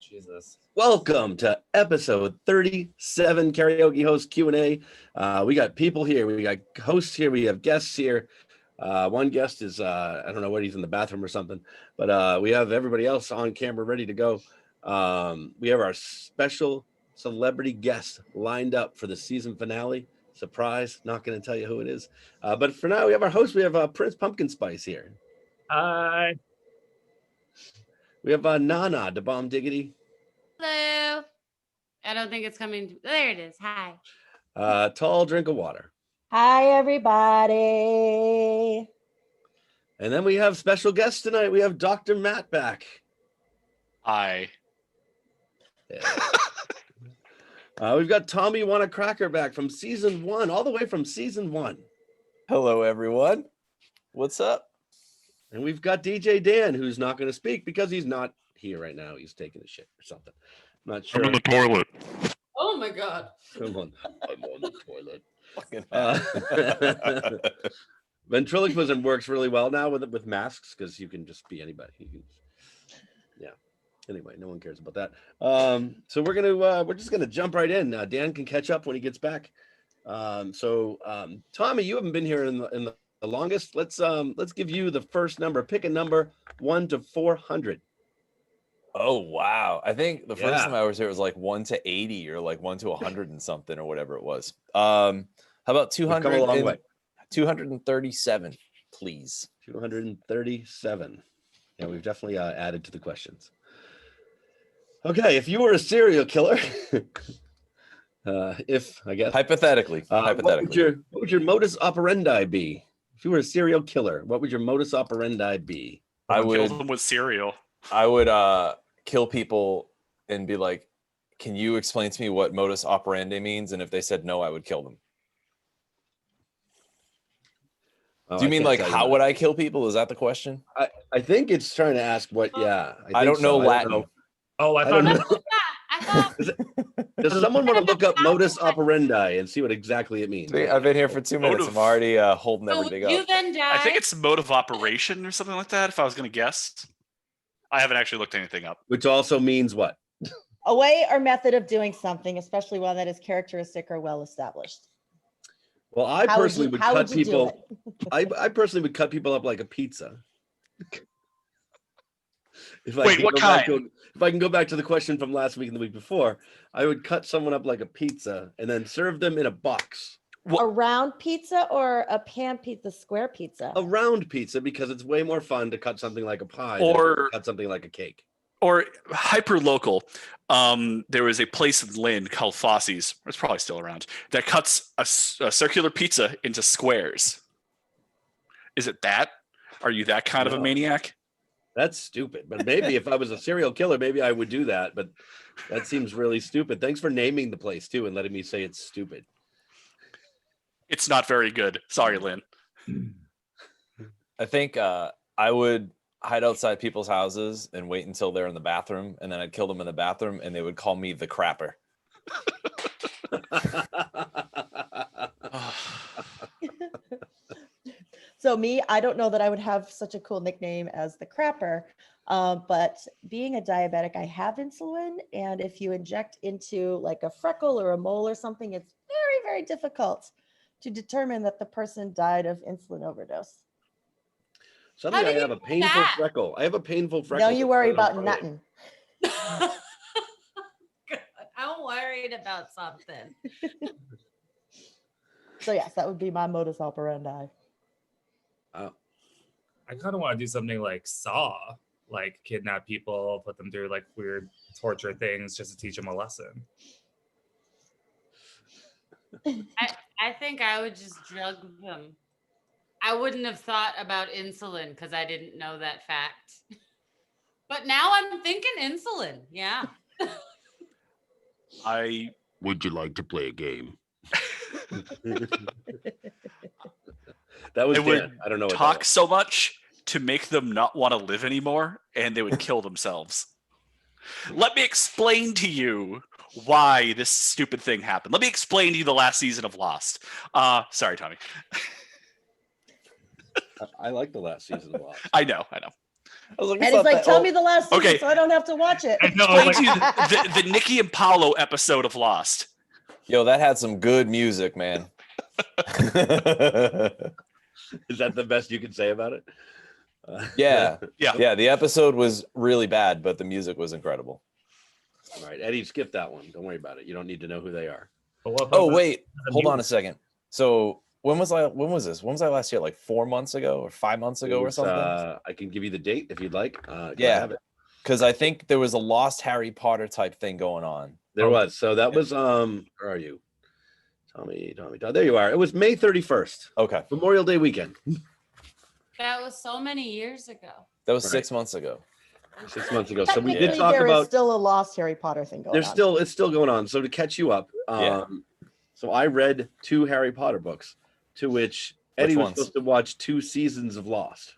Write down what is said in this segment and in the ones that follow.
Jesus. Welcome to episode 37, Karaoke Host Q&A. We got people here. We got hosts here. We have guests here. One guest is, I don't know what, he's in the bathroom or something. But we have everybody else on camera ready to go. We have our special celebrity guest lined up for the season finale. Surprise, not going to tell you who it is. But for now, we have our host. We have Prince Pumpkin Spice here. Hi. We have Nanna Da Bomb Diggity. Hello. I don't think it's coming. There it is. Hi. Tall drink of water. Hi, everybody. And then we have special guests tonight. We have Dr. Matt back. Hi. Yeah. We've got Tommy Want a Cracker back from season 1, all the way from season 1. Hello, everyone. What's up? And we've got DJ Dan, who's not going to speak because he's not here right now. He's taking a shit or something. I'm not sure. I'm in the toilet. Oh my God. I'm on the toilet. Fucking Ventriloquism works really well now with masks because you can just be anybody. Yeah. Anyway, no one cares about that. So we're just gonna jump right in. Dan can catch up when he gets back. Tommy, you haven't been here in the longest. Let's give you the first number. Pick a number 1 to 400. Oh, wow. I think the first time I was here, it was like 1 to 80 or like 1 to 100 and something or whatever it was. How about 200? Come a long way. 237, please. 237. Yeah, we've definitely added to the questions. Okay, if you were a serial killer, I guess Hypothetically. what would your modus operandi be? If you were a serial killer, what would your modus operandi be? I would kill them with cereal. I would kill people and be like, can you explain to me what modus operandi means? And if they said no, I would kill them. Do you mean like how would I kill people? Is that the question? I think it's trying to ask what. Yeah, I don't know Latin. Oh, I thought. Does someone want to look up modus operandi and see what exactly it means? See, I've been here for 2 minutes. I'm already holding everything up. You then die. I think it's mode of operation or something like that, if I was going to guess. I haven't actually looked anything up. Which also means what? A way or method of doing something, especially one that is characteristic or well established. Well, I personally would cut people. I personally would cut people up like a pizza. Wait, what kind? If I can go back to the question from last week and the week before, I would cut someone up like a pizza and then serve them in a box. A round pizza or a pan pizza, square pizza? A round pizza, because it's way more fun to cut something like a pie or than cut something like a cake. Or hyper local. There was a place in Lynn called Fosse's. It's probably still around. That cuts a circular pizza into squares. Is it that? Are you that kind of a maniac? That's stupid. But maybe if I was a serial killer, maybe I would do that. But that seems really stupid. Thanks for naming the place too and letting me say it's stupid. It's not very good. Sorry, Lynn. I think I would hide outside people's houses and wait until they're in the bathroom, and then I'd kill them in the bathroom, and they would call me the crapper. So me, I don't know that I would have such a cool nickname as the crapper, but being a diabetic, I have insulin, and if you inject into like a freckle or a mole or something, it's very, very difficult to determine that the person died of insulin overdose. Suddenly I have a painful freckle. I have a painful freckle. Don't you worry about nothing. God, I'm worried about something. So yes, that would be my modus operandi. Oh. I kind of want to do something like Saw, like kidnap people, put them through like weird torture things just to teach them a lesson. I think I would just drug them. I wouldn't have thought about insulin because I didn't know that fact. But now I'm thinking insulin. Yeah. Would you like to play a game? That was Dan. I don't know. Talk so much to make them not want to live anymore, and they would kill themselves. Let me explain to you why this stupid thing happened. Let me explain to you the last season of Lost. Sorry, Tommy. I like the last season of Lost. I know. I was like, And it's he's not like, that tell old. me the last season Okay. so I don't have to watch it. I know. Explain Like, to you the Nikki and Paolo episode of Lost. Yo, that had some good music, man. Is that the best you can say about it? Yeah. Yeah. Yeah, the episode was really bad, but the music was incredible. All right, Eddie, skip that one. Don't worry about it. You don't need to know who they are. but what Oh, about wait. the Hold on a music? second. So when was this? When was I last year? Like 4 months ago or 5 months ago It or was, something? I can give you the date if you'd like. 'Cause I Yeah. have it. Because I think there was a Lost Harry Potter type thing going on. There Oh. was. So that was where are you? Tommy. There you are. It was May 31st, Okay. Memorial Day weekend. That was so many years ago. That was Right. 6 months ago. 6 months ago. So we Technically, did talk there is about still a lost Harry Potter thing going on. it's still going on. So to catch you up, Yeah. so I read 2 Harry Potter books, to which Eddie was ones? supposed to watch 2 seasons of Lost,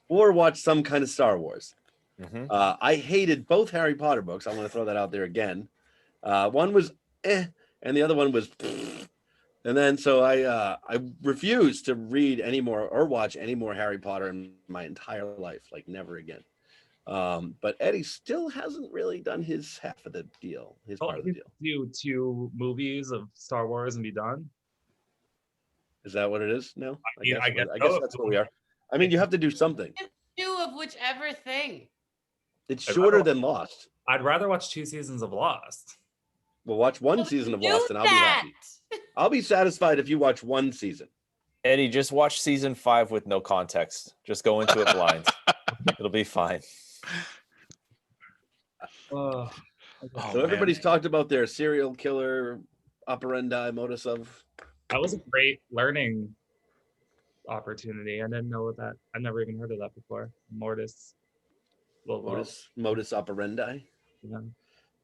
or watch some kind of Star Wars. Mhm. I hated both Harry Potter books. I want to throw that out there again. One was and the other one was. And then so I refused to read any more or watch any more Harry Potter in my entire life, like never again. But Eddie still hasn't really done his half of the deal, his Oh, part of the deal. do 2 movies of Star Wars and be done. Is that what it is? No, I guess I guess so. that's where we are. I mean, you have to do something. 2 of whichever thing. It's I'd shorter rather- than Lost. I'd rather watch 2 seasons of Lost. We'll watch one Well, season of do Lost, and I'll be that. happy. I'll be satisfied if you watch one season. Eddie, just watch season 5 with no context. Just go into it blind. It'll be fine. Oh, So everybody's talked about their serial killer operandi modus of. that was a great learning opportunity. I didn't know what that. I've never even heard of that before. Mortis. Well, Modus operandi. yeah.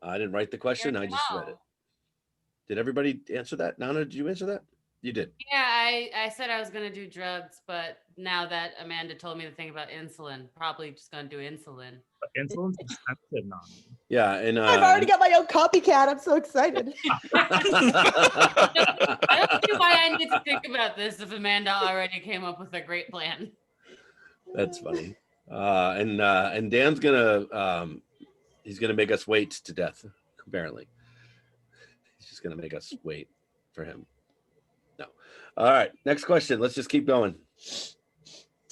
I didn't write the question. I just read it. Did everybody answer that? Nana, did you answer that? You did. Yeah, I said I was gonna do drugs, but now that Amanda told me the thing about insulin, probably just gonna do insulin. But insulin's expensive now. Yeah, and I've already got my own copycat. I'm so excited. I don't see why I need to think about this if Amanda already came up with a great plan. That's funny. And Dan's gonna he's gonna make us wait to death. Apparently, he's just gonna make us wait for him. No. All right. Next question. Let's just keep going.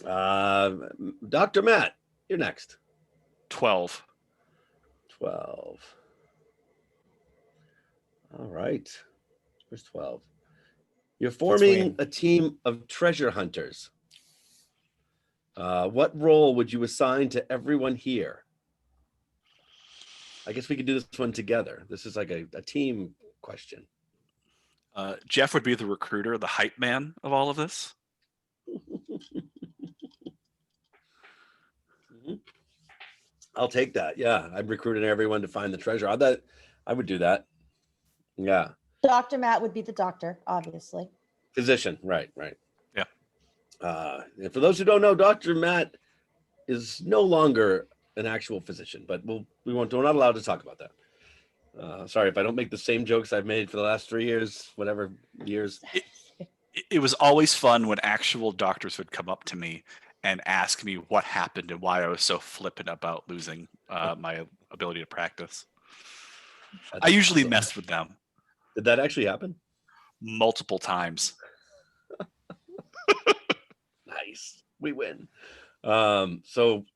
Dr. Matt, you're next. 12. 12. All right. Where's 12? You're forming a team of treasure hunters. What role would you assign to everyone here? I guess we could do this one together. This is like a team question. Jeff would be the recruiter, the hype man of all of this. I'll take that. Yeah, I'm recruiting everyone to find the treasure. I would do that. Yeah. Dr. Matt would be the doctor, obviously. Physician. Right. Yeah. And for those who don't know, Dr. Matt is no longer an actual physician, but we're not allowed to talk about that. Sorry if I don't make the same jokes I've made for the last 3 years, whatever years. It was always fun when actual doctors would come up to me and ask me what happened and why I was so flippant about losing my ability to practice. I usually Awesome. messed with them Did that actually happen? multiple times. Nice. We win. All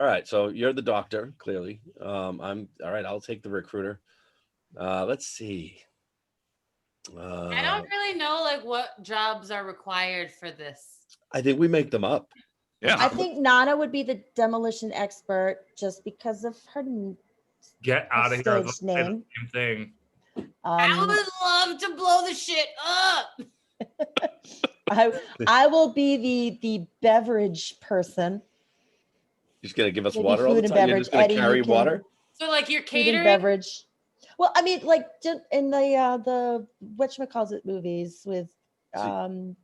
right. So you're the doctor, clearly. I'm all right. I'll take the recruiter. Let's see. I don't really know like what jobs are required for this. I think we make them up. Yeah. I think Nana would be the demolition expert just because of her Get out of here. I was stage gonna say name. the same thing. I Um, would love to blow the shit up. I will be the beverage person. You're just gonna give us Maybe water all the food and time. You're beverage. just gonna Eddie, you carry can- water. So like you're Food and catering. beverage. Well, I mean, like in the whatchamacallit movies with In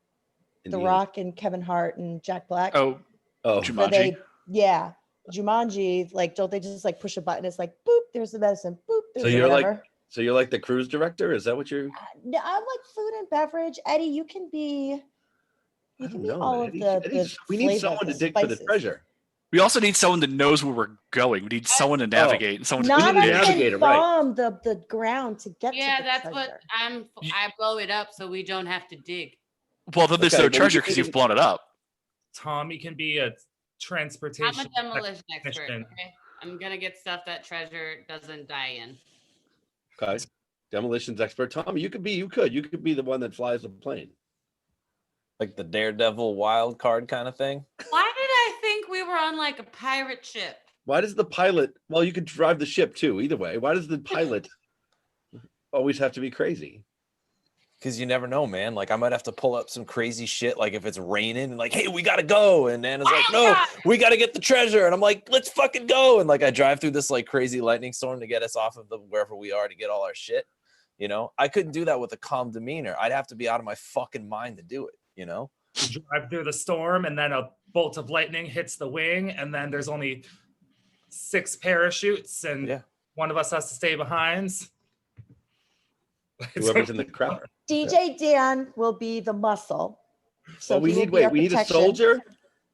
The Rock and Kevin Hart and Jack Black. Oh, Oh, Jumanji. Jumanji, like, don't they just like push a button? It's like, boop, there's the medicine. Boop, there's So the you're like- whatever. so you're like the cruise director? Is that what you're? No, I'm like food and beverage. Eddie, you can be. I You can don't be know. all of Eddie- the. Eddie's- we need flavor, someone the to dig for the spices. treasure. We also need someone that knows where we're going. We need someone to navigate and someone to Nana need a can navigator, right. bomb the ground to get Yeah, to the that's treasure. what I blow it up so we don't have to dig. Well, then there's Okay, no but we treasure can because even- you've blown it up. Tommy can be a I'm transportation. a demolition expert. technician. Okay? I'm gonna get stuff that treasure doesn't die in. Okay. Demolitions expert. Tommy, you could be the one that flies the plane. Like the Daredevil wild card kind of thing. Why did I think we were on like a pirate ship? Why does the pilot, well, you could drive the ship too, either way. Why does the pilot always have to be crazy? Because you never know, man. Like I might have to pull up some crazy shit. Like if it's raining and like, hey, we gotta go. And Nana's like, no, we gotta get the treasure. And I'm like, let's fucking go. And like I drive through this like crazy lightning storm to get us off of the wherever we are to get all our shit. You know, I couldn't do that with a calm demeanor. I'd have to be out of my fucking mind to do it, you know? You drive through the storm, and then a bolt of lightning hits the wing, and then there's only 6 parachutes, and Yeah. one of us has to stay behind. Whoever's in the crowd. DJ Dan will be the muscle. So we he will need, be our we need a protection. soldier.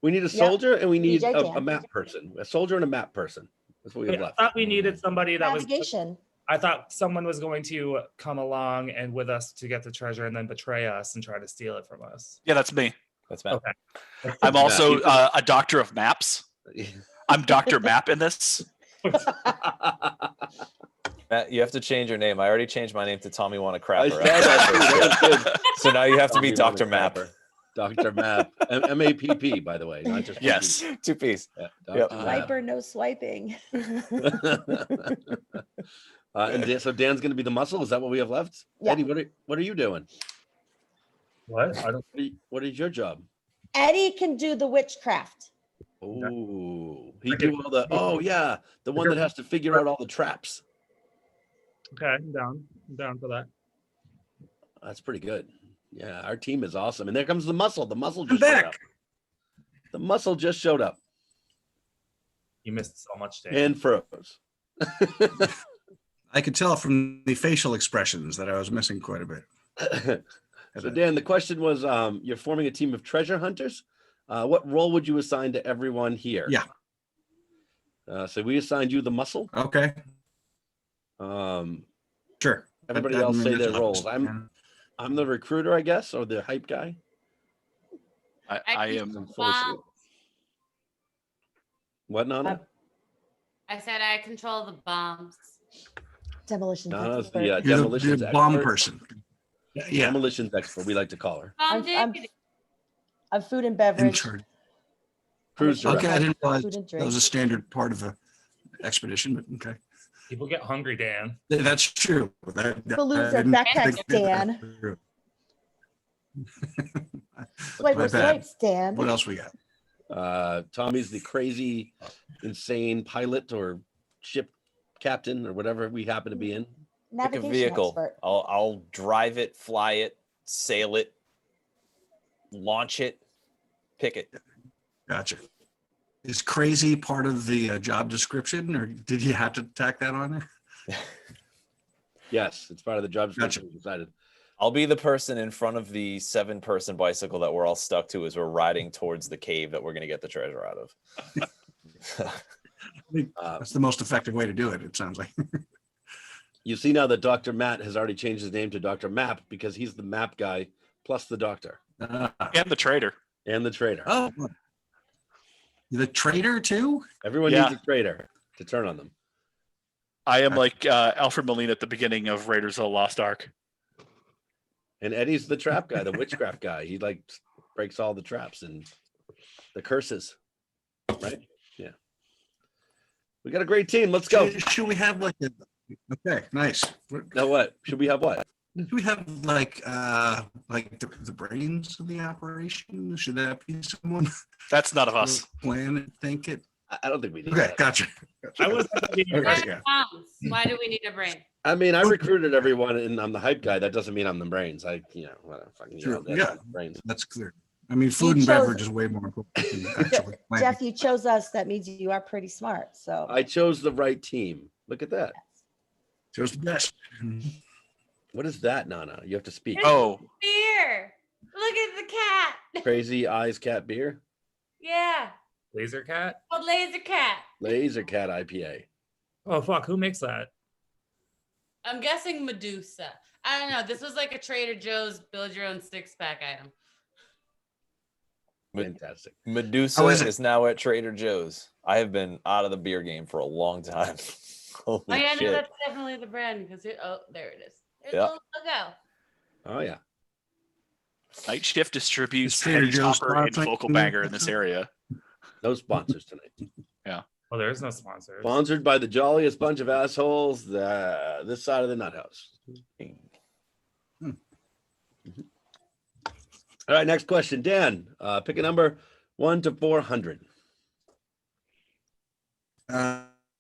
We need a soldier, and we need DJ a Dan. map person. A soldier and a map person. That's what we have I left. thought we needed somebody that was. Navigation. I thought someone was going to come along and with us to get the treasure, and then betray us and try to steal it from us. Yeah, that's me. That's Matt. Okay. I'm also a doctor of maps. I'm Dr. Map in this. Matt, you have to change your name. I already changed my name to Tommy Want a I Crapper. saw that. That was good. So now you have to be Tommy Dr. Map. Mapper. Dr. Map. MAPP, by the way, not just Yes. PP. 2 piece. Yeah, Yep. Dr. Map. Viper, no swiping. So Dan's going to be the muscle. Is that what we have left? Yeah. Eddie, what are you doing? What? I don't. What is your job? Eddie can do the witchcraft. Oh, he do all the. Oh yeah, the one that has to figure out all the traps. Okay, I'm down. I'm down for that. That's pretty good. Yeah, our team is awesome. And there comes the muscle. The muscle I'm just showed back. up. The muscle just showed up You missed so much, Dan. and froze. I could tell from the facial expressions that I was missing quite a bit. So Dan, the question was, you're forming a team of treasure hunters. What role would you assign to everyone here? Yeah. So we assigned you the muscle. Okay, sure. Everybody That else say makes their sense. roles. I'm the recruiter, I guess, or the hype guy. I keep am. I'm full of shit. bombs. What, Nana? I said I control the bombs. Demolition. Nana's expert. the You're demolitions the bomb expert. person. Yeah, Demolitions expert, we like to call her. Bomb I'm diggity. Food and in beverage. charge. Cruise Okay, Okay, director. I didn't realize Food and that was a drink. standard part of a expedition, but okay. People get hungry, Dan. That's true. Palooza backpack Dan. Swiper My bad. swipes, Dan. What else we got? Tommy's the crazy, insane pilot or ship captain or whatever we happen to be in. Pick a Navigation vehicle. expert. I'll drive it, fly it, sail it, launch it, pick it. Gotcha. Is crazy part of the job description, or did you have to tack that on there? Yes, it's part of the job description. Gotcha. We decided. I'll be the person in front of the 7-person bicycle that we're all stuck to as we're riding towards the cave that we're going to get the treasure out of. That's the most effective way to do it, it sounds like. You see now that Dr. Matt has already changed his name to Dr. Map because he's the map guy plus the doctor And the trader. and the trader. Oh, the trader too? Everyone Yeah. needs a trader to turn on them. I am like Alfred Molina at the beginning of Raiders of the Lost Ark. And Eddie's the trap guy, the witchcraft guy. He like breaks all the traps and the curses. Right? Yeah. We got a great team. Let's go. Should we have like a, okay, nice. Now what? Should we have what? Do we have like the brains of the operation? Should that be someone That's none of us. plan and think it? I don't think we need Okay, that. gotcha. I was. Okay, yeah. Bombs. Why do we need a brain? I mean, I recruited everyone and I'm the hype guy. That doesn't mean I'm the brains. Whatever. Fucking, Sure, that's yeah. not brains. That's clear. I mean, food and chose- beverage is way more important than actually planning. Jeff, you chose us. That means you are pretty smart. So I chose the right team. Look at that. Chose the best. What is that, Nana? You have to speak. Oh, Beer. Look at the cat. Crazy eyes cat beer. Yeah. Laser Cat? Oh, Laser Cat. Laser Cat IPA. Oh fuck, who makes that? I'm guessing Medusa. I don't know. This was like a Trader Joe's build your own 6-pack item. Fantastic. Medusa How is it? is now at Trader Joe's. I have been out of the beer game for a long time. Holy Oh yeah, shit. no, that's definitely the brand because there it is. There's Yeah. a logo. Oh yeah. Night Shift distributes Is Trader Penny Joe's Topper and sponsoring Vocal you? Banger in this area. No sponsors tonight. Oh, there is no sponsors. Sponsored by the jolliest bunch of assholes this side of the nut house. All right, next question. Dan, pick a number 1 to 400.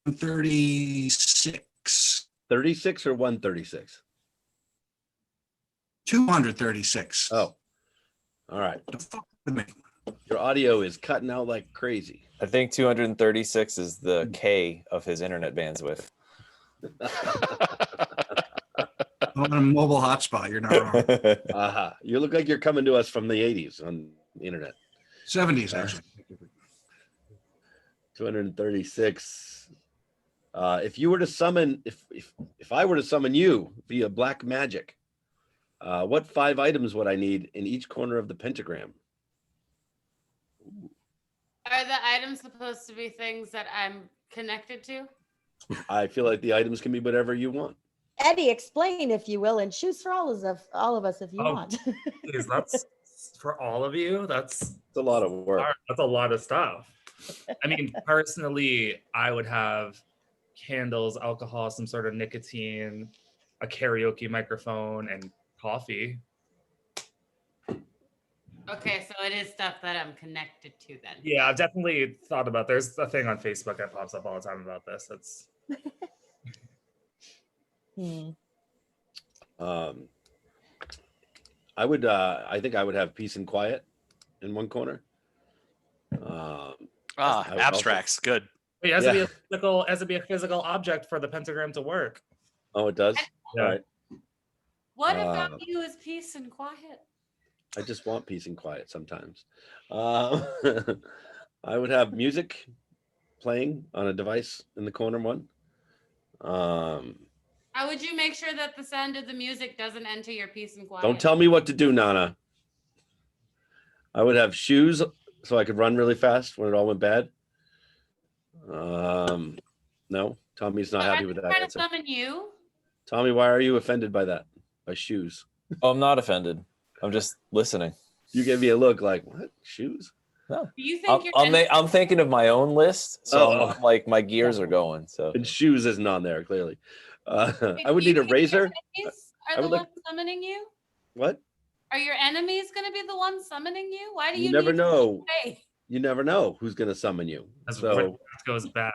36. 36 or 136? 236. Oh, all right. The fuck with me. Your audio is cutting out like crazy. I think 236 is the K of his internet bandwidth. On a mobile hotspot, you're not wrong. You look like you're coming to us from the 80s on the internet. 70s, actually. 236. If you were to summon, if I were to summon you via black magic, what 5 items would I need in each corner of the pentagram? Are the items supposed to be things that I'm connected to? I feel like the items can be whatever you want. Eddie, explain if you will, and choose for all of us if you Oh. want. Please, that's for all of you. That's It's a lot of work. that's a lot of stuff. I mean, personally, I would have candles, alcohol, some sort of nicotine, a karaoke microphone, and coffee. Okay, so it is stuff that I'm connected to then. Yeah, I've definitely thought about. There's a thing on Facebook that pops up all the time about this. It's I would. I think I would have peace and quiet in one corner. I would Abstracts. Good. it has Yeah. to be a physical object for the pentagram to work. Oh, it does. Yeah. All right. What about you is peace and quiet? I just want peace and quiet sometimes. I would have music playing on a device in the corner one. How would you make sure that the sound of the music doesn't enter your peace and quiet? Don't tell me what to do, Nana. I would have shoes so I could run really fast when it all went bad. No, Tommy's not happy with that Trying to answer. summon you. Tommy, why are you offended by that? By shoes? Oh, I'm not offended. I'm just listening. You gave me a look like, what? Shoes? No. Do you think I'm thinking of my own list, so Oh. I'm like my gears are going. So And shoes isn't on there, clearly. I would need a razor. I Are the would like- ones summoning you? What? Are your enemies going to be the ones summoning you? Why do you You never need know. To pay? You never know who's going to summon you. That's when So, it goes bad.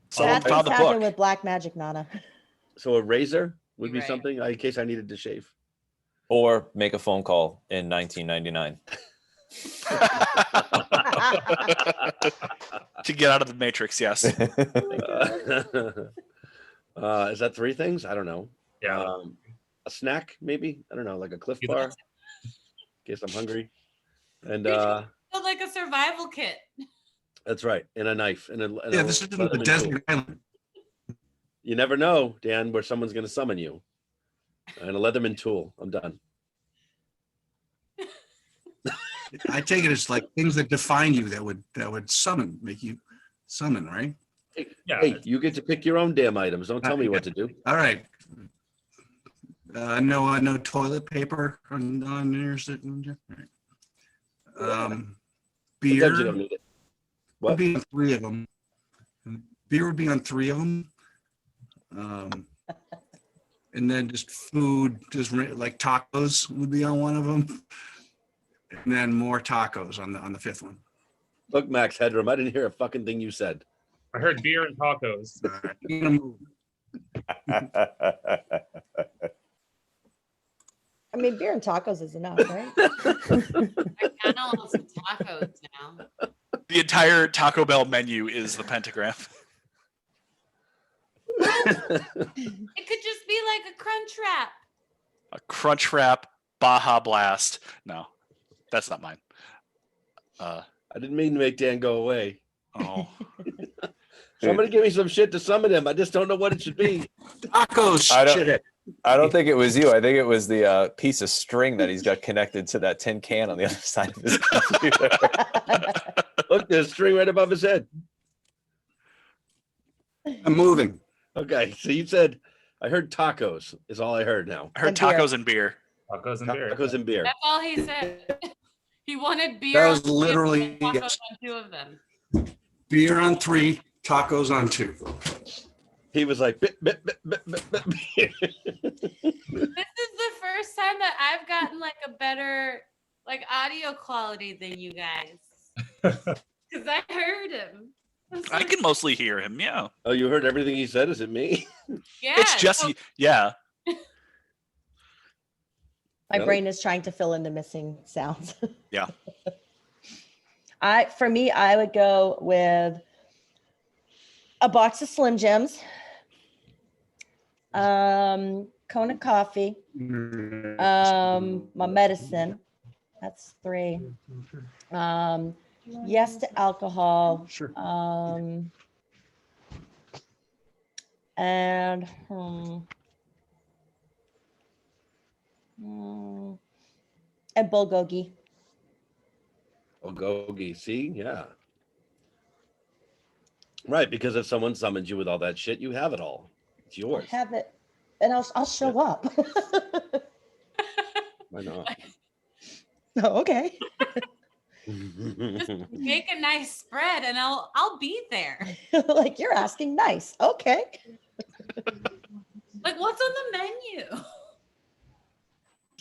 someone Bad found things the happen book. with black magic, Nana. so a razor would You're be right. something in case I needed to shave. Or make a phone call in 1999. To get out of the matrix, yes. Is that 3 things? I don't know. Yeah. A snack, maybe. I don't know, like a Cliff You Bar, in know- case I'm hungry. And Feel like a survival kit. that's right. And a knife. And Yeah, this isn't the desert island. You never know, Dan, where someone's going to summon you. And a Leatherman tool. I'm done. I take it as like things that define you that would make you summon, right? Yeah. Hey, you get to pick your own damn items. Don't tell me what to do. All right. No toilet paper on yours. All right. Sometimes Beer you don't need it. would What? be on 3 of them. Beer would be on 3 of them. And then just food, like tacos would be on one of them. And then more tacos on the 5th one. Look, Max Headroom. I didn't hear a fucking thing you said. I heard beer and tacos. All right. I'm gonna move. I mean, beer and tacos is enough, right? I kind of want some tacos now. The entire Taco Bell menu is the pentagram. It could just be like a crunch wrap. A Crunch Wrap, Baja Blast. No, that's not mine. I didn't mean to make Dan go away. Oh, Somebody give me some shit to summon him. I just don't know what it should be. Tacos. I don't- Shit. I don't think it was you. I think it was the piece of string that he's got connected to that tin can on the other side of his computer. Look, there's a string right above his head. I'm moving. Okay, so you said, I heard tacos is all I heard now. I heard And beer. tacos and beer. Tacos and beer. Tacos and beer. That's all he said. He wanted beer. That was on 3 of them literally- and tacos yes. on 2 of them. Beer on 3, tacos on 2. He was like, bit, bit, bit, bit, bit, bit. This is the first time that I've gotten like a better like audio quality than you guys. Because I heard him. was I like, can mostly hear him. Yeah, Oh, you heard everything he said? Is it me? yeah, it's Jesse. Yeah, My No. brain is trying to fill in the missing sounds. Yeah. For me, I would go with a box of Slim Jims, cone of coffee, my medicine. That's 3. Yes to alcohol. Sure. And and bulgogi. Bulgogi. See? Yeah. Right, because if someone summons you with all that shit, you have it all. It's yours. Have it, and I'll show up. Why not? Oh, okay. make a nice spread and I'll be there. Like you're asking nice. Okay. Like what's on the menu?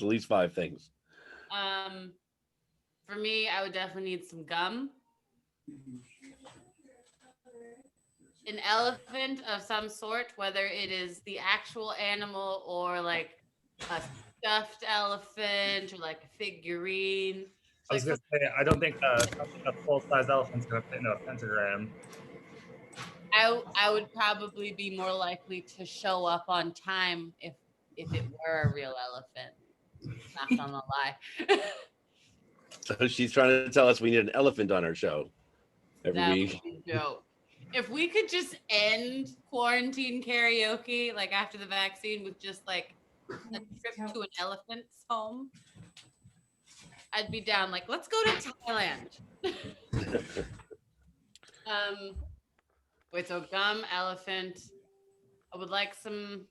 At least 5 things. For me, I would definitely need some gum. An elephant of some sort, whether it is the actual animal or like a stuffed elephant or like a figurine. I was gonna say, I don't think a full-size elephant's gonna fit in a pentagram. I would probably be more likely to show up on time if it were a real elephant. Not gonna lie. So she's trying to tell us we need an elephant on our show every That week. would be dope. If we could just end quarantine karaoke like after the vaccine with just like a trip to an elephant's home, I'd be down. Like, let's go to Thailand. Wait, so gum, elephant. I would like some.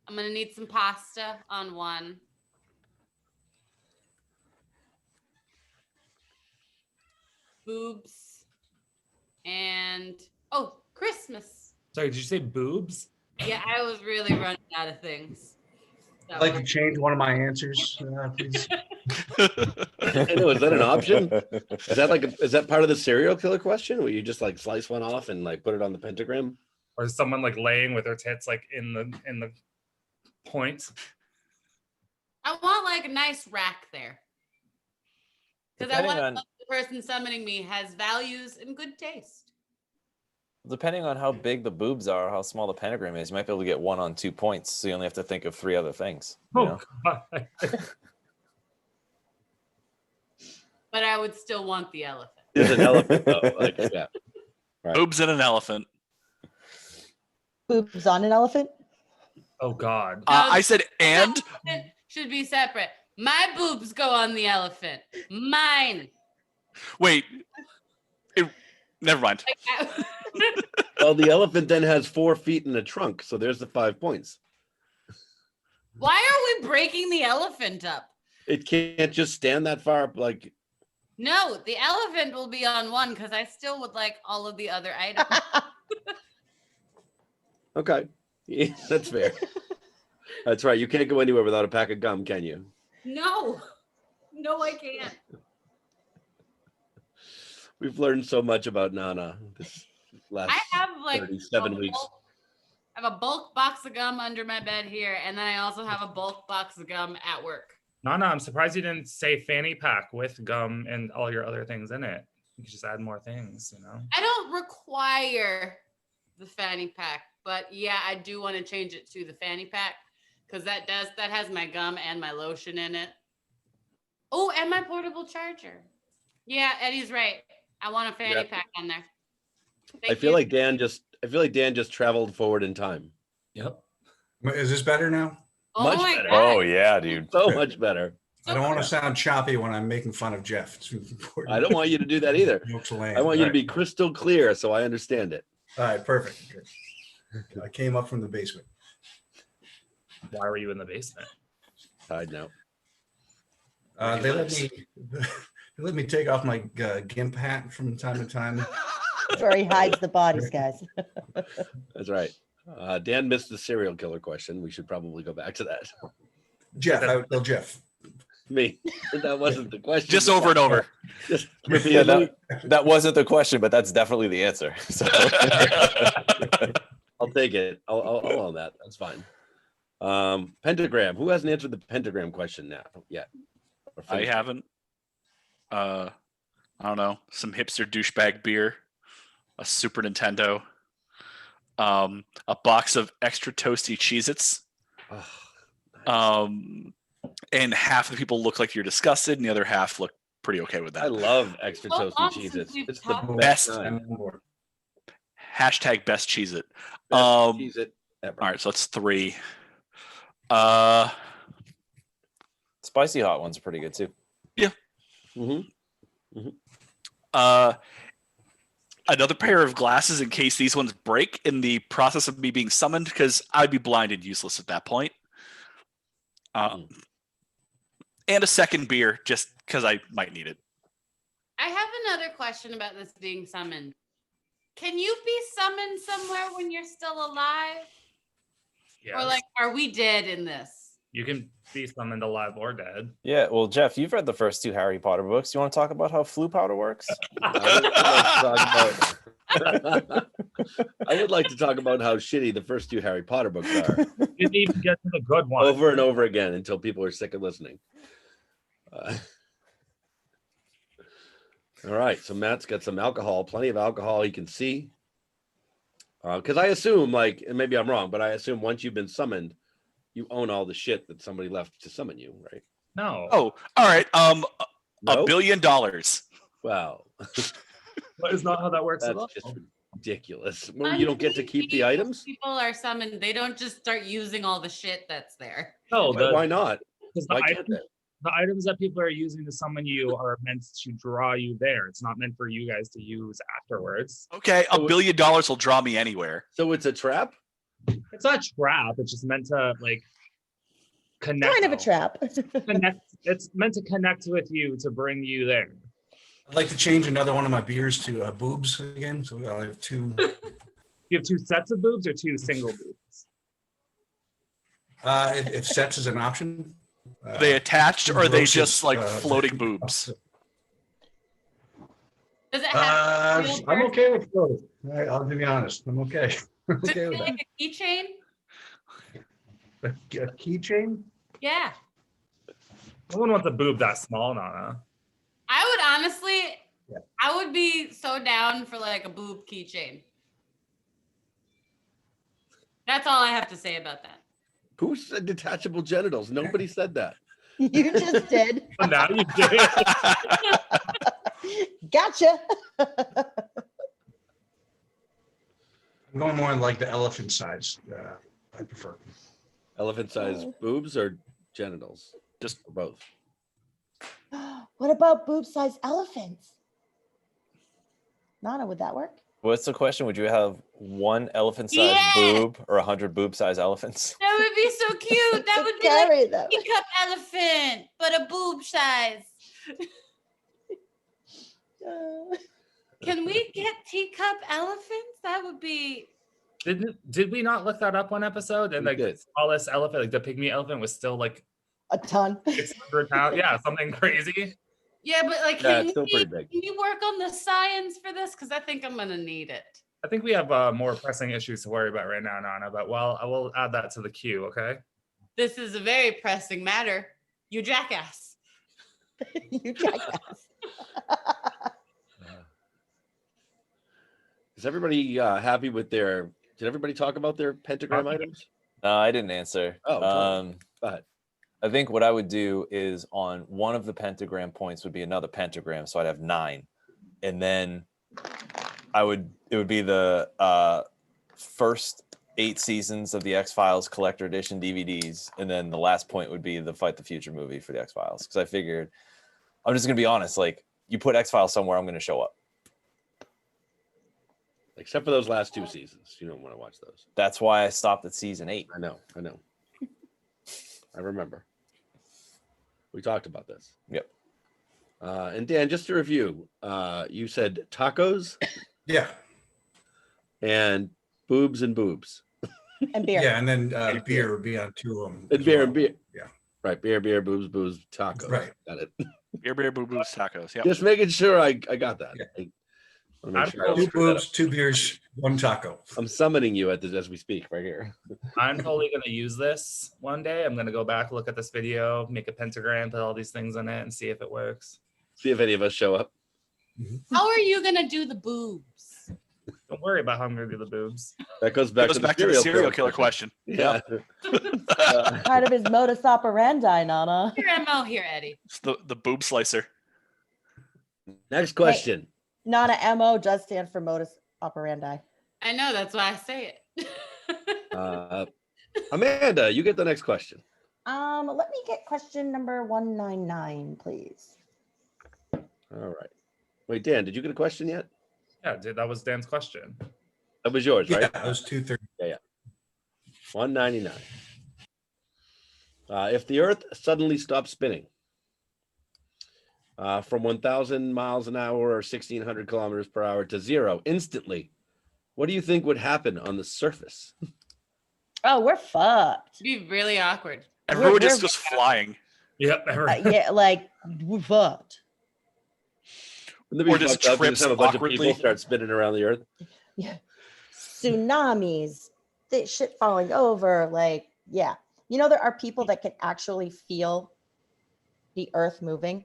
I'm gonna need some pasta on 1. Boobs. And Christmas. Sorry, did you say boobs? Yeah, I was really running out of things. So, I'd like to change one of my answers, please. I know, is that an option? Is that is that part of the serial killer question where you just like slice one off and like put it on the pentagram? Or is someone like laying with their tits like in the point? I want like a nice rack there. Because I Depending want on- the person summoning me has values and good taste. Depending on how big the boobs are, how small the pentagram is, you might be able to get 1 on 2 points. So you only have to think of 3 other things. You know? God. But I would still want the elephant. There's an elephant though. Like, yeah. Right. boobs and an elephant. Boobs on an elephant. Oh God. I said and. Elephant should be separate. My boobs go on the elephant. Mine. Wait. Never mind. Like, Well, the elephant then has 4 feet in the trunk, so there's the 5 points. why are we breaking the elephant up? It can't just stand that far up. Like, No, the elephant will be on 1 because I still would like all of the other items. okay, yeah, that's fair. That's right. You can't go anywhere without a pack of gum, can you? No, I can't. We've learned so much about Nanna this last I have like 37 weeks. I have a bulk box of gum under my bed here, and then I also have a bulk box of gum at work. Nana, I'm surprised you didn't say fanny pack with gum and all your other things in it. You could just add more things, you know? I don't require the fanny pack, but yeah, I do want to change it to the fanny pack because that has my gum and my lotion in it. Oh, and my portable charger. Yeah, Eddie's right. I want a fanny Yeah. pack on there. I feel like Dan just traveled forward in time. Yep. Is this better now? Oh much my better. God. Oh yeah, dude. So much better. I don't want to sound choppy when I'm making fun of Jeff. It's important. I don't want you to do that either. Jokes lame. I want you to All be crystal clear so I understand it. right, perfect. Good. I came up from the basement. Why were you in the basement? Side note. They let me take off my gimp hat from time to time. That's where he hides the bodies, guys. That's right. Dan missed the serial killer question. We should probably go back to that. Jeff, I would tell Jeff. Me. That wasn't the question. Just over and over. Just Yeah, repeatedly. that wasn't the question, but that's definitely the answer. So I'll take it. I'll own that. That's fine. Pentagram. Who hasn't answered the pentagram question now yet? Or I finished? haven't. I don't know. Some hipster douchebag beer, a Super Nintendo, a box of extra toasty Cheez-Its. Oh, And half the people look like you're disgusted, and the other half look pretty okay with I that. love extra So toasty long Cheez-Its. since we've It's the talked- best. Best. kind. I'm on board. Hashtag best Cheez-It. Best Um, Cheez-It ever. All right, so that's 3. spicy hot ones are pretty good too. Mhm. Another pair of glasses in case these ones break in the process of me being summoned, because I'd be blind and useless at that point. And a second beer, just because I might need it. I have another question about this being summoned. Can you be summoned somewhere when you're still alive? Yes. Or like, are we dead in this? You can be summoned alive or dead. Yeah, well, Jeff, you've read the first 2 Harry Potter books. You want to talk about how flu powder works? I would like to talk about how shitty the first 2 Harry Potter books are You didn't even get to the good one. over and over again until people are sick of listening. All right, so Matt's got some alcohol, plenty of alcohol he can see. Because I assume, like, and maybe I'm wrong, but I assume once you've been summoned, you own all the shit that somebody left to summon you, right? No. Oh, all right. No? $1 billion. Wow, That is not how that works at all. that's just ridiculous. Well, you don't get to keep the items? People are summoned. They don't just start using all the shit that's there. No, Why not? because Why can't they? the items that people are using to summon you are meant to draw you there. It's not meant for you guys to use afterwards. Okay, $1 billion will draw me anywhere. So it's a trap? It's not a trap. It's just meant to like connect. Kind of a trap. Connect. It's meant to connect with you to bring you there. I'd like to change another one of my beers to boobs again. So I'll have 2. You have 2 sets of boobs or 2 single boobs? If sets is an option. Are they attached, or are they Gross just is, like floating boobs? Does it have real I'm birth? okay with both. All right, I'll be honest. I'm okay. I'm Does it okay with feel that. like a keychain? A keychain? Yeah. No one wants a boob that small, Nana. I would honestly, Yeah. I would be so down for like a boob keychain. That's all I have to say about that. Who said detachable genitals? Nobody said that. You just did. But now you did. Gotcha. I'm going more like the elephant size. I prefer. Elephant sized boobs or genitals? Just Or both. What about boob-sized elephants? Nana, would that work? What's the question? Would you have 1 elephant-sized Yeah! boob or 100 boob-sized elephants? That would be so cute. That To would be like carry a them. teacup elephant, but a boob size. Can we get teacup elephants? That would be. Did we not look that up one episode? And We like did. the smallest elephant, like the pygmy elephant, was still like A ton. 600 pounds. Yeah, something crazy. Yeah, but like, Yeah, can it's still we, pretty big. can you work on the science for this? Because I think I'm gonna need it. I think we have more pressing issues to worry about right now, Nana. But well, I will add that to the queue. Okay. This is a very pressing matter. You jackass. You jackass. Is everybody happy with their? Did everybody talk about their pentagram items? No, I didn't answer. Oh, totally. Go ahead. I think what I would do is on one of the pentagram points would be another pentagram, so I'd have 9. and then it would be the first 8 seasons of the X-Files collector edition DVDs, and then the last point would be the Fight the Future movie for the X-Files, because I figured, I'm just gonna be honest, like, you put X-Files somewhere, I'm gonna show up. Except for those last 2 seasons. You don't want to watch those. That's why I stopped at season 8. I know. I remember. We talked about this. Yep. And Dan, just to review, you said tacos Yeah. and boobs. And beer. Yeah, and then beer would be on 2 of them. And beer and beer. Yeah. Right. Beer, boobs, tacos. Right. Got it. Beer, boo, boos, tacos. Yeah. Just making sure I got that. Yeah. I wanna make sure I don't 2 screw that up. boobs, 2 beers, 1 taco. I'm summoning you as we speak right here. I'm totally gonna use this one day. I'm gonna go back, look at this video, make a pentagram, put all these things in it, and see if it works. See if any of us show up. How are you gonna do the boobs? Don't worry about how I'm gonna do the boobs. That goes back, Goes to, back the to the serial killer question. Yeah. Part of his modus operandi, Nanna. Your MO here, Eddie. It's the boob slicer. Next question. Nanna, MO does stand for modus operandi. I know, that's why I say it. Amanda, you get the next question. Let me get question number 199, please. All right. Wait, Dan, did you get a question yet? Yeah, dude, that was Dan's question. That was yours, right? Yeah, that was 230. 199. If the Earth suddenly stopped spinning from 1,000 miles an hour or 1,600 kilometers per hour to 0 instantly, what do you think would happen on the surface? Oh, we're fucked. It'd be really awkward. Everyone We're- just goes flying. Yep. Yeah, like we're fucked. Wouldn't it Or be just fucked up? You trips have a bunch awkwardly. of people start spinning around the Earth. Yeah. Tsunamis, shit falling over. Like, yeah. You know, there are people that can actually feel the earth moving.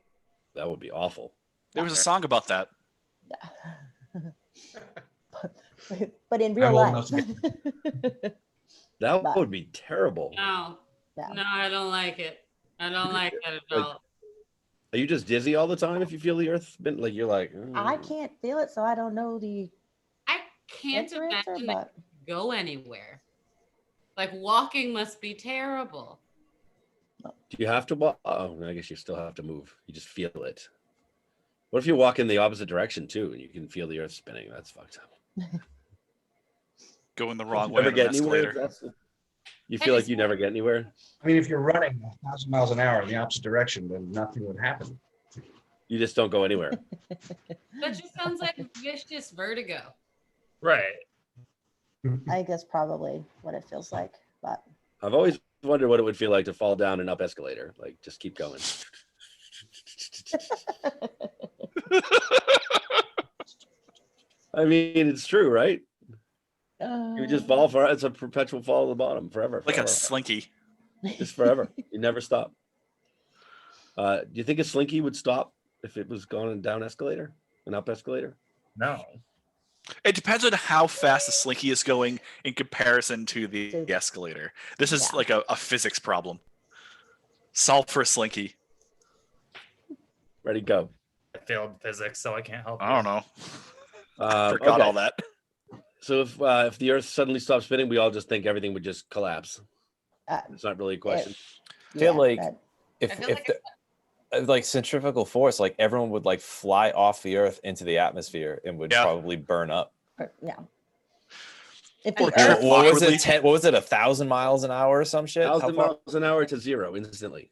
That would be awful. There was a song about that. But in I'm real old life. enough That But- would be terrible. No, Yeah. no, I don't like it. I don't like that at Like, all. Are you just dizzy all the time if you feel the Earth spin? Like you're like, I can't feel it, so I don't know the I can't answer, imagine that but you go anywhere. Like walking must be terrible. Do you have to walk? Oh, I guess you still have to move. You just feel it. What if you walk in the opposite direction too, and you can feel the Earth spinning? That's fucked up. Going the wrong You way never on get an anywhere. escalator. You feel like you never get anywhere. I mean, if you're running 1,000 miles an hour in the opposite direction, then nothing would happen. You just don't go anywhere. That just sounds like vicious vertigo. Right. I guess probably what it feels like. But I've always wondered what it would feel like to fall down an up escalator. Like just keep going. I mean, it's true, right? You just fall for it's a perpetual fall to the bottom forever. Like a forever. slinky. Just forever. You never stop. Do you think a slinky would stop if it was going down escalator, an up escalator? No. It depends on how fast the slinky is going in comparison to the escalator. This is Yeah. like a physics problem. Solve for a slinky. Ready, go. I failed physics, so I can't help I don't know. Okay. Forgot all that. So if the Earth suddenly stopped spinning, we all just think everything would just collapse. It's not really a question. I feel like that- if I feel if like centrifugal force, like everyone would like fly off the Earth into the atmosphere and would Yeah. probably burn up. yeah. If Or the trip earth, What was awkwardly. it? What was it? 1,000 miles an hour or some shit? How 1,000 far- miles an hour to 0 instantly.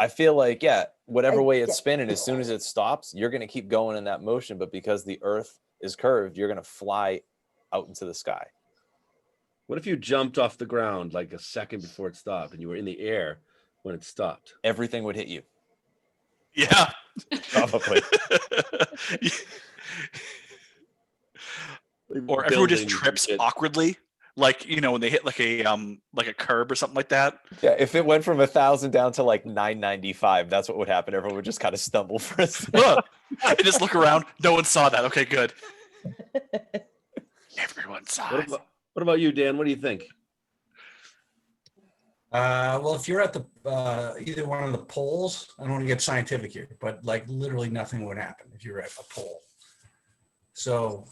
I feel like, yeah, whatever way it's yeah. spinning, as soon as it stops, you're going to keep going in that motion. But because the Earth is curved, you're going to fly out into the sky. What if you jumped off the ground like a second before it stopped and you were in the air when it stopped? Everything would hit you. Yeah. Probably. Or everyone just Buildings and trips shit. awkwardly. Like, you know, when they hit like a curb or something like that. Yeah, if it went from 1,000 down to like 995, that's what would happen. Everyone would just kind of stumble for a second. Look, and just look around. No one saw that. Okay, good. Everyone saw it. What about you, Dan? What do you think? Well, if you're at the either one of the poles, I don't want to get scientific here, but like literally nothing would happen if you're at a pole. So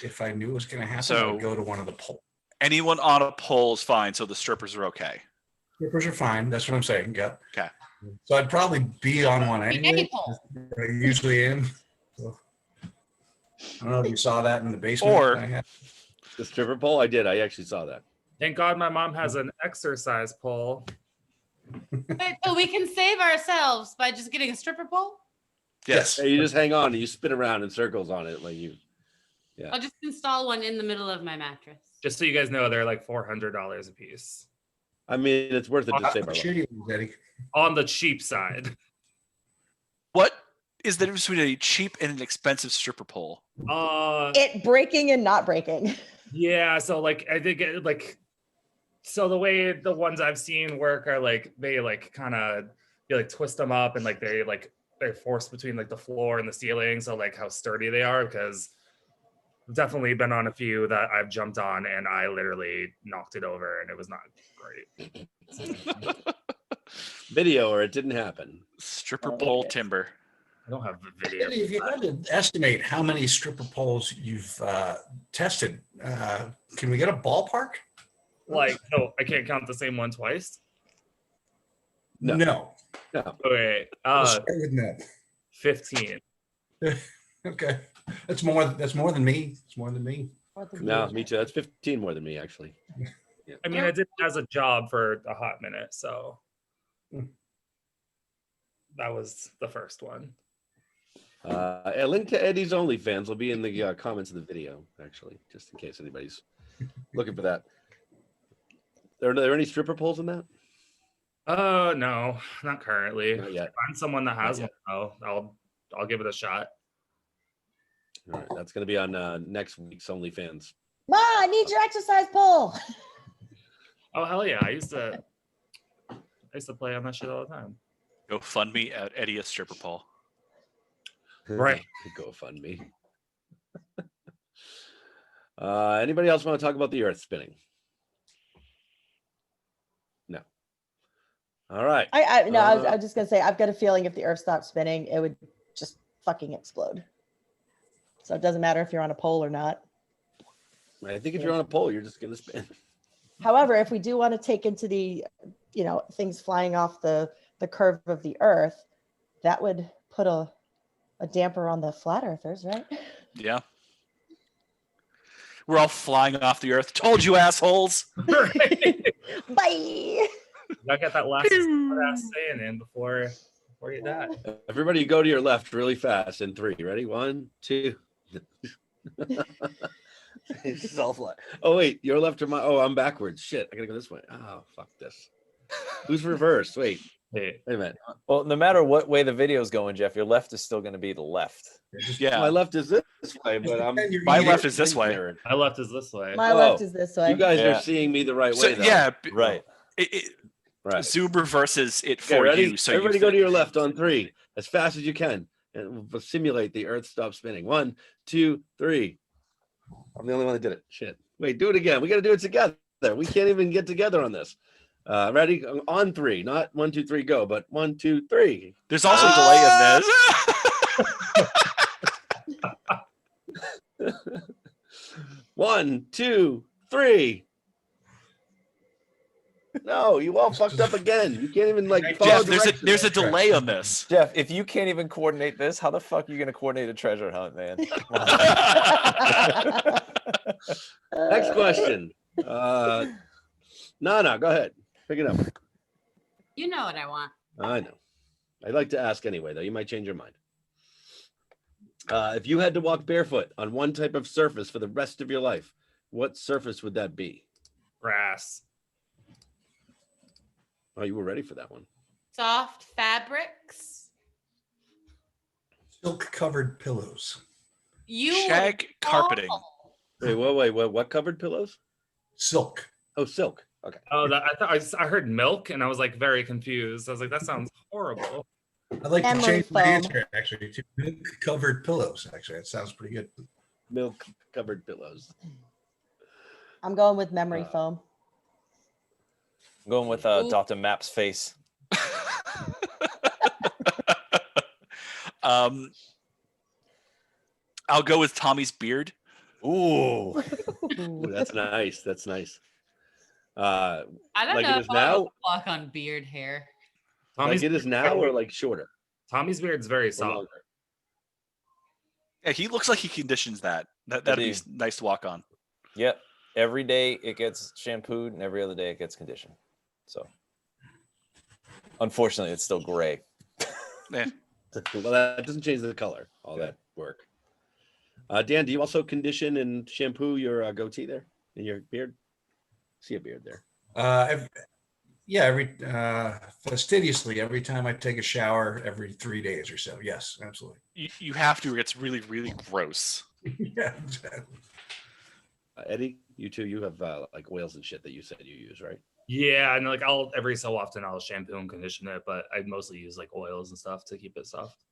if I knew it was going to happen, I would go to one of the poles. Anyone on a pole is fine, so the strippers are okay. Strippers are fine. That's what I'm saying. Yeah. Okay. So I'd probably be on one Any anyway. pole. I usually am. So, I don't know if you saw that in the basement. Or- I had. The stripper pole? I did. I actually saw that. Thank God my mom has an exercise pole. Wait, so we can save ourselves by just getting a stripper pole? Yes. Hey, you just hang on and you spin around in circles on it like you. Yeah. I'll just install one in the middle of my mattress. Just so you guys know, they're like $400 a piece. I mean, it's worth it to save our life. Shitty, Eddie. On the cheap side. What is the difference between a cheap and an expensive stripper pole? It breaking and not breaking. Yeah, so like I think so the way the ones I've seen work are like they like kind of you like twist them up and like they're forced between like the floor and the ceiling, so like how sturdy they are, because I've definitely been on a few that I've jumped on and I literally knocked it over and it was not great. Video or it didn't happen. Stripper Oh, pole yes. timber. I don't have the video. Eddie, if you had to estimate how many stripper poles you've tested, can we get a ballpark? Like, no, I can't count the same one twice. No. No. Okay, We'll start with no. 15. Okay. That's more than me. It's more than me. No, me too. That's 15 more than me, actually. I mean, I did it as a job for a hot minute, so that was the first one. A link to Eddie's OnlyFans will be in the comments of the video, actually, just in case anybody's looking for that. Are there any stripper poles in that? No, not currently. Not yet. Find someone that has Not one, though. I'll give it a shot. All right, that's going to be on next week's OnlyFans. Ma, I need your exercise pole. Oh hell yeah! I used to play on that shit all the time. Go fund me at Eddie a stripper pole. Right. Go fund me. Anybody else want to talk about the Earth spinning? No. All right. I was just gonna say I've got a feeling if the Earth stopped spinning, it would just fucking explode. So it doesn't matter if you're on a pole or not. I think if you're on a pole, you're just going to spin. However, if we do want to take into the, things flying off the curve of the Earth, that would put a damper on the flat earthers, right? Yeah. We're all flying off the earth. Told you, assholes. Right. Bye. I got that last saying in before you die. Everybody go to your left really fast in 3. Ready? 1, 2. It's all flat. Oh, wait. Your left or my... Oh, I'm backwards. Shit. I got to go this way. Oh, fuck this. Who's reversed? Wait Hey, a minute. Well, no matter what way the video's going, Jeff, your left is still going to be the left. Yeah. My left is this way, but My left is this way. my left is this way. My Oh, left is this way. You guys Yeah. are seeing me the right So, way, though. yeah. Right. Right. Zoom reverses it Okay, for ready? you. So Everybody you go to your left on 3 as fast as you can, and we'll simulate the Earth stops spinning. 1, 2, 3. I'm the only one that did it. Shit. Wait, do it again. We got to do it together. We can't even get together on this. Ready? On 3, not 1, 2, 3, go, but 1, 2, 3. There's also a delay in this. 1, 2, 3. No, you all fucked up again. You can't even follow Jeff, directions. there's a delay on this. Jeff, if you can't even coordinate this, how the fuck are you going to coordinate a treasure hunt, man? Next question. Nanna, go ahead. Pick it up. You know what I want. I know. I'd like to ask anyway, though. You might change your mind. If you had to walk barefoot on one type of surface for the rest of your life, what surface would that be? Grass. Oh, you were ready for that one. Soft fabrics. Silk covered pillows. You Shag would carpeting. fall. Wait, what covered pillows? Silk. Oh, silk. Okay. Oh, I heard milk and I was like very confused. I was like, that sounds horrible. I'd like Memory to change my foam. answer actually to milk covered pillows. Actually, that sounds pretty good. Milk covered pillows. I'm going with memory foam. I'm going with Ooh. Dr. Map's face. I'll go with Tommy's beard. Ooh. Ooh, that's nice. That's nice. I don't Like know it if is I now. would walk on beard hair. Tommy's Like it is now, or like shorter Tommy's beard's very or soft. longer. Yeah, he looks like he conditions that. That'd be nice to walk on. Yep. Every day it gets shampooed, and every other day it gets conditioned. So, unfortunately, it's still gray. Yeah. Well, that doesn't change the color. All that work. Dan, do you also condition and shampoo your goatee there and your beard? See a beard there. Every fastidiously every time I take a shower every 3 days or so. Yes, absolutely. You have to. It's really, really gross. Yeah, exactly. Eddie, you too. You have like oils and shit that you said you use, right? Yeah, and like every so often I'll shampoo and condition it, but I mostly use like oils and stuff to keep it soft.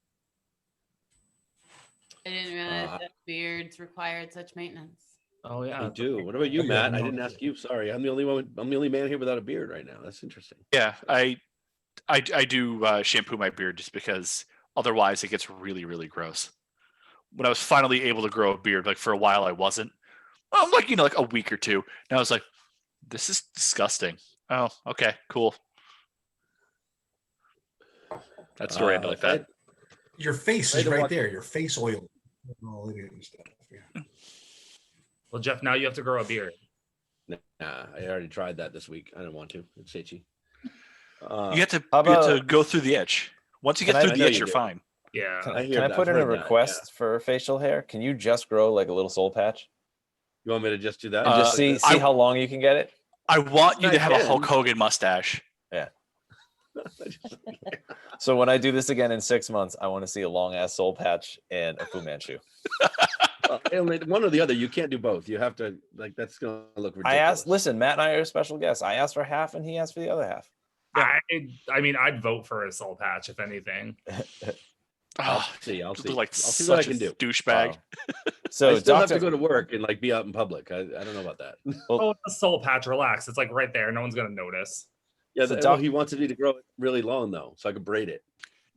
I didn't realize that beards required such maintenance. Oh yeah, I do. What about you, Matt? I didn't ask you. Sorry, I'm the only man here without a beard right now. That's interesting. Yeah, I do shampoo my beard just because otherwise it gets really, really gross. When I was finally able to grow a beard, like for a while I wasn't. Well, like like a week or two. And I was like, this is disgusting. Oh, okay, cool. That story ended like that. Your face is right there. Your face oil. All it is and stuff. Yeah. Well, Jeff, now you have to grow a beard. Nah, I already tried that this week. I didn't want to. It's itchy. You have to go through the itch. Once you get through the itch, you're fine. Yeah. Can I put in a request for facial hair? Can you just grow like a little soul patch? You want me to just do that? And just see how long you can get it? I want you to have a Hulk Hogan mustache. Yeah. So when I do this again in 6 months, I want to see a long ass soul patch and a Fu Manchu. One or the other. You can't do both. You have to that's gonna look ridiculous. Listen, Matt and I are special guests. I asked for half and he asked for the other half. I mean, I'd vote for a soul patch if anything. I'll see. I'll see what I can do. Douchebag. Wow. So I still have to go to work and be out in public. I don't know about that. Oh, the soul patch, relax. It's like right there. No one's gonna notice. Yeah, he wants me to grow it really long though, so I can braid it.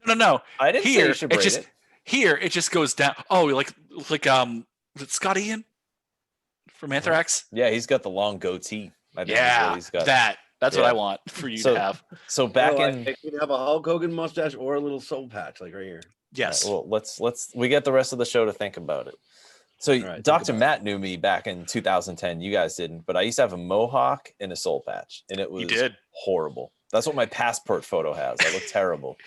No. I didn't say you should braid it. Here it just goes down. Oh, like Scott Ian from Anthrax. Yeah, he's got the long goatee. He's got that's what I want for you to have. So back I can have a Hulk Hogan mustache or a little soul patch, like right here. Yes. Right, well, let's we get the rest of the show to think about it. So Dr. Matt knew me back in 2010. You guys didn't, but I used to have a mohawk and a soul patch, and it was horrible. That's what my passport photo has. I look terrible.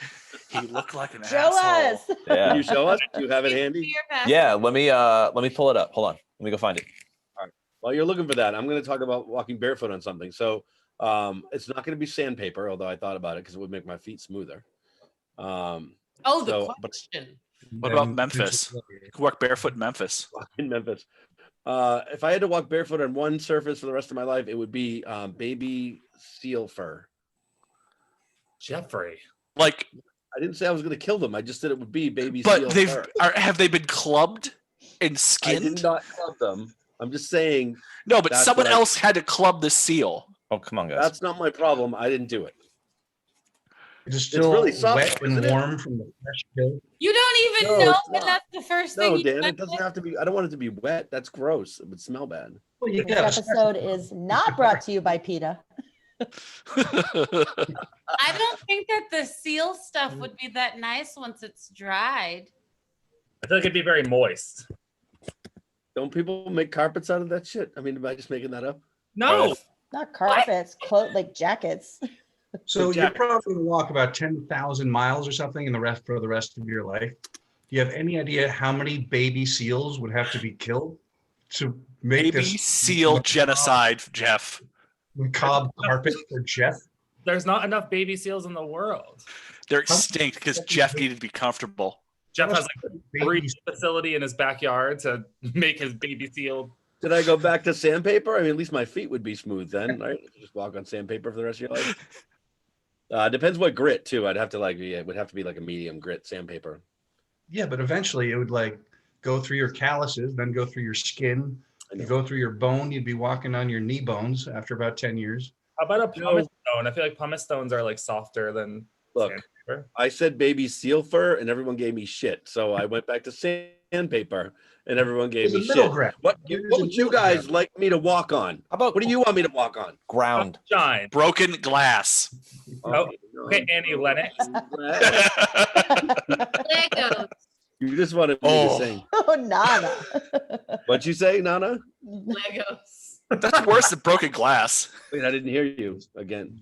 He looked like an Show asshole. us. Yeah. Can you show us? Do you have it handy? Yeah. Let me pull it up. Hold on. Let me go find it. All right. While you're looking for that, I'm going to talk about walking barefoot on something. So it's not going to be sandpaper, although I thought about it because it would make my feet smoother. The question. What about Memphis? You can walk barefoot in Memphis. In Memphis. If I had to walk barefoot on one surface for the rest of my life, it would be baby seal fur. Jeffrey. Like, I didn't say I was going to kill them. I just said it would be baby seal fur. Have they been clubbed and skinned? I did not club them. I'm just saying. No, but someone else had to club the seal. Oh, come on, guys. That's not my problem. I didn't do it. It's still really soft, wet and warm from the fresh kill. You don't even know that that's the first thing. No, Dan, it doesn't have to be. I don't want it to be wet. That's gross. It would smell bad. Well, This episode is not brought to you by PETA. I don't think that the seal stuff would be that nice once it's dried. I feel like it'd be very moist. Don't people make carpets out of that shit? I mean, am I just making that up? No. Not carpets, like jackets. So you're probably going to walk about 10,000 miles or something for the rest of your life. Do you have any idea how many baby seals would have to be killed to make baby seal genocide, Jeff? Macabre carpet for Jeff? There's not enough baby seals in the world. They're extinct because Jeff needed to be comfortable. Jeff has like a breeding facility in his backyard to make his baby seal. Did I go back to sandpaper? I mean, at least my feet would be smooth then, right? If you just walk on sandpaper for the rest of your life. Depends what grit too. I'd have to it would have to be like a medium grit sandpaper. Yeah, but eventually it would go through your calluses, then go through your skin, go through your bone. You'd be walking on your knee bones after about 10 years. How about a pumice stone? I feel like pumice stones are like softer than look. sandpaper. I said baby seal fur, and everyone gave me shit. So I went back to sandpaper, and everyone gave There's me a middle shit. ground. What There's what a would you middle guys ground. like me to walk on? How about What do you want me to walk on? ground? Shine. Broken glass. Oh, okay, Annie Lennox. Legos. You just wanted me to sing. Oh, Nana. What'd you say, Nana? Legos. That's worse than broken glass. Wait, I didn't hear you again.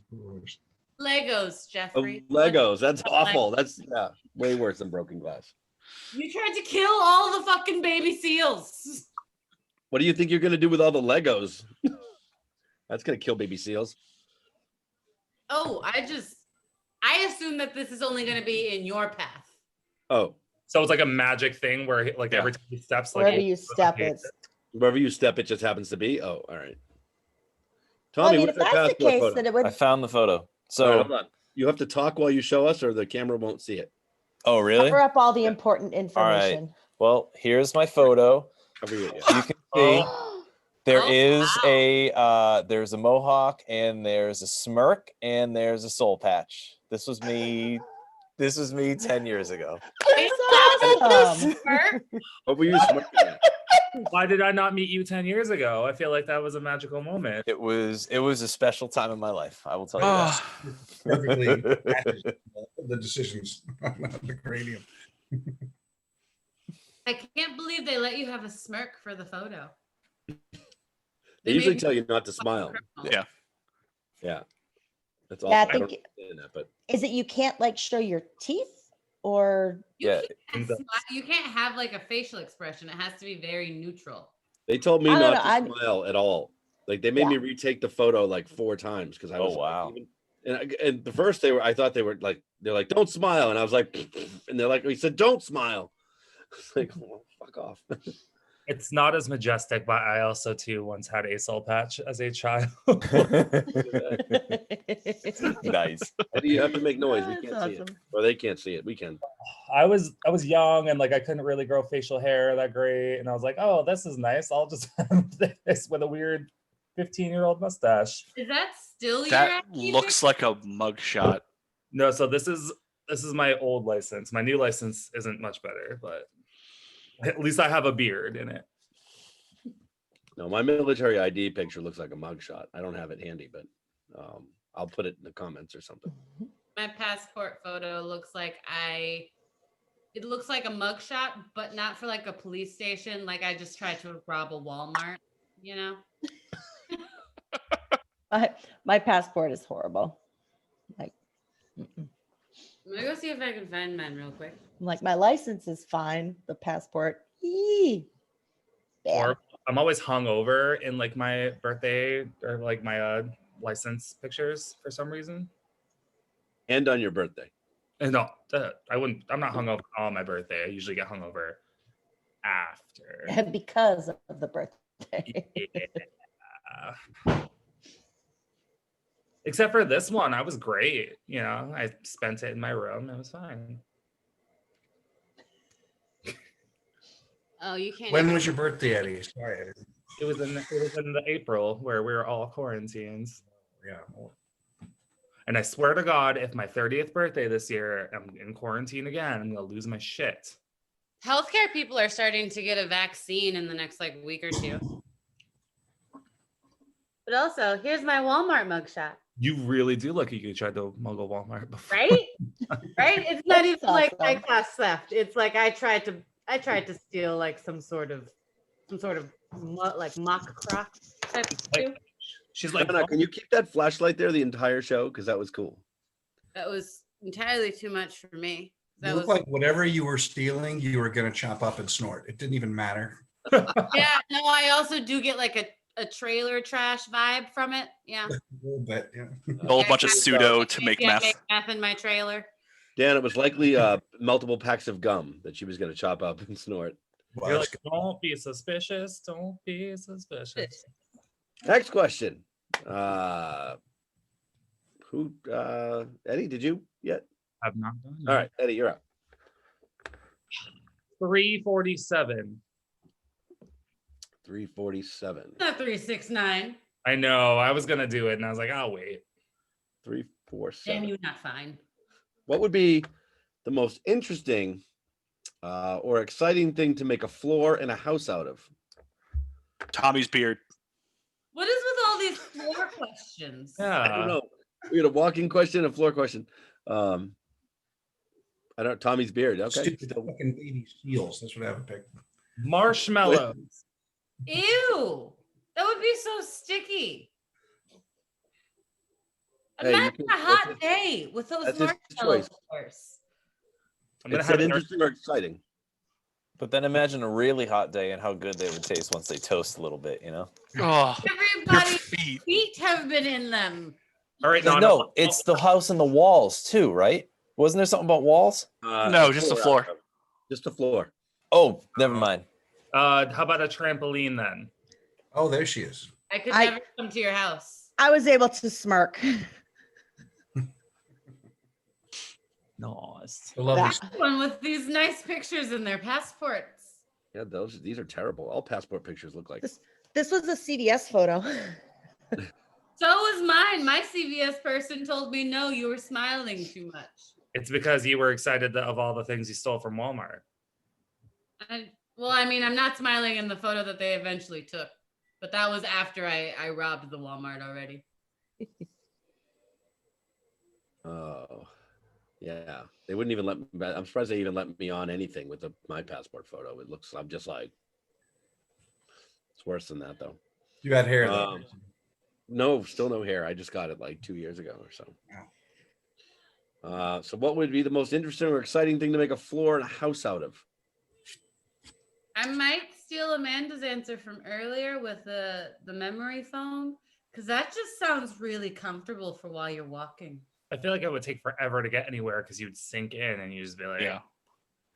Legos, Oh, Jeffrey. Legos. That's Legos. awful. That's way worse than broken glass. You tried to kill all the fucking baby seals. What do you think you're gonna do with all the Legos? That's gonna kill baby seals. Oh, I assume that this is only going to be in your path. Oh, So it's like a magic thing where like Yeah. every time he steps, like Wherever you step, it's. wherever you step, it just happens to be. Oh, all right. Well, I Tommy, mean, what's if that that's the passport case, photo? then it I would. found the photo. All right, So, hold on. You have to talk while you show us, or the camera won't see it. oh really? Cover up all the important information. Well, here's my photo. Cover your ear. You can see there Oh, is wow. there's a mohawk, and there's a smirk, and there's a soul patch. This was me 10 years ago. That's awesome. What were you smirking at? Why did I not meet you 10 years ago? I feel like that was a magical moment. It was a special time in my life. I will tell you that. Perfectly matches the decisions on the cranium. I can't believe they let you have a smirk for the photo. They usually tell you not to smile. Yeah. Yeah. That's Yeah, I awful. I don't think- understand that, but Is it you can't like show your teeth or You Yeah. can't you can't have like a facial expression. It has to be very neutral. they told me I don't not know, to smile at all. Like they made me retake the photo like 4 times because I Oh, was like, wow. and the first I thought they were like, they're like, don't smile, and I was like, and they're like, we said don't smile. It's like, well, fuck off. It's not as majestic, but I also too once had a soul patch as a child. Nice. Why do you have to make noise? We That's can't see it, awesome. or they can't see it. We can. I was young and like I couldn't really grow facial hair that great, and I was like, oh, this is nice. I'll just have this with a weird 15-year-old mustache. Is that still your That acne looks like a mugshot. No, so this is my old license. My new license isn't much better, but at least I have a beard in it. No, my military ID picture looks like a mugshot. I don't have it handy, but I'll put it in the comments or something. My passport photo looks like it looks like a mugshot, but not for like a police station. Like I just tried to rob a Walmart, you know? my passport is horrible. Like, I'm gonna go see if I can find mine real quick. like my license is fine. The passport, bad. Or I'm always hungover in like my birthday or like my license pictures for some reason. And on your birthday. And no, I'm not hungover on my birthday. I usually get hungover after. because of the birthday. Yeah. Except for this one, I was great. You know, I spent it in my room. It was fine. Oh, you can't. When even- was your birthday, Eddie? Sorry, Eddie. It was in the April where we were all quarantined. Yeah. And I swear to God, if my 30th birthday this year, I'm in quarantine again, I'm gonna lose my shit. Healthcare people are starting to get a vaccine in the next like week or two. But also, here's my Walmart mugshot. You really do look like you tried to muggle Walmart before. Right? Right? It's not That's even like awesome. high class theft. It's like I tried to steal like some sort of like mock croc type of stew. She's like, Anna, can you keep that flashlight there the entire show? Because that was cool. That was entirely too much for me. You That look was like whatever you were stealing, you were going to chop up and snort. It didn't even matter. yeah, no, I also do get like a trailer trash vibe from it. Yeah. A little bit, yeah. A whole bunch of pseudo to make Yeah, meth. make meth in my trailer. Dan, it was likely multiple packs of gum that she was going to chop up and snort. Well, you're that's like, don't be suspicious. Don't be suspicious. Next question. Eddie, did you yet? I've not done it. All right, Eddie, you're up. 347. 347. Not 369. I know. I was gonna do it, and I was like, I'll wait. 347. Damn you, not fine. What would be the most interesting or exciting thing to make a floor in a house out of? Tommy's beard. What is with all these floor questions? I don't know. We had a walking question, a floor question. I don't. Tommy's beard. Okay. Stupid fucking baby seals. That's what I would pick. Marshmallows. Ew. That would be so sticky. Hey, you Imagine can- a hot that's day with those that's his marshmallow choice. floors. I'm gonna It's have it it. interesting or exciting? But then imagine a really hot day and how good they would taste once they toast a little bit, you know? Oh, your Everybody's feet. feet have been in them. All right, 'Cause no, it's the house and the walls too, right? Wasn't there something about walls? No, just the floor. Just the floor. Oh, never mind. How about a trampoline then? Oh, there she is. I could I- never come to your house. I was able to smirk. Nice. The lovely. One with these nice pictures in their passports. Yeah, these are terrible. All passport pictures look like. This was a CVS photo. So was mine. My CVS person told me, no, you were smiling too much. It's because you were excited of all the things you stole from Walmart. Well, I mean, I'm not smiling in the photo that they eventually took, but that was after I robbed the Walmart already. Oh, yeah. They wouldn't even let me. I'm surprised they even let me on anything with my passport photo. It looks. I'm just like. It's worse than that though. You had hair though. No, still no hair. I just got it like 2 years ago or so. So what would be the most interesting or exciting thing to make a floor in a house out of? I might steal Amanda's answer from earlier with the memory foam, because that just sounds really comfortable for while you're walking. I feel like it would take forever to get anywhere because you'd sink in and you'd just be like, Yeah.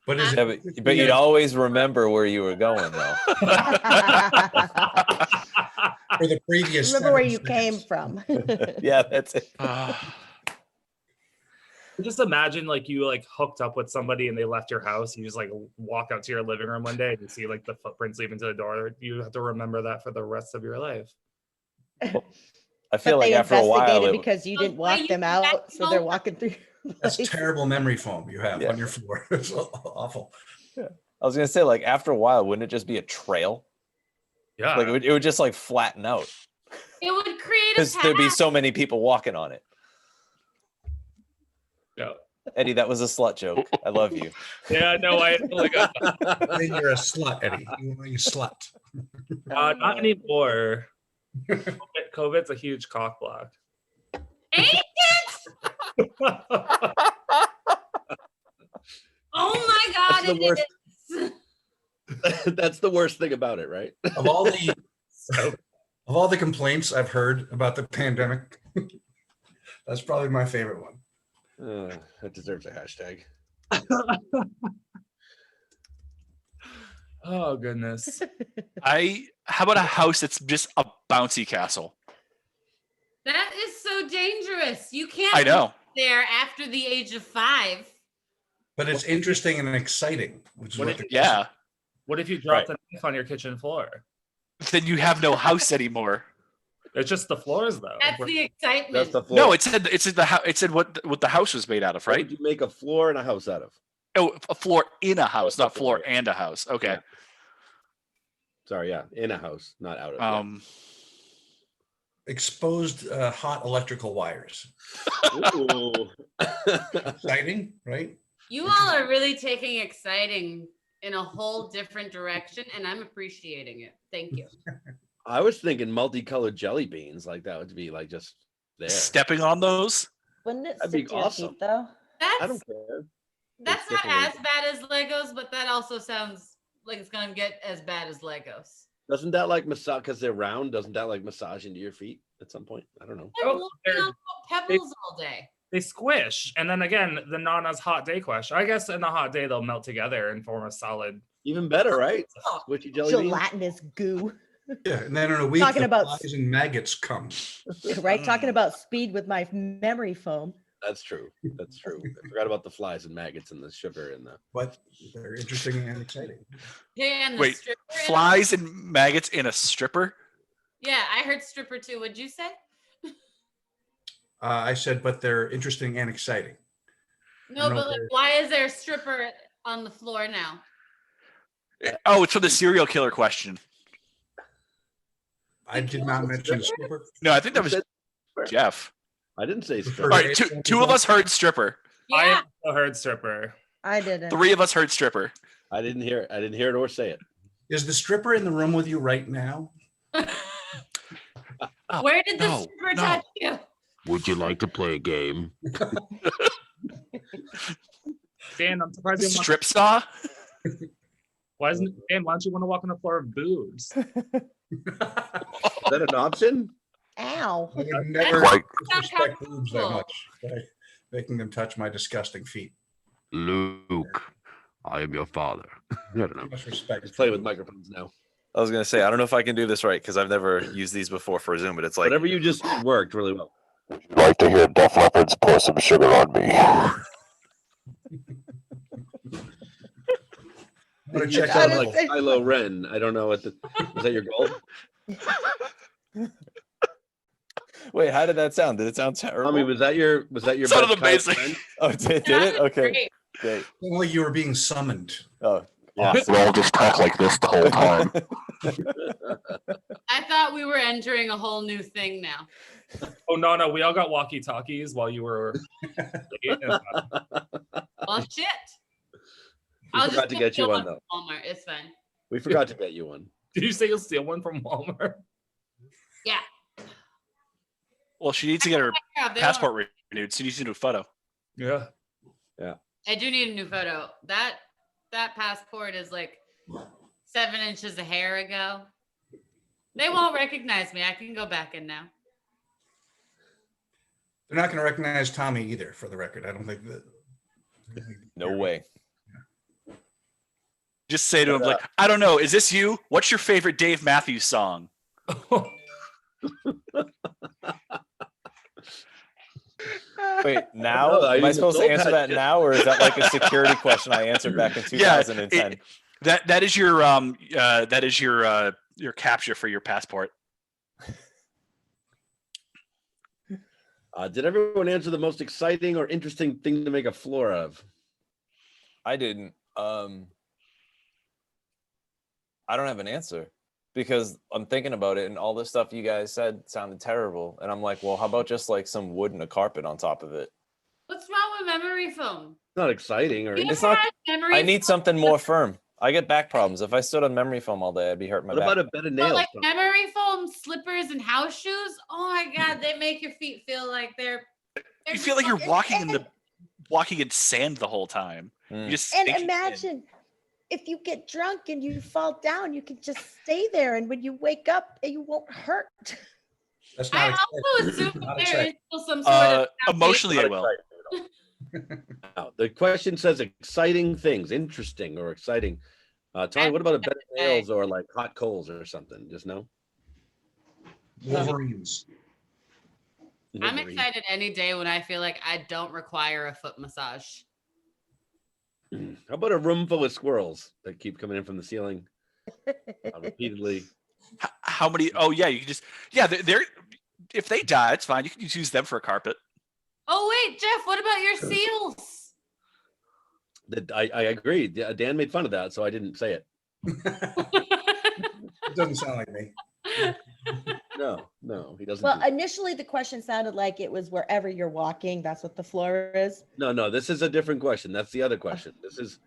But is Yeah, it? but you'd always remember where you were going, though. For the previous. Remember where 7 you came seconds. from. Yeah, that's it. Just imagine like you like hooked up with somebody and they left your house. You just like walk out to your living room one day and you see like the footprints leaving to the door. You have to remember that for the rest of your life. I feel But like they after a while, investigated it, because you didn't Oh, why walk you them back out, so they're home? walking through. your That's place. terrible memory foam you have Yeah. on your floor. It's awful. I was gonna say, like after a while, wouldn't it just be a trail? Yeah. Like it would just like flatten out It would create a because there'd be path. so many people walking on it. Yeah. Eddie, that was a slut joke. I love you. Yeah, no, I like Then you're a slut, Eddie. You're a slut. not anymore. COVID's a huge cock block. Ain't it? Oh my God, That's the it worst. is. That's the worst thing about it, right? Of all the complaints I've heard about the pandemic, that's probably my favorite one. That deserves a hashtag. Oh goodness. How about a house that's just a bouncy castle? That is so dangerous. You can't I know. live there after the age of 5. But it's interesting and exciting. Which is What what if- the Yeah. What if you dropped a knife on your kitchen floor? Then you have no house anymore. It's just the floors though. That's the excitement. That's the floor. No, it said it said what the house was made out of, What right? would you make a floor in a house out of? Oh, a floor in a house, not floor Yeah. and a house. Okay. Yeah. Sorry, yeah, in a house, not out of. Yeah. exposed hot electrical wires. Ooh. Exciting, right? You all are really taking exciting in a whole different direction, and I'm appreciating it. Thank you. I was thinking multicolored jelly beans, like that would be like just there. Stepping on those? Wouldn't it That'd be stick to your awesome. feet though? I That's don't care. that's It's not different. as bad as Legos, but that also sounds like it's gonna get as bad as Legos. Doesn't that like massage because they're round? Doesn't that like massage into your feet at some point? I don't know. I'm Oh, walking they're- on pebbles all day. They squish, and then again, the Nana's hot day question. I guess in the hot day they'll melt together and form a solid. Even better, right? Oh, Squishy jelly beans. Gelatinous goo, Yeah, and then in a week, Talking the about- flies and maggots come. right? Talking about speed with my memory foam. That's true. That's true. I forgot about the flies and maggots and the sugar and the. But they're interesting and exciting. Yeah, and the Wait, stripper in- flies and maggots in a stripper? Yeah, I heard stripper too. What'd you say? I said, but they're interesting and exciting. No, but like, why is there a stripper on the floor now? Oh, it's for the serial killer question. I did not mention stripper. No, I think that was Jeff. I didn't say All stripper. right, two of us heard stripper. I Yeah. also heard stripper. I didn't. 3 of us heard stripper. I didn't hear it or say it. Is the stripper in the room with you right now? Where did the no, stripper no. touch you? Would you like to play a game? Dan, I'm surprised you didn't Strip saw? why don't you want to walk on the floor of boobs? Is that an option? Ow. I would never Like- disrespect boobs that much by making them touch my disgusting feet. Luke, I am your father. I don't know. Too much respect. Just play with microphones now. I was gonna say I don't know if I can do this right because I've never used these before for Zoom, but it's like Whatever you just did worked really well. Would you like to hear Def Leppard's Pour Some Sugar on Me? I'm gonna You check sound out like Kylo Ren. I don't know what is that your goal? wait, how did that sound? Did it sound terrible? I mean, was that your Sounded best Kylo amazing. Ren? oh, did That it? was Okay, great. great. Only you were being summoned. Oh, Yeah. We all just talk like this the whole time. I thought we were entering a whole new thing now. Oh no, we all got walkie-talkies while you were. Well, shit. We I'll forgot to go get you steal one from though. Walmart. It's fine. We forgot to get you one. Did you say you'll steal one from Walmart? Yeah. Well, she needs to get her Yeah, they don't- passport renewed. She needs a new photo. Yeah. I do need a new photo. That passport is like 7 inches of hair ago. They won't recognize me. I can go back in now. They're not going to recognize Tommy either, for the record. I don't think that. no way. Just say to him, like, I don't know. Is this you? What's your favorite Dave Matthews song? Wait, now know. I am I didn't supposed to know answer that. that now, or is that like a security question I answered back in Yeah, 2010? That is your your capture for your passport. Did everyone answer the most exciting or interesting thing to make a floor of? I didn't. I don't have an answer because I'm thinking about it, and all the stuff you guys said sounded terrible. And I'm like, well, how about just like some wood and a carpet on top of it? What's wrong with memory foam? Not exciting or You It's ever not- had memory I need foam? something more firm. I get back problems. If I stood on memory foam all day, I'd be hurting my what back. about a bed of But nails? like memory foam slippers and house shoes. Oh my god, they make your feet feel like they're You feel like you're walking in sand the whole time. Mm. You just And sink in. imagine if you get drunk and you fall down, you can just stay there, and when you wake up, you won't hurt. That's I not also assume Not there is exciting. still some sort of Emotionally, I will. No, the question says exciting things, interesting or exciting. Tony, what about a bed of nails or like hot coals or something? Just no. Wolverines. I'm excited any day when I feel like I don't require a foot massage. How about a room full of squirrels that keep coming in from the ceiling repeatedly? How many? Oh yeah, you can just They're if they die, it's fine. You can just use them for a carpet. Oh wait, Jeff, what about your seals? I agree. Dan made fun of that, so I didn't say it. It doesn't sound like me. No, he doesn't. Well, do- initially the question sounded like it was wherever you're walking. That's what the floor is. no, this is a different question. That's the other question. This is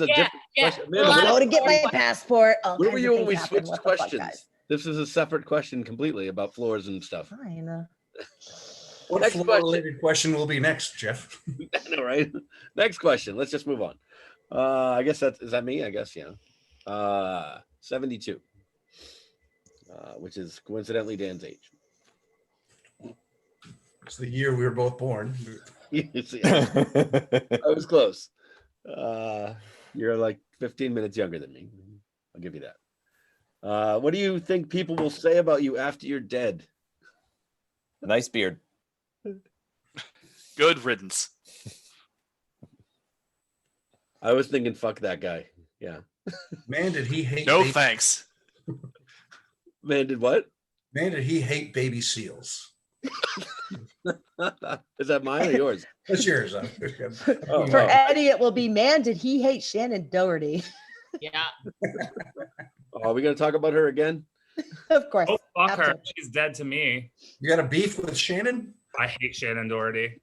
a Yeah, different yeah. question. Well, Amanda, I- Go to get my passport. All where were kinds you of when we things happen. switched What the fuck, questions? guys? This is a separate question completely about floors and stuff. Fine. What Next floor-related question will be next, Jeff? I know, right? Next question. Let's just move on. I guess is that me? I guess, yeah. 72, which is coincidentally Dan's age. It's the year we were both born. You see, I was close. You're like 15 minutes younger than me. I'll give you that. What do you think people will say about you after you're dead? Nice beard. Good riddance. I was thinking, fuck that guy. Yeah. Man, did he hate No baby, thanks. Man, did what? Man, did he hate baby seals? Is that mine or yours? That's yours. Oh, For wow. Eddie, it will be, man, did he hate Shannon Doherty? Yeah. Are we going to talk about her again? Of course. Oh, fuck her. Absolutely. She's dead to me. You got a beef with Shannon? I hate Shannon Doherty.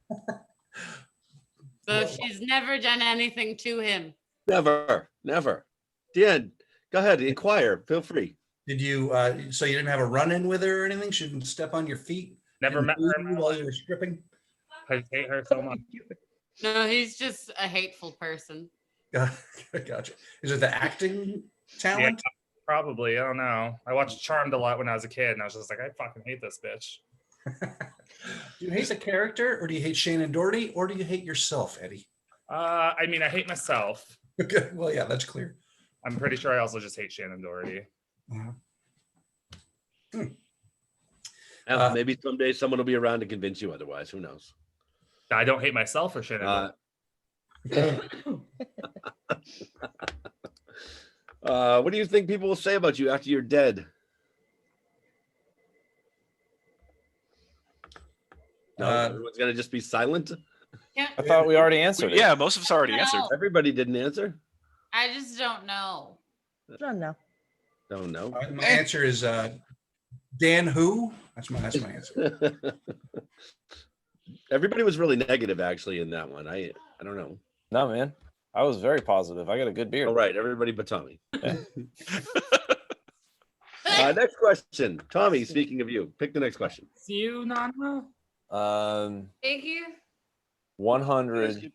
So she's never done anything to him. Never. Dan, go ahead. Inquire. Feel free. Did you, so you didn't have a run-in with her or anything? She didn't step on your feet? Never and met her in boo you my while life. you were stripping? I hate her so much. No, he's just a hateful person. Gotcha. Is it the acting talent? Probably. I don't know. I watched Charmed a lot when I was a kid, and I was just like, I fucking hate this bitch. Do you hate the character, or do you hate Shannon Doherty, or do you hate yourself, Eddie? I mean, I hate myself. Okay, well, yeah, that's clear. I'm pretty sure I also just hate Shannon Doherty. Maybe someday someone will be around to convince you otherwise. Who knows? I don't hate myself for Shannon Doherty. What do you think people will say about you after you're dead? No, everyone's gonna just be silent. Yeah. I thought we already answered it. Yeah, most of us already answered. No. Everybody didn't answer. I just don't know. I don't know. Don't know. My answer is Dan who? That's my answer. Everybody was really negative actually in that one. I don't know. No, man. I was very positive. I got a good beard. All right, everybody but Tommy. Next question. Tommy, speaking of you, pick the next question. See you, Nanna? Thank you. 100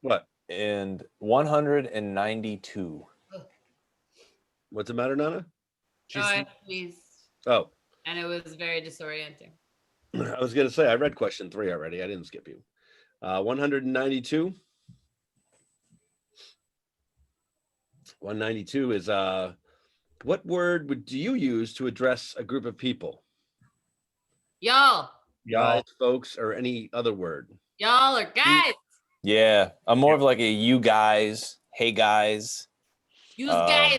What? and 192. What's the matter, Nana? Oh, I sneezed, Oh, and it was very disorienting. I was gonna say I read question 3 already. I didn't skip you. 192. 192 is what word do you use to address a group of people? Y'all Guys, folks, or any other word? are guys. Yeah, I'm more of like a you guys, hey guys. Use guys.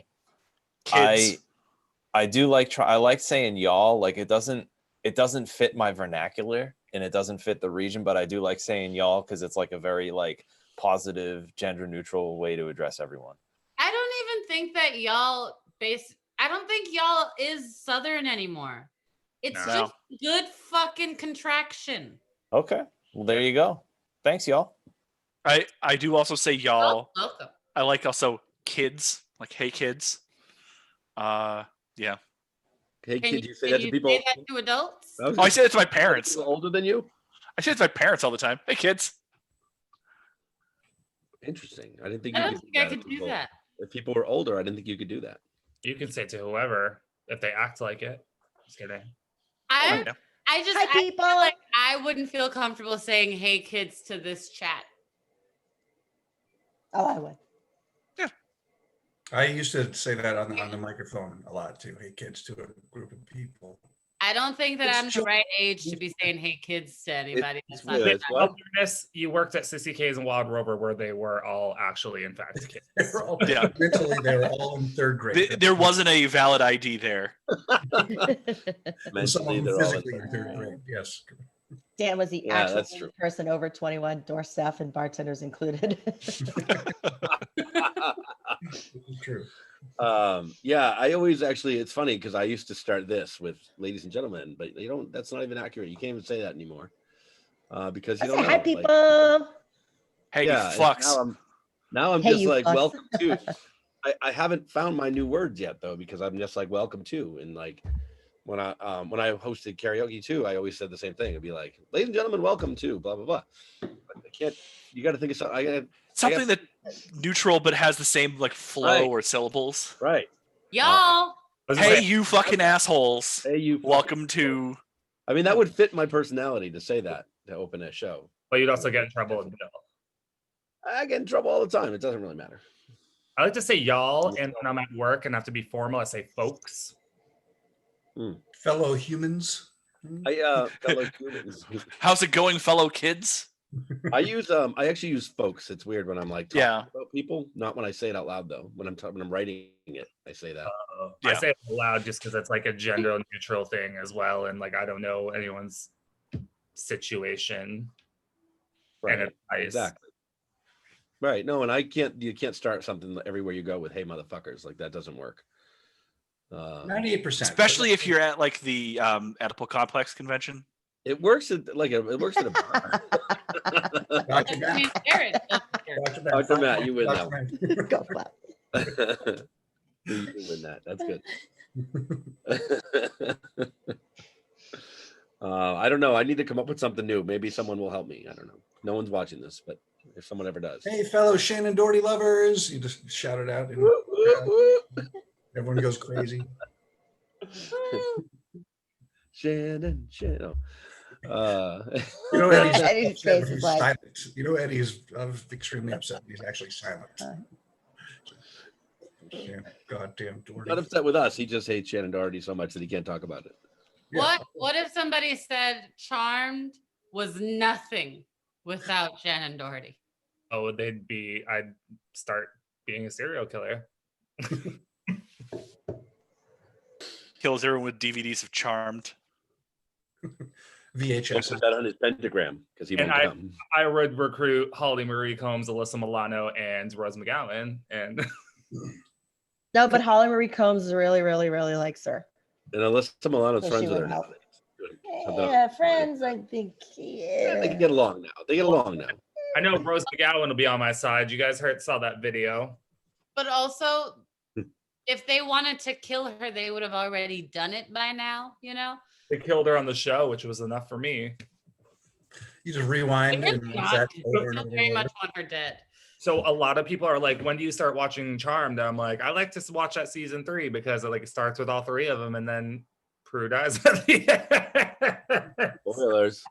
Kids. I do like I like saying y'all. Like it doesn't fit my vernacular and it doesn't fit the region, but I do like saying y'all because it's like a very like positive, gender neutral way to address everyone. I don't even think that y'all I don't think y'all is Southern anymore. It's No. just good fucking contraction. Okay, well there you go. Thanks, y'all. I do also say y'all. Oh, welcome. I like also kids, like hey kids. Yeah. Hey, Can kid, you say can that to people? say that to adults? I was Oh, I just- say it to my parents. people older than you? I say it to my parents all the time. Hey kids. Interesting. I didn't think I you don't could think I if could do people- that. If people were older, I didn't think you could do that. You can say to whoever if they act like it. Just kidding. I Yeah. I just Hi, I feel people. like I wouldn't feel comfortable saying hey kids to this chat. Oh, I would. I used to say that on the microphone a lot too. Hey kids, to a group of people. I don't think that It's I'm the just- right age to be saying hey kids to anybody. It's That's not weird. good. It's what? You worked at Sissy K's and Wild Rover where they were all actually, in fact, kids. They were all, Yeah. mentally, they were all in third grade. There wasn't a valid ID there. And some of Mentally, them they're all physically in in third grade. Yes. Dan was the Yeah, actual that's only true. person over 21, door staff and bartenders included. This is true. Yeah, I always actually, it's funny because I used to start this with ladies and gentlemen, but you don't, that's not even accurate. You can't even say that anymore. Because you I don't say know. hi, like- people. Hey yeah, and fucks. now I'm Hey, just you like fucks. welcome to. I haven't found my new words yet though, because I'm just like welcome to. And like when I hosted karaoke too, I always said the same thing. It'd be like, ladies and gentlemen, welcome to blah blah blah. But I can't. You got to think of something. Something that neutral but has the same like flow Right. or syllables. Right. Y'all. I was gonna Hey say, you fucking assholes. Hey, you. Welcome to I mean, that would fit my personality to say that to open a show. but you'd also get in trouble with Bill. I get in trouble all the time. It doesn't really matter. I like to say y'all, and when I'm at work and have to be formal, I say folks. Fellow humans. Fellow humans. how's it going, fellow kids? I actually use folks. It's weird when I'm like talking Yeah. about people, not when I say it out loud though. When I'm writing it, I say that. I Yeah. say it loud just because it's like a gender neutral thing as well, and like I don't know anyone's situation Right. and advice. Exactly. Right. No, and you can't start something everywhere you go with, hey, motherfuckers. Like, that doesn't work. 98%. Especially if you're at like the Oedipal Complex convention. It works at it works at a bar. Dr. I mean, Matt, Jared, Dr. Matt, you win Dr. that. Matt. Go flap. You win that. That's good. I don't know. I need to come up with something new. Maybe someone will help me. I don't know. No one's watching this, but if someone ever does. Hey, fellow Shannon Doherty lovers. You just shout it out. And everyone goes crazy. Shannon. You know, Eddie's, Eddie's upset when face is he's like- silent. You know, Eddie's extremely upset when he's actually silent. Goddamn Doherty. Not upset with us. He just hates Shannon Doherty so much that he can't talk about it. Yeah. what if somebody said Charmed was nothing without Shannon Doherty? Oh, I'd start being a serial killer. Kills everyone with DVDs of Charmed. He'll VHS. put that on his pentagram because he And won't come. I would recruit Holly Marie Combs, Alyssa Milano, and Rose McGowan. And No, but Holly Marie Combs really, really, really likes her. And Alyssa Milano's So friends she with her would now. help. Something Yeah, else. friends, I think. Yeah, they can Yeah. get along now. They get along now. I know Rose McGowan will be on my side. You guys saw that video. But also, if they wanted to kill her, they would have already done it by now, you know? They killed her on the show, which was enough for me. You just rewind They and really watch not. that over and I over very and much over. want her dead. So a lot of people are like, when do you start watching Charmed? I'm like, I like to watch that season 3 because it starts with all 3 of them and then Prue dies at the end. Spoilers.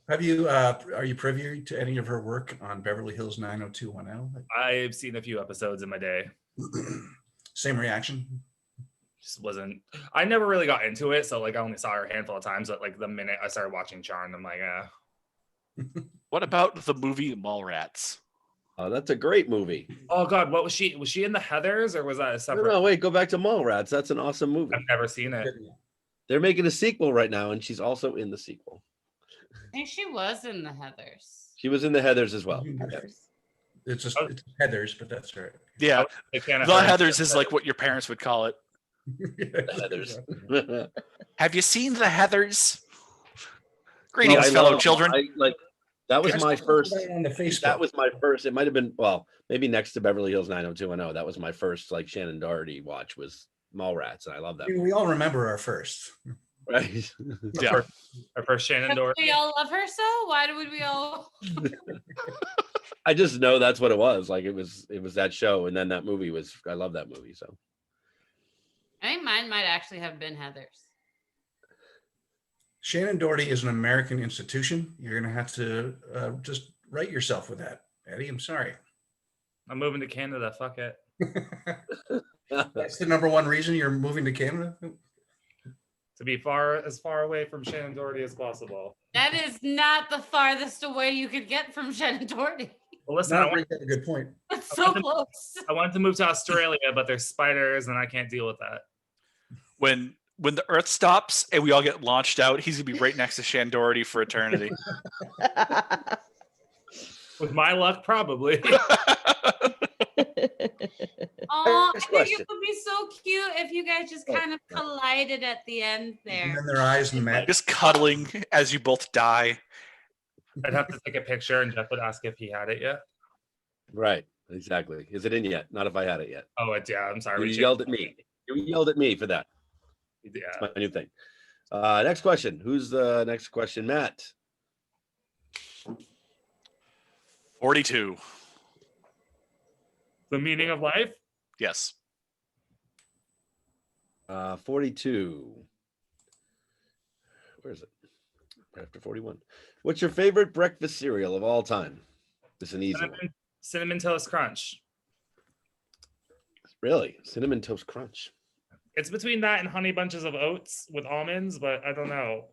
Have you are you privy to any of her work on Beverly Hills 90210? I've seen a few episodes in my day. Same reaction. Just wasn't. I never really got into it, so I only saw her a handful of times. But the minute I started watching Charmed, I'm like, What about the movie Mallrats? Oh, that's a great movie. Oh God, what was she? Was she in the Heathers or was that a No, separate? no, wait, go back to Mallrats. That's an awesome movie. I've never seen it. They're making a sequel right now, and she's also in the sequel. I think she was in the Heathers. She was in the Heathers as well. It's just it's Heathers, but that's right. Yeah, I can't. the Heathers is like what your parents would call it. Heathers. Have you seen the Heathers? No, Greetings, I fellow love- children. That was my first. on the Facebook. That was my first. It might have been maybe next to Beverly Hills 90210. That was my first Shannon Doherty watch was Mallrats, and I love that. I mean, we all remember our first. Right? Yeah. Our first Shannon Because Doherty. we all love her so? Why would we all? I just know that's what it was. It was that show, and then that movie was. I love that movie. So I think mine might actually have been Heathers. Shannon Doherty is an American institution. You're going to have to just write yourself with that, Eddie. I'm sorry. I'm moving to Canada. Fuck it. That's the number one reason you're moving to Canada. To be as far away from Shannon Doherty as possible. That is not the farthest away you could get from Shannon Doherty. Well, listen, Not a good point. That's so close. I wanted to move to Australia, but there's spiders, and I can't deal with that. When the Earth stops and we all get launched out, he's gonna be right next to Shan Doherty for eternity. With my luck, probably. Oh, I Next think question. it would be so cute if you guys just kind of collided at the end And there. then their eyes met. Just cuddling as you both die. I'd have to take a picture, and Jeff would ask if he had it yet. right, exactly. Is it in yet? Not if I had it yet. Oh, yeah. I'm sorry. You we yelled at me. You yelled at me for that. Yeah. That's my new thing. Next question. Who's the next question? Matt. 42. The meaning of life? Yes. 42. Where is it? Right after 41. What's your favorite breakfast cereal of all time? This is an easy one. Cinnamon Toast Crunch. Really? Cinnamon Toast Crunch. It's between that and Honey Bunches of Oats with almonds, but I don't know.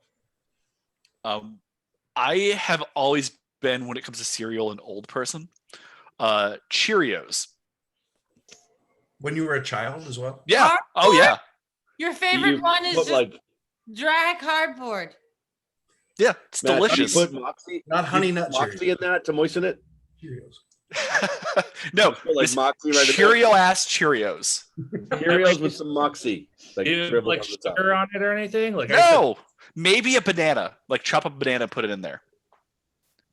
I have always been, when it comes to cereal, an old person. Cheerios. When you were a child as well. Yeah. Oh yeah. Your favorite one is Put, just dry cardboard. Yeah, it's Matt, delicious. do you put Moxie, Not honey nut Moxie in that to moisten it? Cheerios. No, Put, like it's Moxie right in there? Cheerio ass Cheerios. Cereals with some Moxie. Like, Do you have, dribbled like on the top. sugar on it or anything? Like I used to- No, maybe a banana. Like chop a banana, put it in there.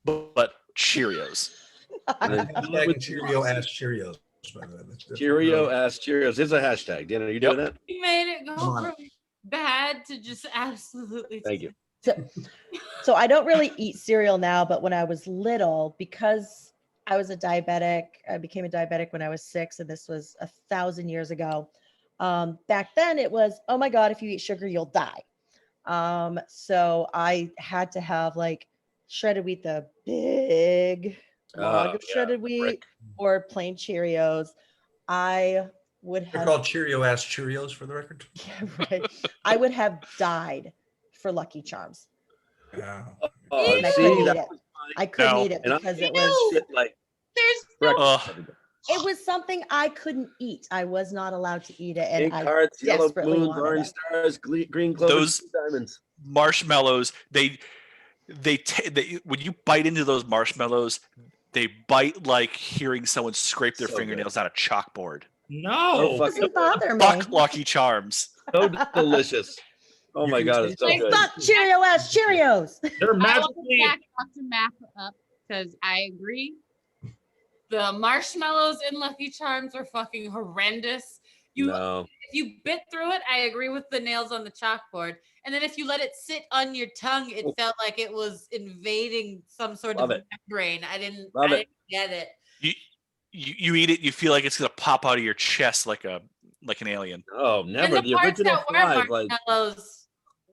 But Cheerios. And then Hashtag with Cheerio Moxie. ass Cheerios. by the way. That's Cheerio ass Cheerios is a hashtag. Dan, are you doing that? You made it go Come on. from bad to just absolutely. Thank you. So I don't really eat cereal now, but when I was little, because I was a diabetic, I became a diabetic when I was 6, and this was 1,000 years ago. Back then it was, oh my God, if you eat sugar, you'll die. So I had to have like shredded wheat, the big log of yeah, shredded wheat, brick. or plain Cheerios. I would They're have called Cheerio ass Cheerios for the record. yeah, right. I would have died for Lucky Charms. Yeah. Oh, And I see, couldn't eat that it. was I couldn't No. eat it And I because ate it was shit like There's no breakfast. Ugh. it was something I couldn't eat. I was not allowed to eat it, and Pink I hearts, yellow desperately moons, wanted orange it. stars, green clovers, Those- blue diamonds. Marshmallows. They when you bite into those marshmallows, they bite like hearing someone scrape their So good. fingernails on a chalkboard. No. Oh, fuck. Doesn't bother me. Fuck Lucky Charms. So delicious. Oh You my can God, taste it's so it. good. Fuck Cheerio ass Cheerios. They're I want magically to back Dr. Mac up because I agree. The marshmallows in Lucky Charms are fucking horrendous. No. If you bit through it, I agree with the nails on the chalkboard. And then if you let it sit on your tongue, it felt like it was invading some sort Love of it. membrane. I didn't Love it. get it. You eat it, you feel like it's gonna pop out of your chest like an alien. Oh, And never. The parts original that were 5, like marshmallows.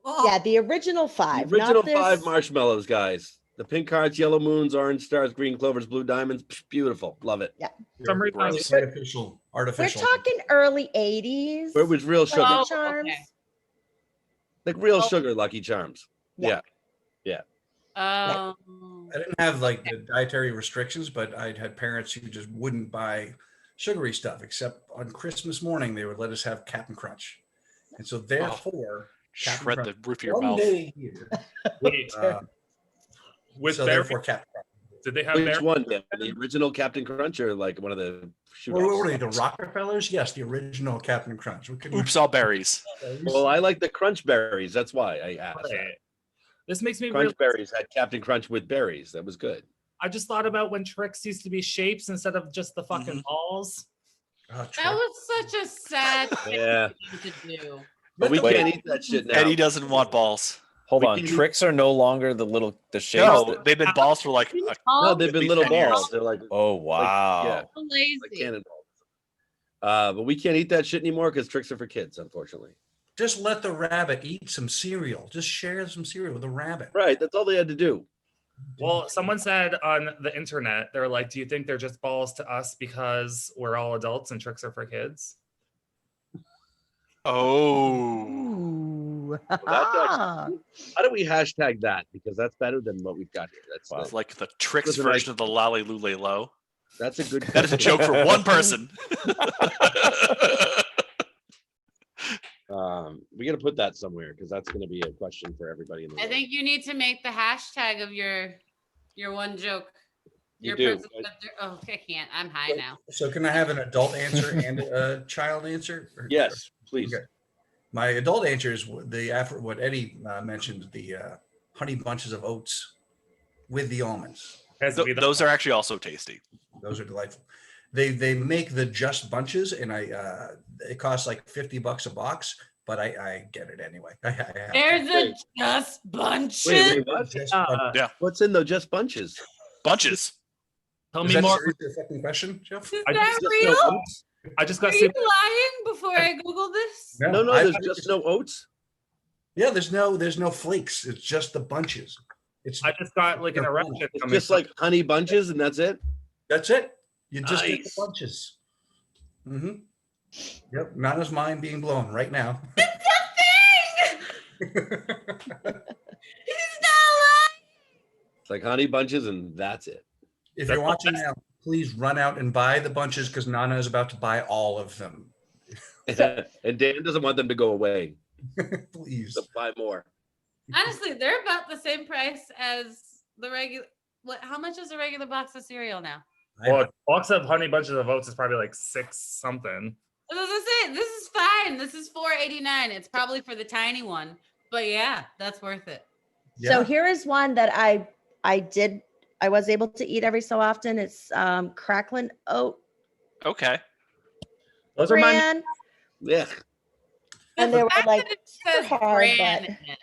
Oh, Yeah, the original 5. the original not this. 5 marshmallows, guys. The pink hearts, yellow moons, orange stars, green clovers, blue diamonds. Psh, beautiful. Love it. some reason I Gross. Artificial. We're Artificial. talking early 80s. Where it was real sugar. Oh, Lucky Charms. okay. Like real Oh. sugar Lucky Charms. Yeah. I didn't have like the dietary restrictions, but I had parents who just wouldn't buy sugary stuff, except on Christmas morning they would let us have Captain Crunch, and so therefore Shred the roof of your one mouth. day a year, wait. With so berry, therefore Captain Crunch. did they have Which berry? one? The original Captain Crunch or like one of the shoot What were they, the Rockefellers? Yes, the original Captain Crunch. What can Oops, all berries. Well, I like the Crunch berries. That's why I asked. Right. This makes me Crunch real. berries had Captain Crunch with berries. That was good. I just thought about when Trix used to be shapes instead of just the fucking Mhm. balls. That was such a sad thing Yeah. to do. But we Wait. can't eat that shit now. Eddie doesn't want balls. Hold We on, can- tricks are no longer the shapes. No, that- they've been balls for like No, they've been least little 10 years. balls. They're like oh wow. yeah. So like lazy. cannonballs. But we can't eat that shit anymore because tricks are for kids, unfortunately. Just let the rabbit eat some cereal. Just share some cereal with the rabbit. Right. That's all they had to do. Well, someone said on the internet, they're like, "Do you think they're just balls to us because we're all adults and Tricks are for kids?" Oh. Ooh. that's How do we hashtag that? Because that's better than what we've got here. That's It's like the tricks Listen, version of the Lolly Lule Low. that's a good. That is a joke for one person. We got to put that somewhere because that's going to be a question for everybody in the I world. think you need to make the hashtag of your one joke. You do. Oh, I can't. I'm high now. So can I have an adult answer and a child answer? Or- Yes, please. Okay. My adult answer is what Eddie mentioned, the honey bunches of oats with the almonds. Has to be the- Those are actually also tasty. Those are delightful. They make the just bunches, and it costs like $50 a box, but I get it anyway. I have to. There's a just bunches. Wait, what? Just Uh, What's in the just bunches? Bunches. Tell is me that more. seriously a fucking question, Jeff? Is I that just- real? I just Are got you super. lying before I Google this? No, I- there's just no oats. Yeah, there's no flakes. It's just the bunches. I just got like an erection. It's coming just from- like honey bunches, and that's it. That's it. You just get the Nice. bunches. Mm-hmm. Yep, Nana's mind being blown right now. He's not lying. It's like honey bunches, and that's it. If you're watching now, please run out and buy the bunches because Nana is about to buy all of them. And Dan doesn't want them to go away. Please. So buy more. Honestly, they're about the same price as the regular. What? How much is a regular box of cereal now? Well, a box of Honey Bunches of Oats is probably like 6 something. As I say, this is fine. This is $4.89. It's probably for the tiny one, but yeah, that's worth it. So Yeah. here is one that I was able to eat every so often. It's crackling oat Okay. Those are my bran, Yeah. and The they were fact like that it super says hard, bran but in it.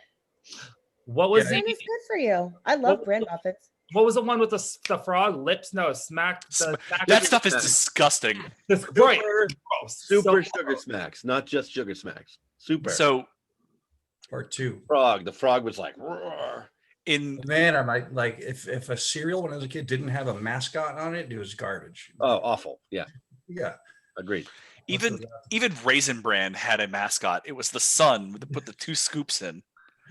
what was bran the is good for you. I love bran muffins. what was the one with the frog lips? No, smack the That stuff is Smack. disgusting. this, right. Super, Gross. super So- sugar smacks, not just sugar smacks. Super. So Part 2. frog. The frog was like, roar. in Man, I might like if a cereal when I was a kid didn't have a mascot on it, it was garbage. Oh, awful. Yeah, Yeah. agreed. even Raisin Bran had a mascot. It was the sun that put the 2 scoops in.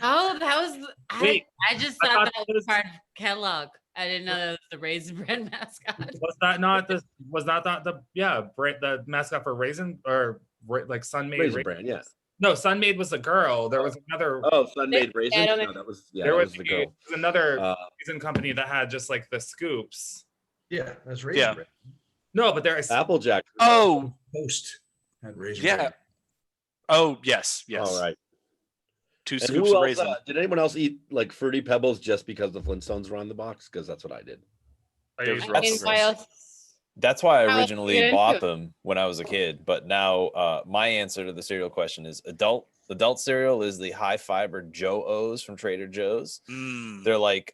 Oh, that was. Wait, I just I thought thought that it was was- part of Kellogg. I didn't know that was the Raisin Bran mascot. Was that not the the mascot for Raisin or like Sun-Made Raisin Bran, yeah. No, Sun-Made was the girl. There was another. Oh, Sun-Made raisins. don't No, that was there that was, was the girl. another Uh, raisin company that had just like the scoops. Yeah, that's raisin Yeah. bread. No, but there is. Applejack. Oh, Host had raisin yeah. bread. Oh, yes. All right. 2 And scoops who of else, raisin. did anyone else eat like Fruity Pebbles just because the Flintstones were on the box? Because that's what I did. There was I mean, Russell why else? That's why How I else do you get originally into bought it? them when I was a kid. But now my answer to the cereal question is adult cereal is the high fiber Joe O's from Trader Joe's. Mm. They're like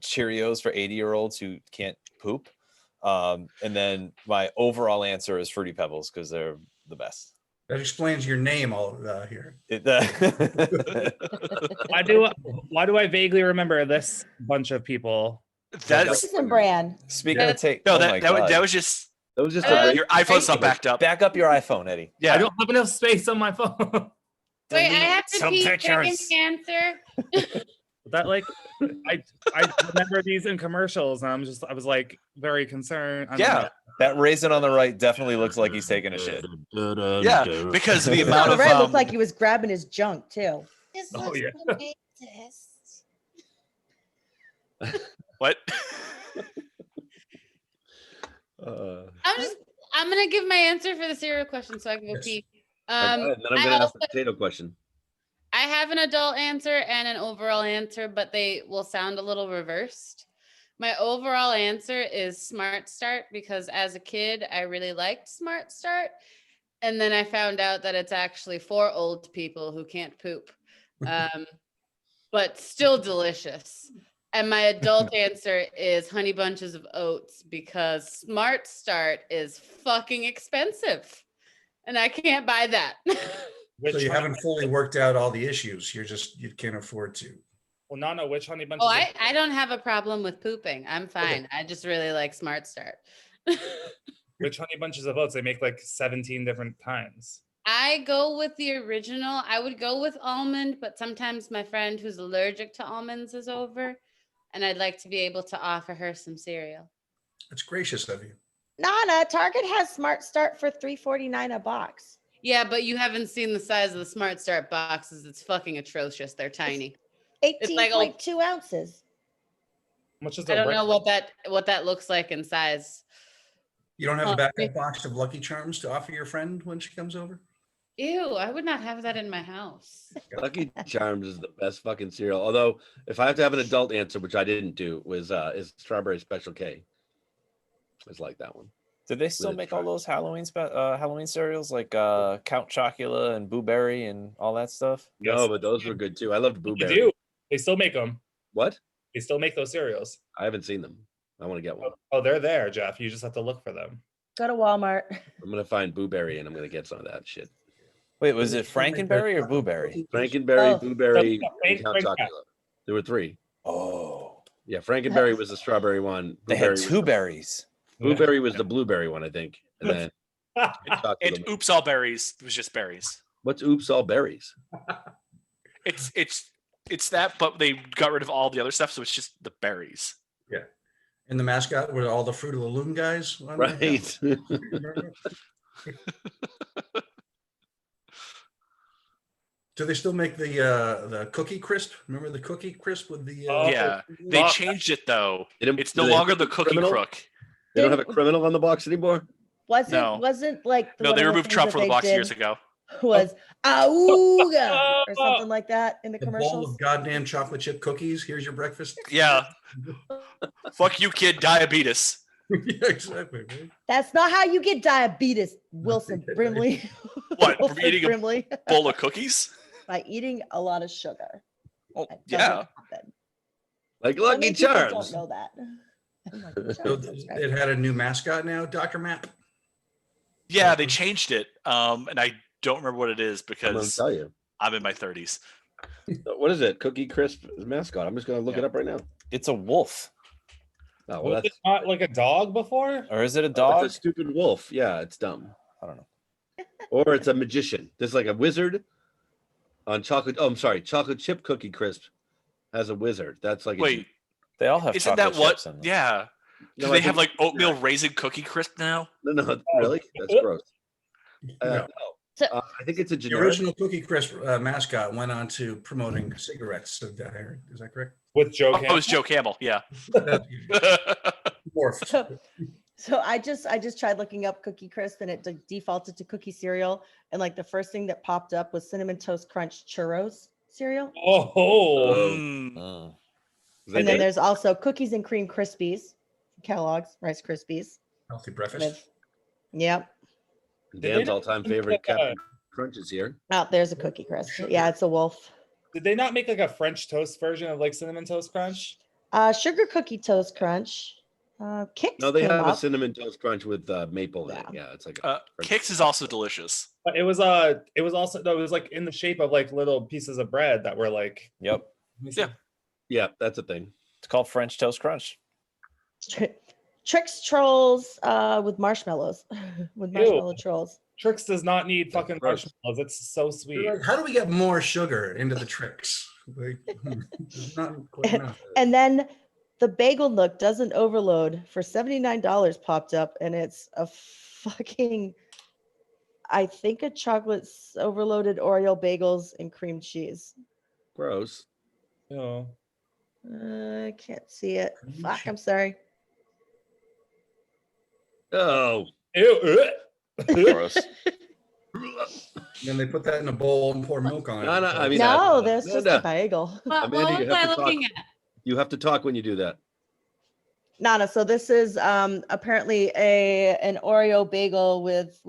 Cheerios for 80-year-olds who can't poop. And then my overall answer is Fruity Pebbles because they're the best. That explains your name all here. Why do I vaguely remember this bunch of people? That's Raisin bran. Speaking of take, no, oh my God. that was just That was just your iPhone's not backed up. Back up your iPhone, Eddie. Yeah. I don't have enough space on my phone. Wait, I have to some pee. Can I give pictures. the answer? That like I remember these in commercials and I was like very concerned. I don't Yeah, know. that raisin on the right definitely looks like he's taking a shit. Yeah, because the On amount the of right looked like he was grabbing his junk too. This Oh, yeah. what? I'm gonna give my answer for the cereal question so I can go Yes. pee. And then I'm I gonna ask the also- potato question. I have an adult answer and an overall answer, but they will sound a little reversed. My overall answer is Smart Start because as a kid, I really liked Smart Start. And then I found out that it's actually for old people who can't poop, but still delicious. And my adult answer is Honey Bunches of Oats because Smart Start is fucking expensive. And I can't buy that. So you haven't fully worked out all the issues. You can't afford to. Well, no, which Honey Bunches? Oh, of- I don't have a problem with pooping. I'm fine. I just really like Smart Start. Which Honey Bunches of Oats? They make like 17 different kinds. I go with the original. I would go with almond, but sometimes my friend who's allergic to almonds is over, and I'd like to be able to offer her some cereal. That's gracious of you. Nana, Target has Smart Start for $3.49 a box. Yeah, but you haven't seen the size of the Smart Start boxes. It's fucking atrocious. They're tiny. 18.2 ounces. How much is I the don't know what that looks like in size. You don't have Oh, a backup thank- box of Lucky Charms to offer your friend when she comes over? Ew, I would not have that in my house. Lucky Charms is the best fucking cereal. Although, if I have to have an adult answer, which I didn't do, is Strawberry Special K. It's like that one. Did they still With make a all those Halloween cereals like Count Chocula and Boo Berry and all that stuff? No, Yes. but those were good too. I loved Boo They Berry. do. They still make them. What? They still make those cereals. I haven't seen them. I want to get one. Oh, they're there, Jeff. You just have to look for them. Go to Walmart. I'm gonna find Boo Berry and I'm gonna get some of that shit. Wait, was it Frankenberry or Boo Berry? Frankenberry, Oh. Boo Berry, Frank- and Count Frank- Chocula. There were 3. Oh, Yeah, Frankenberry was the strawberry one. they Boo had Berry 2 was, berries. Boo Berry was the blueberry one, I think. And then Chocula And was- Oops All Berries was just berries. what's Oops All Berries? It's that, but they got rid of all the other stuff, so it's just the berries. Yeah. And the mascot were all the Fruit of the Loom guys? on there? Right. Do they still make the cookie crisp? Remember the cookie crisp with the? Yeah, they changed it though. It's no do they longer have the a cookie criminal? crook. They don't have a criminal on the box anymore. Wasn't like No, one they of the removed things Trump that from the they box did years ago. was auga or something like that in the The bowl commercials. of goddamn chocolate chip cookies. Here's your breakfast. Yeah. Fuck you, kid. Diabetes. Yeah, exactly. Right? That's not how you get diabetes, Wilson Brimley. What, from Wilford eating a Brimley. bowl of cookies? By eating a lot of sugar. Oh, That yeah. doesn't happen. Like So Lucky many people Charms. don't know that. Lucky So Charms, that's right. it had a new mascot now, Dr. Map. Yeah, they changed it. And I don't remember what it is I'm gonna because tell you. I'm in my 30s. What is it? Cookie Crisp mascot. I'm just gonna look it up right now. It's a wolf. Oh, well, Was that's it not like a dog before? Or is it a it's dog? a stupid wolf. Yeah, it's dumb. I don't know. Or it's a magician. There's like a wizard on chocolate. Oh, I'm sorry. Chocolate chip cookie crisp has a wizard. That's like Wait, They all have isn't chocolate that what? chips in them. Yeah. Do No, they I have think- like oatmeal raisin cookie crisp now? No, really? That's gross. No. So- I think it's a The generic. original Cookie Crisp mascot went on to promoting cigarettes. Is that correct? With Joe Oh, it Campbell? was Joe Camel. Yeah. Morphed. So I just tried looking up Cookie Crisp and it defaulted to cookie cereal. And like the first thing that popped up was Cinnamon Toast Crunch Churros cereal. Oh, Mm. Mm. And then there's also Cookies and Cream Krispies, Kellogg's Rice Krispies. Healthy breakfast. With, yep. Dan's all-time favorite like Captain Crunch is here. Oh, there's a Cookie Crisp. Yeah, it's a wolf. did they not make like a French toast version of like Cinnamon Toast Crunch? Sugar Cookie Toast Crunch. Kix No, they came have a up. cinnamon toast crunch with maple in it. Yeah. Yeah, it's like Kix is also delicious. But it was also no, it was like in the shape of like little pieces of bread that were like Yep. yeah, that's a thing. It's called French Toast Crunch. Trix Trolls with marshmallows. with marshmallow trolls. Trix does not need That's fucking gross. marshmallows. It's so sweet. You're like, how do we get more sugar into the tricks? Like, it's not quite enough. And then the Bagel Nook doesn't overload for $79 popped up, and it's a fucking, I think, a chocolate overloaded Oreo bagels and cream cheese. Gross. Oh. I can't see it. Cream Fuck, cheese. I'm sorry. Oh. Ew. Gross. Then they put that in a bowl and pour milk on it. No, I mean, No, I- there's just no. a bagel. What Amanda, you was have I to talk. looking at? You have to talk when you do that. Nana, so this is apparently an Oreo bagel with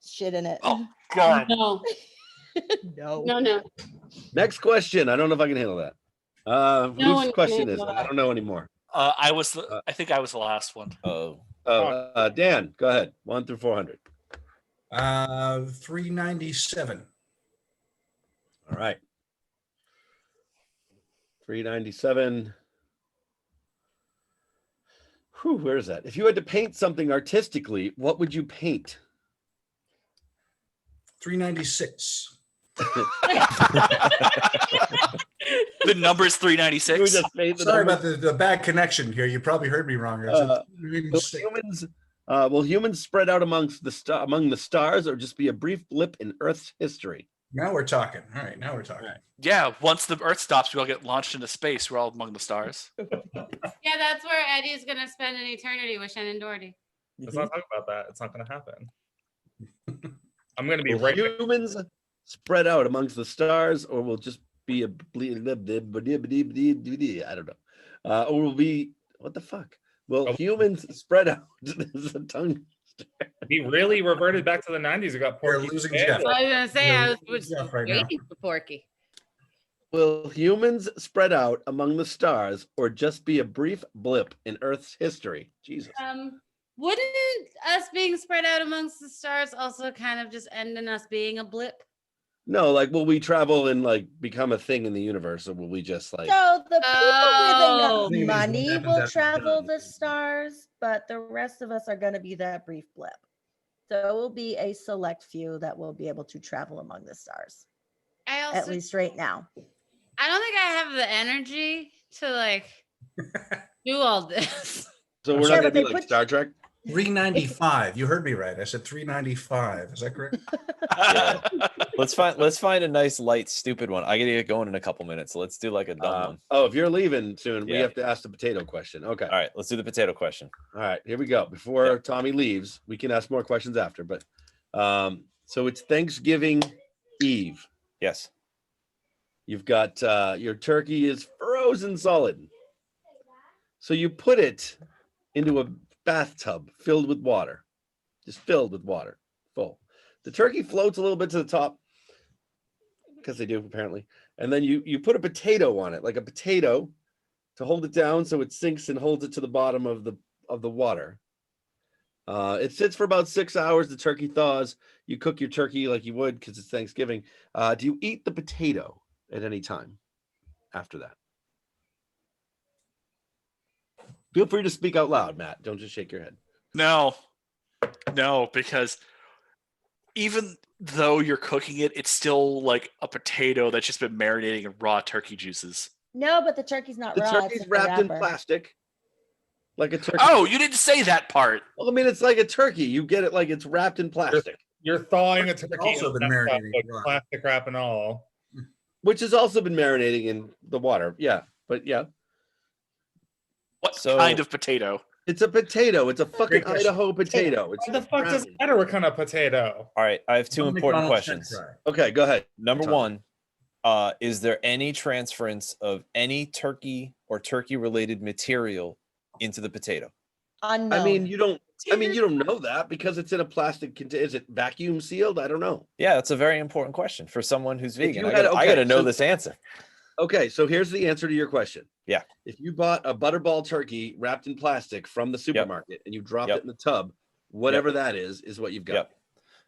shit in it. Oh, God. No, No. no. Next question. I don't know if I can handle that. No Whose one question can is it? handle I that. don't know anymore. I think I was the last one. Oh. Dan, go ahead. 1 through 400. 397. All right. 397. Whew, where is that? If you had to paint something artistically, what would you paint? 396. The number's 396. You would just paint the Sorry number. about the bad connection here. You probably heard me wrong. I said 396. Will humans spread out among the stars or just be a brief blip in Earth's history? Now we're talking. All right, now we're talking. Yeah, once the Earth stops, we all get launched into space. We're all among the stars. Yeah, that's where Eddie's gonna spend an eternity with Shannon Doherty. Let's not talk about that. It's not gonna happen. I'm gonna be Will right there. humans spread out amongst the stars or will just be a I don't know. Or will be what the fuck? Will humans spread out? There's a tongue. He really reverted back to the 90s. We got We're Porky. losing Band. Jeff. I was gonna say Yeah, I we was got right now. waiting for Porky. Will humans spread out among the stars or just be a brief blip in Earth's history? Jesus. Wouldn't us being spread out amongst the stars also kind of just end in us being a blip? No, like will we travel and like become a thing in the universe, or will we just like So the people Oh. with enough money Happens will after travel done. the stars, but the rest of us are going to be that brief blip. So it will be a select few that will be able to travel among the stars, I at also least right now. I don't think I have the energy to like do all this. so I'm we're sorry, not gonna but they be like put- Star Trek? $3.95. You heard me right. I said $3.95. Is that correct? Yeah. Let's find a nice, light, stupid one. I gotta get going in a couple minutes. So let's do like a dumb one. Oh, if you're leaving soon, we Yeah. have to ask the potato question. Okay. All right, let's do the potato question. All right, here we go. Before Tommy leaves, we can ask more questions after. But so it's Thanksgiving Eve. Yes. You've got your turkey is frozen solid. So you put it into a bathtub filled with water, just filled with water, full. The turkey floats a little bit to the top because they do apparently, and then you put a potato on it, like a potato, to hold it down so it sinks and holds it to the bottom of the water. It sits for about 6 hours. The turkey thaws. You cook your turkey like you would because it's Thanksgiving. Do you eat the potato at any time after that? Feel free to speak out loud, Matt. Don't just shake your head. No, because even though you're cooking it, it's still like a potato that's just been marinating in raw turkey juices. No, but the turkey's not The raw. turkey's it's wrapped in wrapper. plastic, like a turkey. Oh, you didn't say that part. Well, I mean, it's like a turkey. You get it like it's wrapped in plastic, You're thawing a turkey Also been in that stuff, marinating like raw. plastic wrap and all. which has also been marinating in the water. Yeah, but yeah, What So- kind of potato? it's a potato. It's a fucking Great question. Idaho potato. It's What the fuck does it round. matter what kind of potato? All right, I have two One important McDonald's French questions. fry. Okay, go ahead. Number Tom. one, is there any transference of any turkey or turkey-related material into the potato? Unknown. I mean, you don't know that because it's in a plastic container. Is it vacuum sealed? I don't know. Yeah, that's a very important question for someone who's If vegan. you I had- gotta okay, know so- this answer. Okay, so here's the answer to your question. Yeah. If you bought a butterball turkey wrapped in plastic from the supermarket and you dropped Yep. it in the tub, whatever that is what you've got. Yep.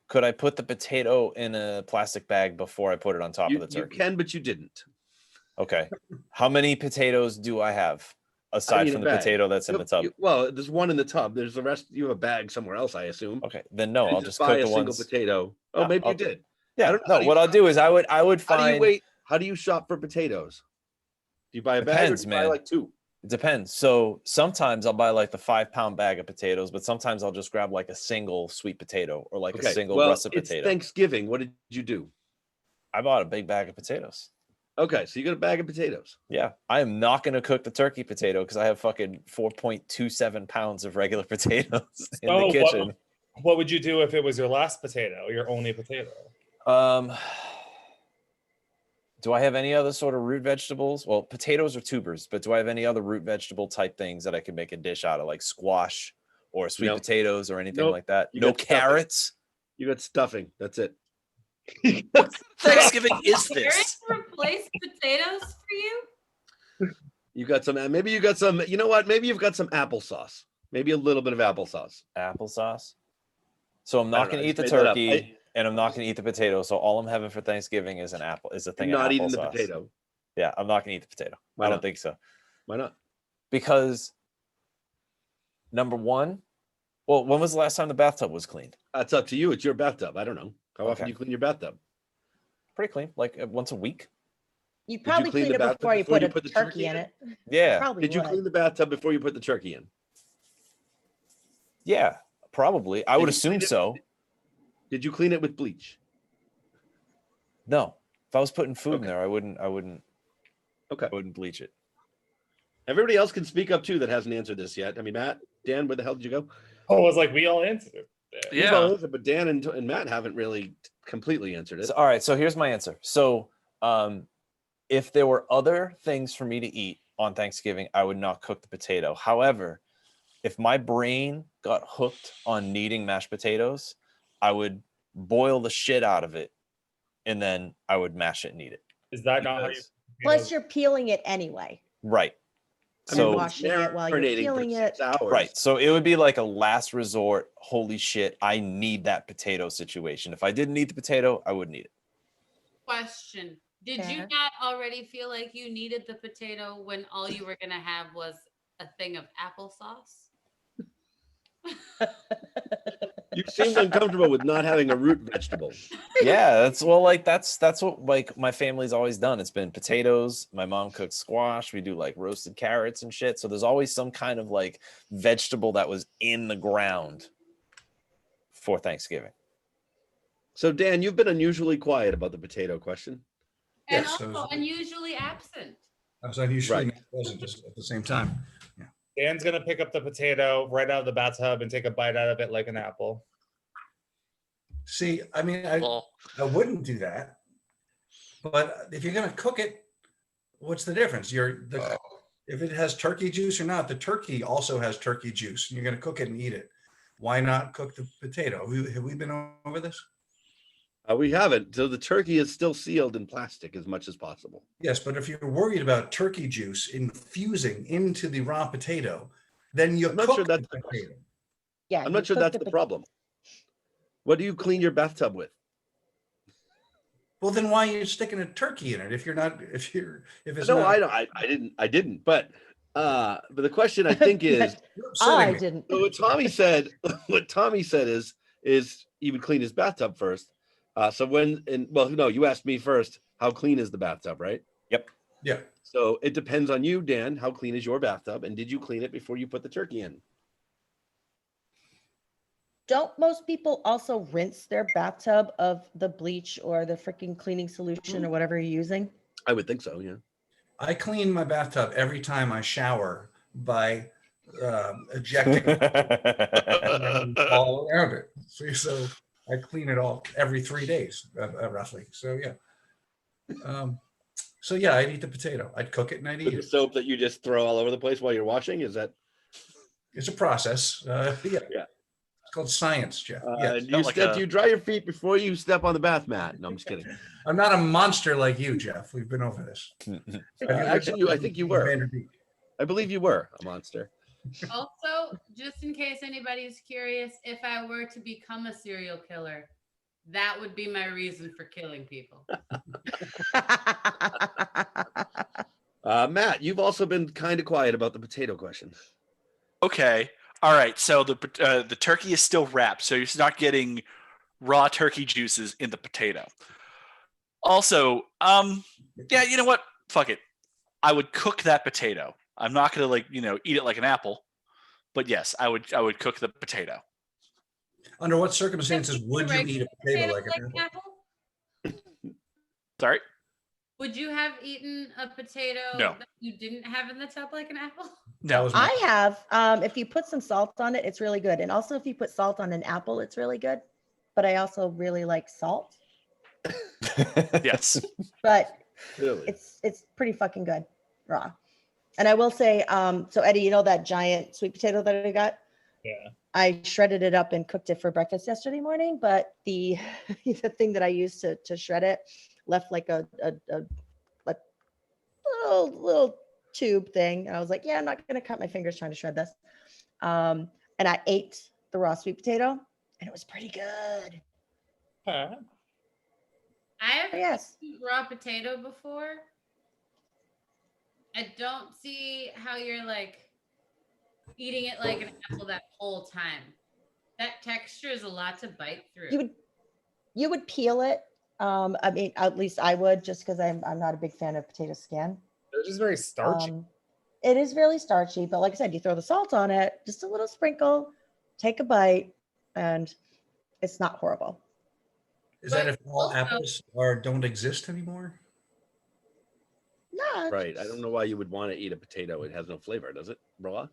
Could I put the potato in a plastic bag before I put it on top You, of the you turkey? can, but you didn't. Okay. How many potatoes do I have aside mean, from a the bag. potato that's in the tub? Well, there's one in the tub. There's the rest. You have a bag somewhere else, I assume. Okay, then no, You I'll just just buy cook a the single ones. potato. Oh, Yeah, maybe I'll- you did. Yeah, don't know. How no. do What you I'll do is I would How do you find. wait? How do you shop for potatoes? Do you buy a bag Depends, or do you buy man. like two? It depends. So sometimes I'll buy like the 5-pound bag of potatoes, but sometimes I'll just grab like a single sweet potato or like a single well, russet it's potato. Thanksgiving. What did you do? I bought a big bag of potatoes. Okay, so you got a bag of potatoes. Yeah, I am not going to cook the turkey potato because I have fucking 4.27 pounds of regular potatoes in the kitchen. What would you do if it was your last potato, your only potato? Do I have any other sort of root vegetables? Well, potatoes are tubers, but do I have any other root vegetable type things that I could make a dish out of, like squash or sweet Nope. potatoes or anything Nope. like that? You No got stuffing. carrots? You got stuffing. That's it. What Thanksgiving is this? Carrots replace potatoes for you? You got some. Maybe you got some. You know what? Maybe you've got some applesauce. Maybe a little bit of applesauce. Applesauce? So I'm I not don't going know, to eat the just made that up. turkey and I'm not going to eat the potato. So all I'm having for Thanksgiving is a thing You're of not eating the applesauce. potato. Yeah, I'm not going to eat the potato. Why I don't not? think so. Why not? Because number one, well, when was the last time the bathtub was cleaned? That's up to you. It's your bathtub. I don't know. How often Okay. do you clean your bathtub? Pretty clean, like once a week. You you probably clean clean the it bathtub before you before put you a put the turkey turkey in in? it. Yeah. Probably Did you would. clean the bathtub before you put the turkey in? Yeah, probably. I Did would you clean assume it? so. Did you clean it with bleach? No. If I was putting food in Okay. there, I wouldn't Okay. bleach it. Everybody else can speak up too that hasn't answered this yet. I mean, Matt, Dan, where the hell did you go? Oh, it was like we all answered it. You've all Yeah. answered, but Dan and Matt haven't really completely answered it. So, all right, so here's my answer. So, if there were other things for me to eat on Thanksgiving, I would not cook the potato. However, if my brain got hooked on needing mashed potatoes, I would boil the shit out of it and then I would mash it and eat it. Is that not how you? Because- Plus, you're peeling it anyway. Right. I mean, So, but washing it while you're marinating for peeling 6 it. hours. right. So it would be like a last resort. Holy shit, I need that potato situation. If I didn't eat the potato, I wouldn't eat it. Question. Did you Fair. not already feel like you needed the potato when all you were going to have was a thing of applesauce? You seemed uncomfortable with not having a root vegetable. Yeah, that's what like my family's always done. It's been potatoes. My mom cooks squash. We do like roasted carrots and shit. So there's always some kind of like vegetable that was in the ground for Thanksgiving. So Dan, you've been unusually quiet about the potato question. And Yes, also unusually absent. I was unusually Right. present just at the same time. Dan's gonna pick up the potato right out of the bathtub and take a bite out of it like an apple. See, I mean, I wouldn't do that. But if you're gonna cook it, what's the difference? If it has turkey juice or not, the turkey also has turkey juice. And you're gonna cook it and eat it. Why not cook the potato? Have we been over this? We haven't. So the turkey is still sealed in plastic as much as possible. Yes, but if you're worried about turkey juice infusing into the raw potato, then you I'm not cook sure that's the the potato. Yeah, I'm you not sure cook that's the pot- problem. What do you clean your bathtub with? Well, then why are you sticking a turkey in it if it's No, not? I didn't. But the question I think is, You're upsetting I me. didn't. so what Tommy said is he would clean his bathtub first. You asked me first, how clean is the bathtub, right? Yeah. So it depends on you, Dan. How clean is your bathtub? And did you clean it before you put the turkey in? Don't most people also rinse their bathtub of the bleach or the freaking cleaning solution or whatever you're using? I would think so, yeah. I clean my bathtub every time I shower by ejecting all around it. So I clean it all every 3 days, roughly. So yeah. I'd eat the potato. I'd cook it and I'd eat The it. soap that you just throw all over the place while you're washing, is that? It's a process. Yeah. Yeah. It's called science, Jeff. Yes. Do you dry your feet before you step on the bath mat? No, I'm just kidding. I'm not a monster like you, Jeff. We've been over this. Actually, I think you were. I believe you were a monster. Also, just in case anybody's curious, if I were to become a serial killer, that would be my reason for killing people. Matt, you've also been kind of quiet about the potato question. Okay. All right. So the turkey is still wrapped, so you're not getting raw turkey juices in the potato. Also, yeah, you know what? Fuck it. I would cook that potato. I'm not gonna eat it like an apple, but yes, I would cook the potato. Under what circumstances would you eat a potato like an apple? Sorry? Would you have eaten a potato No. that you didn't have in the tub like an apple? No. I have. If you put some salt on it, it's really good. And also if you put salt on an apple, it's really good. But I also really like salt. Yes. But Really? it's pretty fucking good raw. And I will say, so Eddie, you know that giant sweet potato that I got? Yeah. I shredded it up and cooked it for breakfast yesterday morning, but the the thing that I used to shred it left like a little tube thing. And I was like, yeah, I'm not gonna cut my fingers trying to shred this. And I ate the raw sweet potato and it was pretty good. I have Yes. eaten raw potato before. I don't see how you're like eating it like an apple that whole time. That texture is a lot to bite through. You would peel it. I mean, at least I would, just because I'm not a big fan of potato skin. They're just very starchy. It is really starchy, but like I said, you throw the salt on it, just a little sprinkle, take a bite, and it's not horrible. Is that if all apples don't exist anymore? No. Right. I don't know why you would want to eat a potato. It has no flavor, does it? Raw?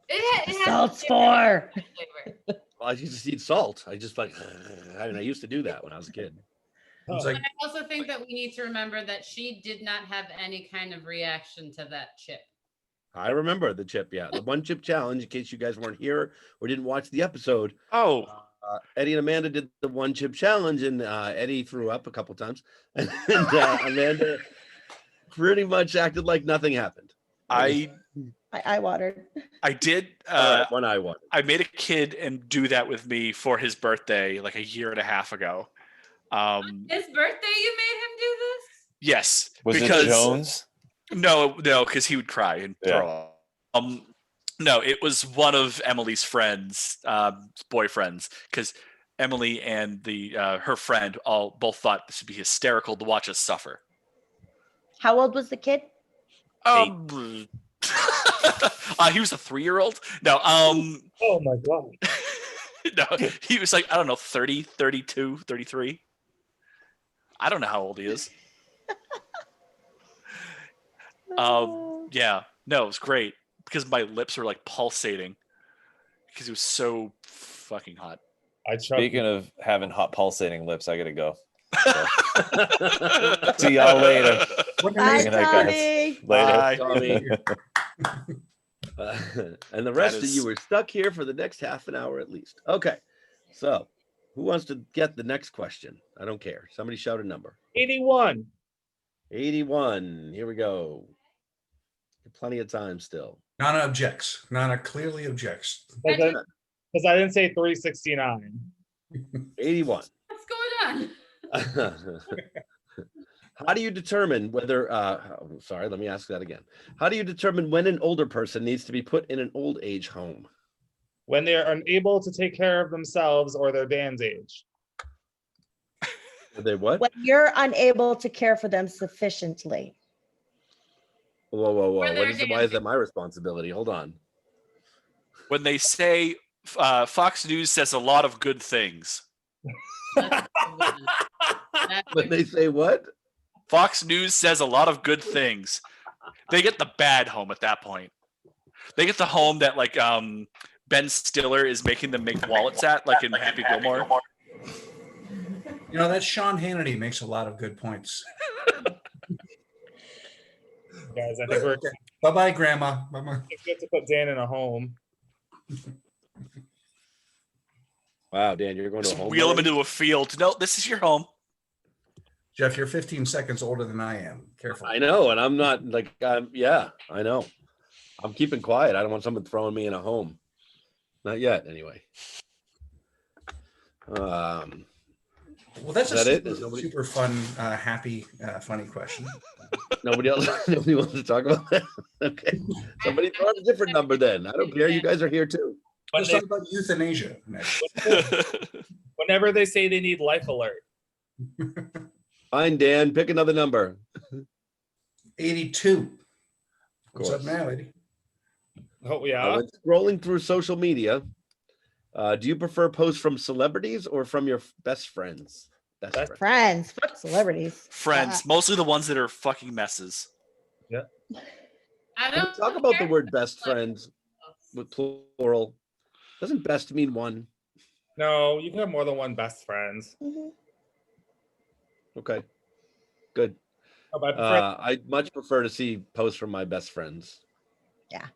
It has Salt's flavor. for. Well, I just eat salt. I just like, I used to do that when I was a kid. It's But like, I also think that we need to remember that she did not have any kind of reaction to that chip. I remember the chip. Yeah. The one chip challenge, in case you guys weren't here or didn't watch the episode. Oh, Eddie and Amanda did the one chip challenge, and Eddie threw up a couple times, and Amanda pretty much acted like nothing happened. I watered. I did. One eye watered. I made a kid and do that with me for his birthday like a year and a half ago. His birthday, you made him do this? Yes, Was because it Jones? No, because he would cry and throw up. No, it was one of Emily's friends, boyfriends, because Emily and her friend both thought this would be hysterical to watch us suffer. How old was the kid? He was a 3-year-old. No, Oh my god. no, he was like, I don't know, 30, 32, 33. I don't know how old he is. Yeah, no, it was great because my lips were like pulsating because it was so fucking hot. Speaking of having hot pulsating lips, I gotta go. So. See y'all later. Bye, Good night, guys. Tommy. Bye. Tommy. And the rest of you were stuck here for the next half an hour at least. Okay, so who wants to get the next question? I don't care. Somebody shout a number. 81. 81. Here we go. Plenty of time still. Nanna objects. Nanna clearly objects. Because I didn't say 369. 81. What's going on? How do you determine whether sorry, let me ask that again. How do you determine when an older person needs to be put in an old age home? When they're unable to take care of themselves or their Dan's age. Are they what? When you're unable to care for them sufficiently. Whoa. Why Why is that my responsibility? Hold on. When they say Fox News says a lot of good things. When they say what? Fox News says a lot of good things. They get the bad home at that point. They get the home that like Ben Stiller is making them make wallets at, like in Happy Gilmore. You know, that Sean Hannity makes a lot of good points. Guys, I think we're Bye-bye, Grandma. Bye-bye. good to put Dan in a home. Wow, Dan, you're going to a Just home. wheel them already? into a field. No, this is your home. Jeff, you're 15 seconds older than I am. Careful. I know, and I'm not like yeah, I know. I'm keeping quiet. I don't want someone throwing me in a home. Not yet, anyway. Well, that's Is a that it? super, Is nobody- super fun, happy, funny question. Nobody else. Nobody wants to talk about that. Okay, somebody throw out a different number then. I don't care. You guys are here too. Let's talk about euthanasia next. Whenever they say they need life alert. Fine, Dan. Pick another number. 82. What's course. up now, lady? Oh yeah. When scrolling through social media, do you prefer posts from celebrities or from your best friends? Best friends. Friends, fuck celebrities. Friends, mostly the ones that are fucking messes. Yeah. I Can don't we talk about the care. word best friends with plural? Doesn't best mean one? No, you can have more than one best friends. Mhm. Okay, good. Oh, but I prefer I'd much prefer to see posts from my best friends. Yeah.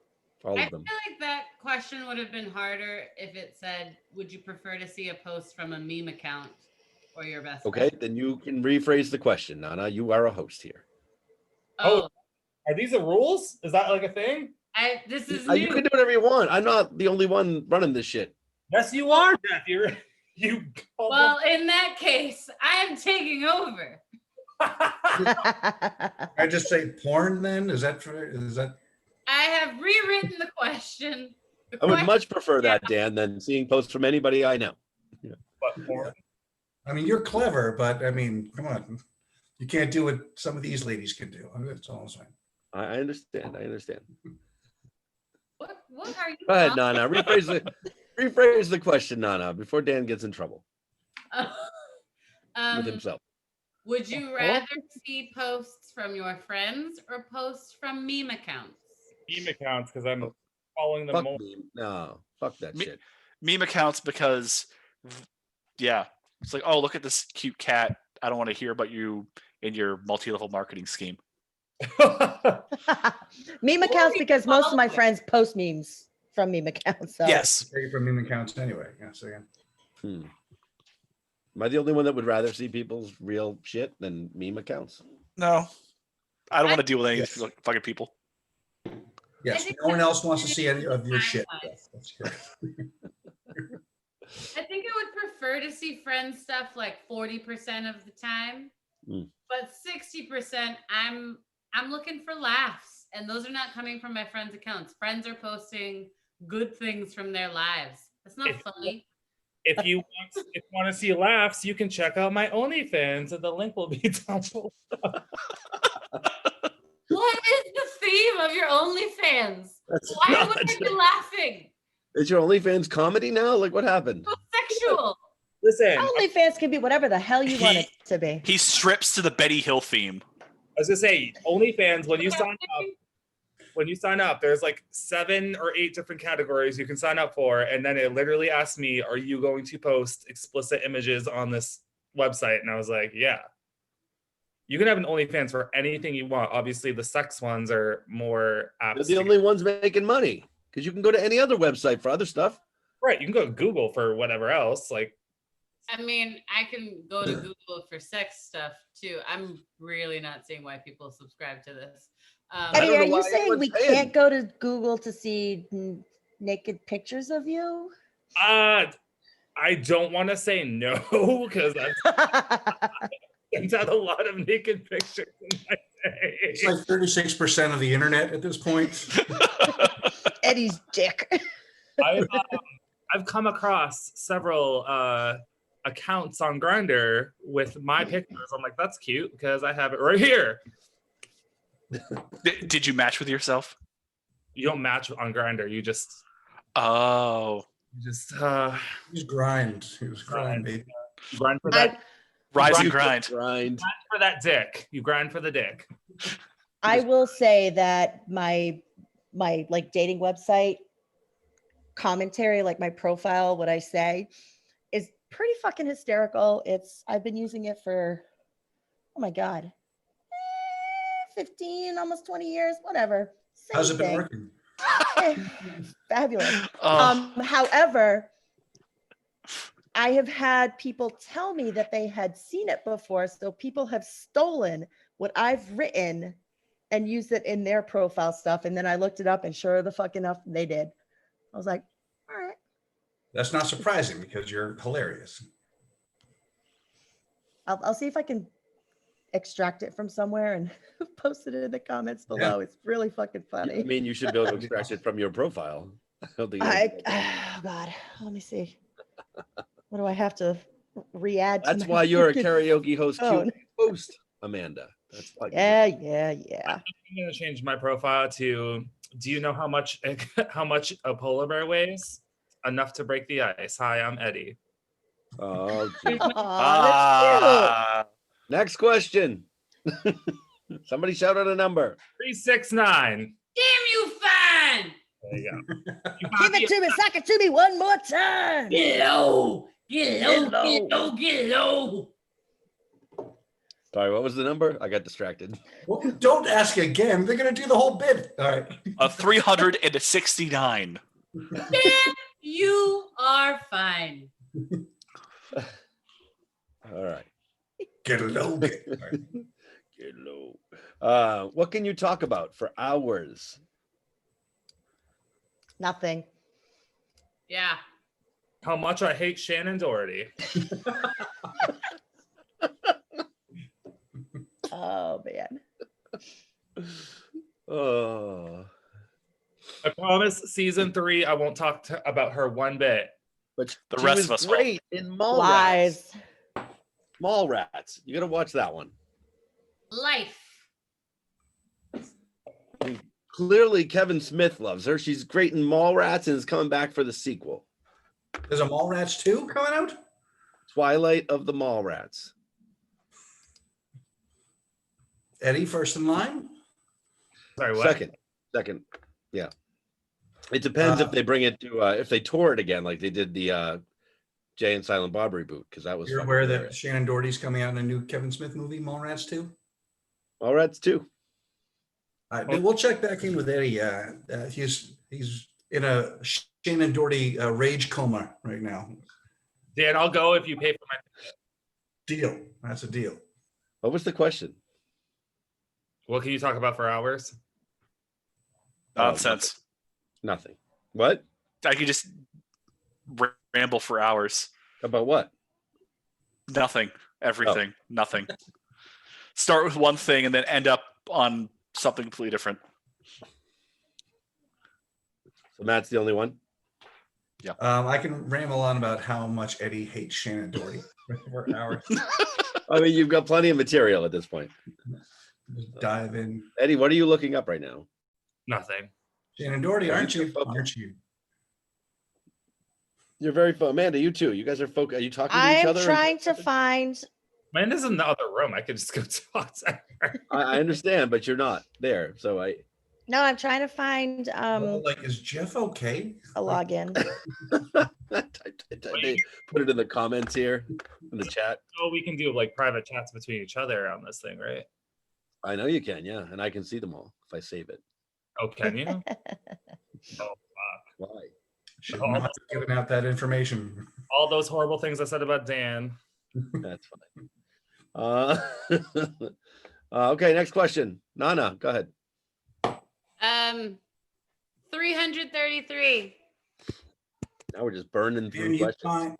All I of feel them. like that question would have been harder if it said, would you prefer to see a post from a meme account or your best Okay, friend? then you can rephrase the question, Nanna. You are a host here. Oh, are these the rules? Is that like a thing? this is You new. can do whatever you want. I'm not the only one running this shit. Yes, you are, Jeff. You Well, in that case, I am taking over. I just say porn then? Is that? I have rewritten the question. I would much prefer that, Dan, than seeing posts from anybody I know. But porn. I mean, you're clever, but I mean, come on. You can't do what some of these ladies can do. That's all I'm saying. I understand. I understand. What are you? Go ahead, Nanna. Rephrase the question, Nanna, before Dan gets in trouble with himself. Would you rather see posts from your friends or posts from meme accounts? Meme accounts, because I'm following them Fuck more. me. No, fuck that shit. Meme accounts because, yeah, it's like, oh, look at this cute cat. I don't want to hear about you in your multi-level marketing scheme. Meme accounts because most of my friends post memes from meme accounts. So. Yes. Take it from meme accounts anyway. Yes, again. Am I the only one that would rather see people's real shit than meme accounts? No, I don't want to deal with any Yes. fucking people. Yes, think no one that's else wants to see any of your shit. timelines. That's correct. I think I would prefer to see friends stuff like 40% of the time, Mm. but 60% I'm looking for laughs. and those are not coming from my friends' accounts. Friends are posting good things from their lives. That's not funny. If you want to see laughs, you can check out my OnlyFans, and the link will be down below. What is the theme of your OnlyFans? That's Why not- would I be laughing? Is your OnlyFans comedy now? Like, what happened? So sexual. Listen, OnlyFans can be whatever the hell you want it to be. He strips to the Betty Hill theme. I was gonna say, OnlyFans, when you sign up, there's like 7 or 8 different categories you can sign up for, and then it literally asks me, "Are you going to post explicit images on this website?" And I was like, "Yeah." You can have an OnlyFans for anything you want. Obviously, the sex ones are more They're apt. the only ones making money because you can go to any other website for other stuff. Right, you can go to Google for whatever else. Like, I mean, I can go to Google for sex stuff too. I'm really not seeing why people subscribe to this. Eddie, don't know are you why saying we anyone's paying. can't go to Google to see naked pictures of you? I don't want to say no because I've had a lot of naked pictures in my day. It's like 36% of the internet at this point. Eddie's dick. I've come across several accounts on Grindr with my pictures. I'm like, that's cute because I have it right here. Did you match with yourself? You don't match on Grindr. You just Oh. He's grind. He was grind, baby. grind for that. Rise Grind. and grind. Grind. For that dick. You grind for the dick. I will say that my like dating website commentary, like my profile, what I say, is pretty fucking hysterical. I've been using it for, oh my God, 15, almost 20 years, whatever. Same How's it been thing. working? Fabulous. Oh. However, I have had people tell me that they had seen it before. So people have stolen what I've written and used it in their profile stuff. And then I looked it up and sure the fuck enough, they did. I was like, all right. That's not surprising because you're hilarious. I'll see if I can extract it from somewhere and post it in the comments below. It's really fucking funny. I mean, you should be able to extract it from your profile. I don't think oh God, let me see. What do I have to re-add? that's to my why you're a fucking karaoke host, phone? host, Amanda. That's why. Yeah. I'm gonna change my profile to, do you know how much a polar bear weighs? Enough to break the ice. Hi, I'm Eddie. Oh, geez. Aw, Next question. Somebody shout out a number. 369. Damn you, fan! There you go. that's cute. Give it to me, suck it to me one more time. Get low, get low, Get low. get low, get low. Sorry, what was the number? I got distracted. Well, don't ask again. They're going to do the whole bit. All right. 369. Damn, you are fine. All right. Get low. Get. All right. Get low. What can you talk about for hours? Nothing. Yeah. How much I hate Shannon Doherty. Oh man. Oh, I promise, season 3, I won't talk about her one bit. but The she rest was of us will. great in Mallrats. Lies. Mallrats. You gotta watch that one. Life. Clearly, Kevin Smith loves her. She's great in Mallrats and is coming back for the sequel, There's a Mallrats 2 coming out? Twilight of the Mallrats. Eddie, first in line? Sorry, what? Second. Yeah. It depends if they bring it to if they tour it again, like they did the Jay and Silent Bob reboot, because that was You're fucking aware that hilarious. Shannon Doherty's coming out in a new Kevin Smith movie, Mallrats 2? Mallrats too. All right, we'll check back in with Eddie. He's in a Shannon Doherty rage coma right now. Dan, I'll go if you pay for my. Deal. That's a deal. What was the question? What can you talk about for hours? Nonsense. Nothing. What? I could just ramble for hours. About what? Nothing. Everything. Nothing. Start with one thing and then end up on something completely different. So Matt's the only one. I can ramble on about how much Eddie hates Shannon Doherty for hours. I mean, you've got plenty of material at this point. Just dive in. Eddie, what are you looking up right now? Nothing. Shannon Doherty, aren't you? Okay. Aren't you? You're very Amanda, you too. You guys are Are you talking to each I'm other? trying to find. Amanda's in the other room. I could just go talk to her. I understand, but you're not there. So No, I'm trying to find Well, like, is Jeff okay? a login. they put it in the comments here in the chat. Oh, we can do like private chats between each other on this thing, right? I know you can, yeah, and I can see them all if I save it. Oh, can you? Oh, fuck. Why? Should not have given out that information. All those horrible things I said about Dan. That's fine. Okay, next question. Nana, go ahead. 333. Now we're just burning through questions.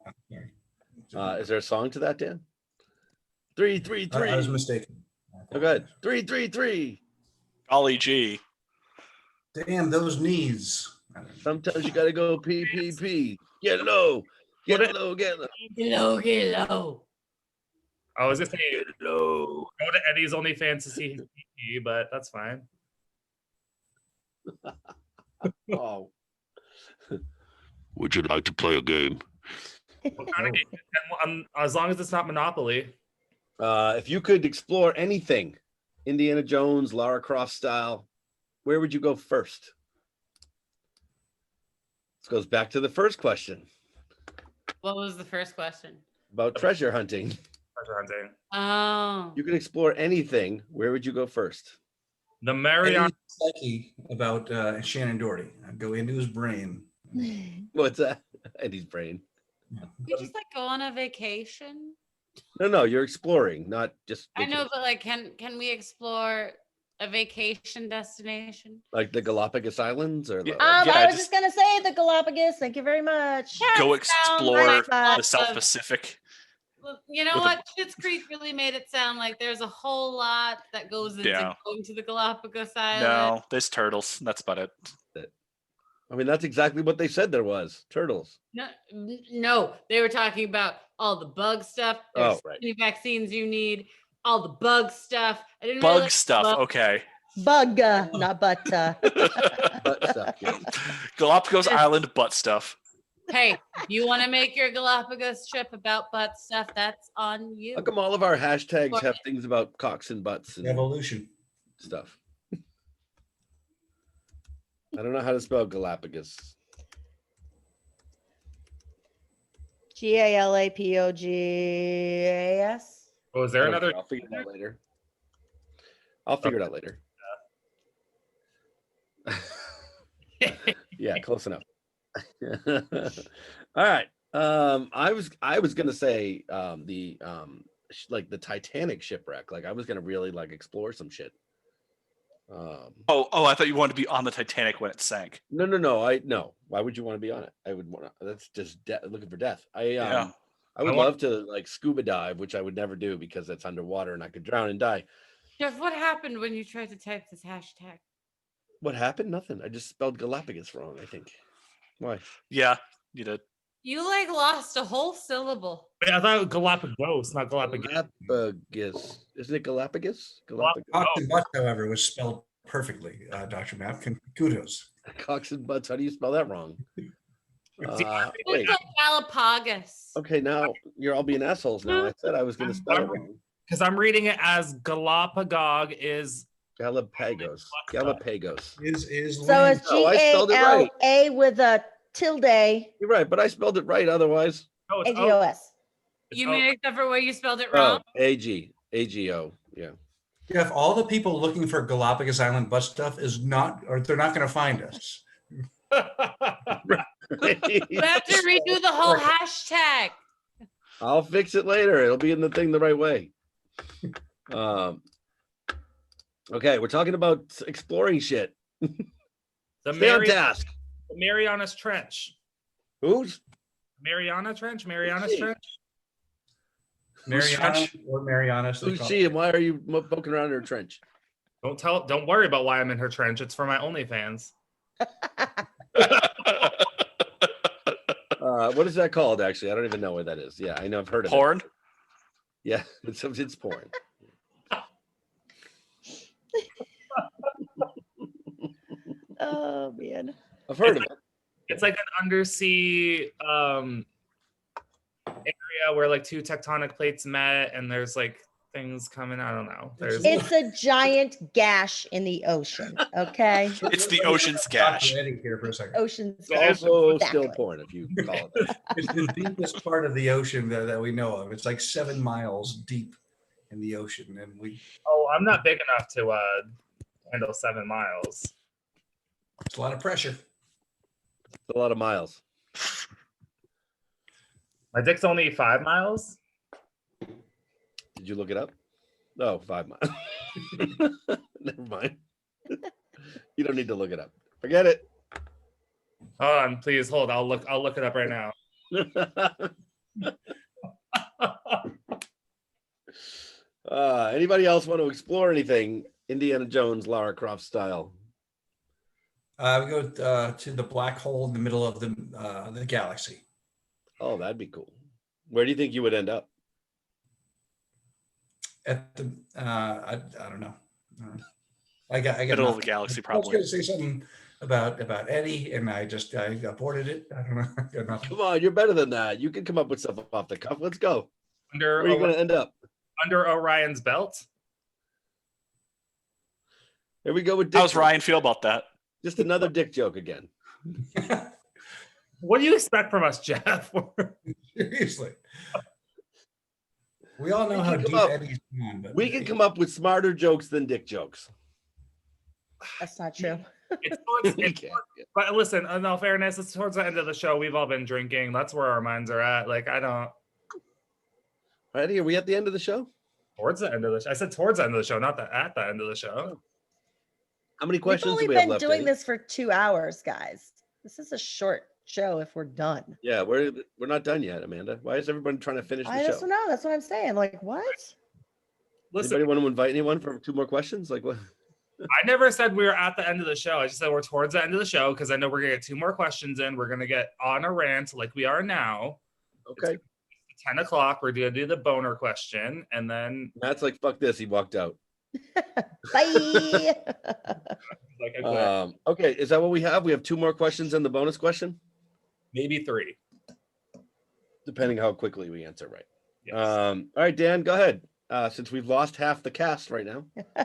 Is there a song to that, Dan? 333. I was mistaken. Oh, go ahead. 333. Golly gee. Damn those knees. Sometimes you gotta go pee. Get low. Get low. Get low. I was gonna say Low. go to Eddie's OnlyFans to see his PP, but that's fine. Oh. Would you like to play a game? What kind of game? As long as it's not Monopoly. If you could explore anything, Indiana Jones, Lara Croft style, where would you go first? This goes back to the first question What was the first question? about treasure hunting. Treasure hunting. Oh. You could explore anything. Where would you go first? The Marion. Eddie's psyche about Shannon Doherty. I'd go into his brain. What's that? Eddie's brain. You just like go on a vacation? No, you're exploring, not just I know, vacation. but like, can we explore a vacation destination? Like the Galapagos Islands or Yeah. I was just- just gonna say the Galapagos. Thank you very much. Go It sounds explore like the lots South of- Pacific. Well, you know With a- what? Schitt's Creek really made it sound like there's a whole lot that goes into Yeah. going to the Galapagos Island. No, there's turtles. That's about it. I mean, that's exactly what they said there was. Turtles. No, they were talking about all the bug stuff. There's Oh, right. any vaccines you need, all the bug stuff. I didn't Bug really like stuff. bug- Okay. Bug, not butt. Butt stuff, yeah. Galapagos Island butt stuff. Hey, you want to make your Galapagos trip about butt stuff? That's on you. How come all of our hashtags have things about cocks and butts and Evolution. stuff? I don't know how to spell Galapagos. GALAPOGAS. Oh, is there another? I'll figure it out later. I'll figure it out later. Yeah, close enough. All right. I was gonna say like the Titanic shipwreck. Like I was gonna really like explore some shit. Oh, I thought you wanted to be on the Titanic when it sank. No. No. Why would you want to be on it? I would want to. That's just looking for death. Yeah. I would love to like scuba dive, which I would never do because it's underwater and I could drown and die. Jeff, what happened when you tried to type this hashtag? What happened? Nothing. I just spelled Galapagos wrong, I think. Why? Yeah, you did. You like lost a whole syllable. I thought Galapagos, not Galapagos. Galapagos. Isn't it Galapagos? Galapagos. Cox and Butts, however, was spelled perfectly, Dr. Mapp. Kudos. Cocks and butts. How do you spell that wrong? Wait. It's like Galapagos. Okay, now you're all being assholes now. I said I was going to spell it wrong. Because I'm reading it as Galapagos is Galapagos. Galapagos. Is So land. it's No, I spelled it right. GALA with a tilde You're right, but I spelled it right otherwise. oh, it's AGOS. You mean except for where you spelled it Oh, wrong? AGO. Yeah. Jeff, all the people looking for Galapagos Island butt stuff is not, or they're not going to find us. You have to redo the whole hashtag. I'll fix it later. It'll be in the thing the right way. Okay, we're talking about exploring shit. the Stay on task. Marianas Trench. Who's? Mariana Trench? Marianas she? Trench? Mariana or Marianas. they Who's call she it. and why are you poking around in her trench? Don't worry about why I'm in her trench. It's for my OnlyFans. What is that called? Actually, I don't even know what that is. Yeah, I know. I've heard of Porn? it. Yeah, it's porn. Oh man. I've heard of it. It's like an undersea area where like two tectonic plates met, and there's like things coming. I don't know. It's a giant gash in the ocean. Okay. It's the ocean's gash. Dr. Eddie here for a second. Ocean's It's gash. also Exactly. still porn, if you call it that. It's the deepest part of the ocean that we know of. It's like 7 miles deep in the ocean, and Oh, I'm not big enough to handle 7 miles. it's a lot of pressure. It's a lot of miles. My dick's only 5 miles. Did you look it up? No, 5 miles. Never mind. You don't need to look it up. Forget it. Hold on, please hold. I'll look it up right now. Anybody else want to explore anything Indiana Jones, Lara Croft style? We go to the black hole in the middle of the galaxy. Oh, that'd be cool. Where do you think you would end up? At the I don't know. I got Middle of the nothing. galaxy, I was probably. going to say something about Eddie, and I aborted it. I don't know. I got nothing. Come on, you're better than that. You can come up with stuff off the cuff. Let's go. Where are you going to end up? Under Orion's belt. Here we go with dick How's joke. Ryan feel about that? Just another dick joke again. What do you expect from us, Jeff? Seriously. We all know We how can come deep up- Eddie's gone, but We can come up with smarter jokes than dick jokes. That's not true. It's towards, We it's can. but listen, in all fairness, it's towards the end of the show. We've all been drinking. That's where our minds are at. Like, I don't. Ready? Are we at the end of the show? Towards the end of the show. I said towards the end of the show, not at the end of the show. How many We've questions only do we have been left? doing Eddie? this for 2 hours, guys. This is a short show if we're done. Yeah, we're not done yet, Amanda. Why is everyone trying to finish the I just show? don't know. That's what I'm saying. Like, what? Listen, Anybody want to invite anyone for 2 more questions? Like what? I never said we were at the end of the show. I just said we're towards the end of the show because I know we're gonna get 2 more questions in. We're gonna get on a rant like we are now. Okay. 10 o'clock. We're gonna do the boner question, and then Matt's like, fuck this. He walked out. Bye. like I quit. Okay, is that what we have? We have 2 more questions and the bonus question, Maybe 3. depending how quickly we answer right. Yes. All right, Dan, go ahead. Since we've lost half the cast right now, why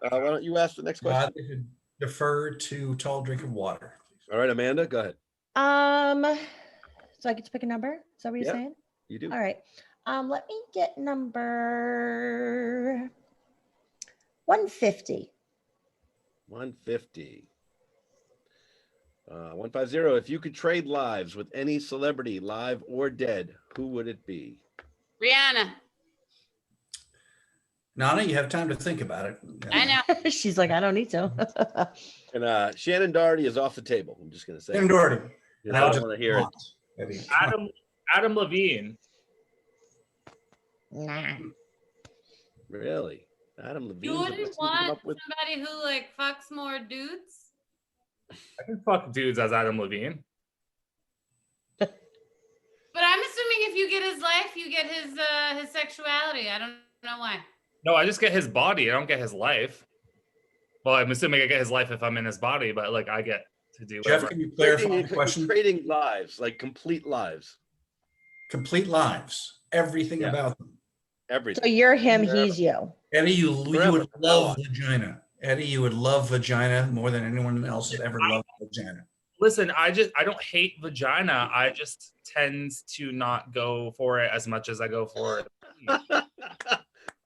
don't you ask the next question? they should defer to tall drinking water. All right, Amanda, go ahead. So I get to pick a number? Is that what you're Yeah. saying? You do. All right. Let me get number 150. 150. 150. If you could trade lives with any celebrity, live or dead, who would it be? Rihanna. Nana, you have time to think about it. I know. She's like, I don't need to. And Shannon Doherty is off the table. I'm just gonna say. Tim Doherty. I don't want to hear it. Eddie. Adam Levine. Nah. Really? Adam Levine. You wouldn't want somebody who like fucks more dudes? I can fuck dudes as Adam Levine. But I'm assuming if you get his life, you get his sexuality. I don't know why. No, I just get his body. I don't get his life. Well, I'm assuming I get his life if I'm in his body, but like I get to do Jeff, whatever. can you clarify Trading, the question? trading lives, like complete lives. Complete lives. Everything Yeah. about them. Everything. So you're him, Forever. he's you. Eddie, you Forever. would love vagina. Eddie, you would love vagina more than anyone else has ever loved vagina. Listen, I don't hate vagina. I just tend to not go for it as much as I go for it.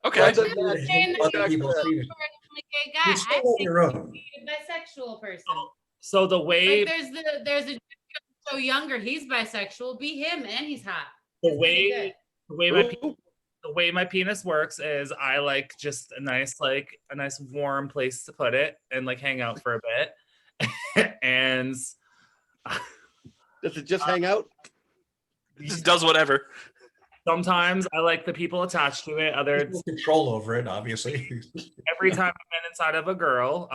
Okay. That's a- I'm not saying that Other you're people's so penis. for an only gay guy. You still I love think your you own. need a bisexual person. So the way Like there's a dude so younger, he's bisexual. Be him and he's hot. the It's really way good. the way my penis works is I like just a nice warm place to put it and like hang out for a bit. And Does it just hang out? He just does whatever. Sometimes I like the people attached to it. Other No control over it, obviously. every time I've been inside of a girl,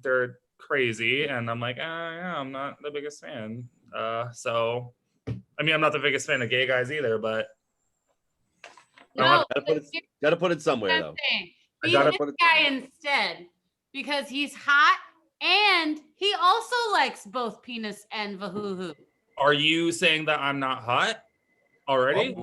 they're crazy, and I'm like, yeah, I'm not the biggest fan. So, I mean, I'm not the biggest fan of gay guys either, but No, Gotta put it somewhere though. be gotta this put it guy instead because he's hot and he also likes both penis and vahuhu. are you saying that I'm not hot already?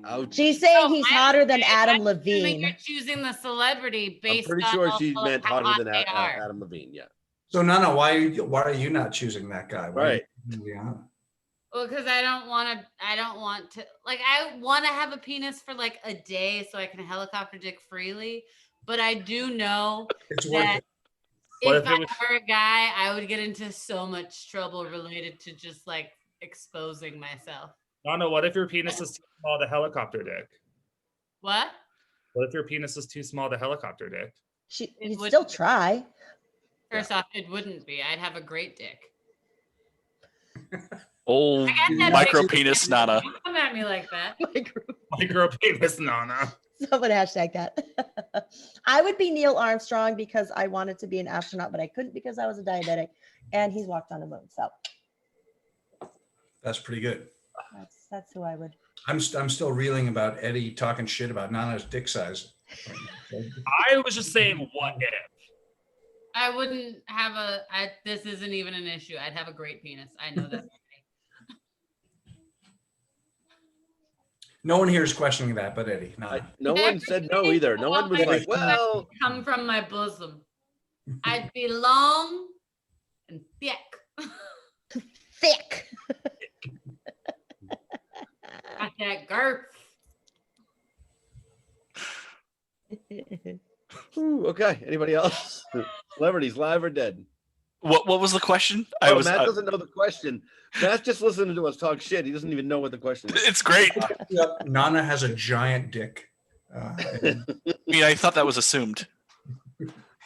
Ouch. She's saying No, he's I'm hotter than saying- Adam I'm assuming Levine. You're choosing the celebrity I'm based pretty on sure also, she like, meant how hotter hot than they are. Adam Levine. Yeah. So Nanna, why are you not choosing that guy? Why are you choosing Liana? Well, because I don't want to like I want to have a penis for like a day so I can helicopter dick freely. But I do know It's worth that it. What if if I it was- were a guy, I would get into so much trouble related to just like exposing myself. No, what if your penis is too small to helicopter dick? What? What if your penis is too small to helicopter dick? You'd would- still try. First off, it wouldn't be. I'd have a great dick. Old I got that micro big penis dick. Nanna. Don't come at me like that. Micro penis Nanna. Someone hashtag that. I would be Neil Armstrong because I wanted to be an astronaut, but I couldn't because I was a diabetic, and he's walked on the moon. So That's pretty good. that's who I would. I'm still reeling about Eddie talking shit about Nana's dick size. I was just saying, what if? I wouldn't have this isn't even an issue. I'd have a great penis. I know that. No one here is questioning that, but Eddie. Nana. No one said no either. No one was like, well, Come from my bosom. I'd be long and thick. Thick. Got that girth. ooh, okay. Anybody else? Celebrities, live or dead? What was the question? Matt doesn't know the question. Matt's just listening to us talk shit. He doesn't even know what the question is. It's great. Yep, Nana has a giant dick. And I mean, I thought that was assumed.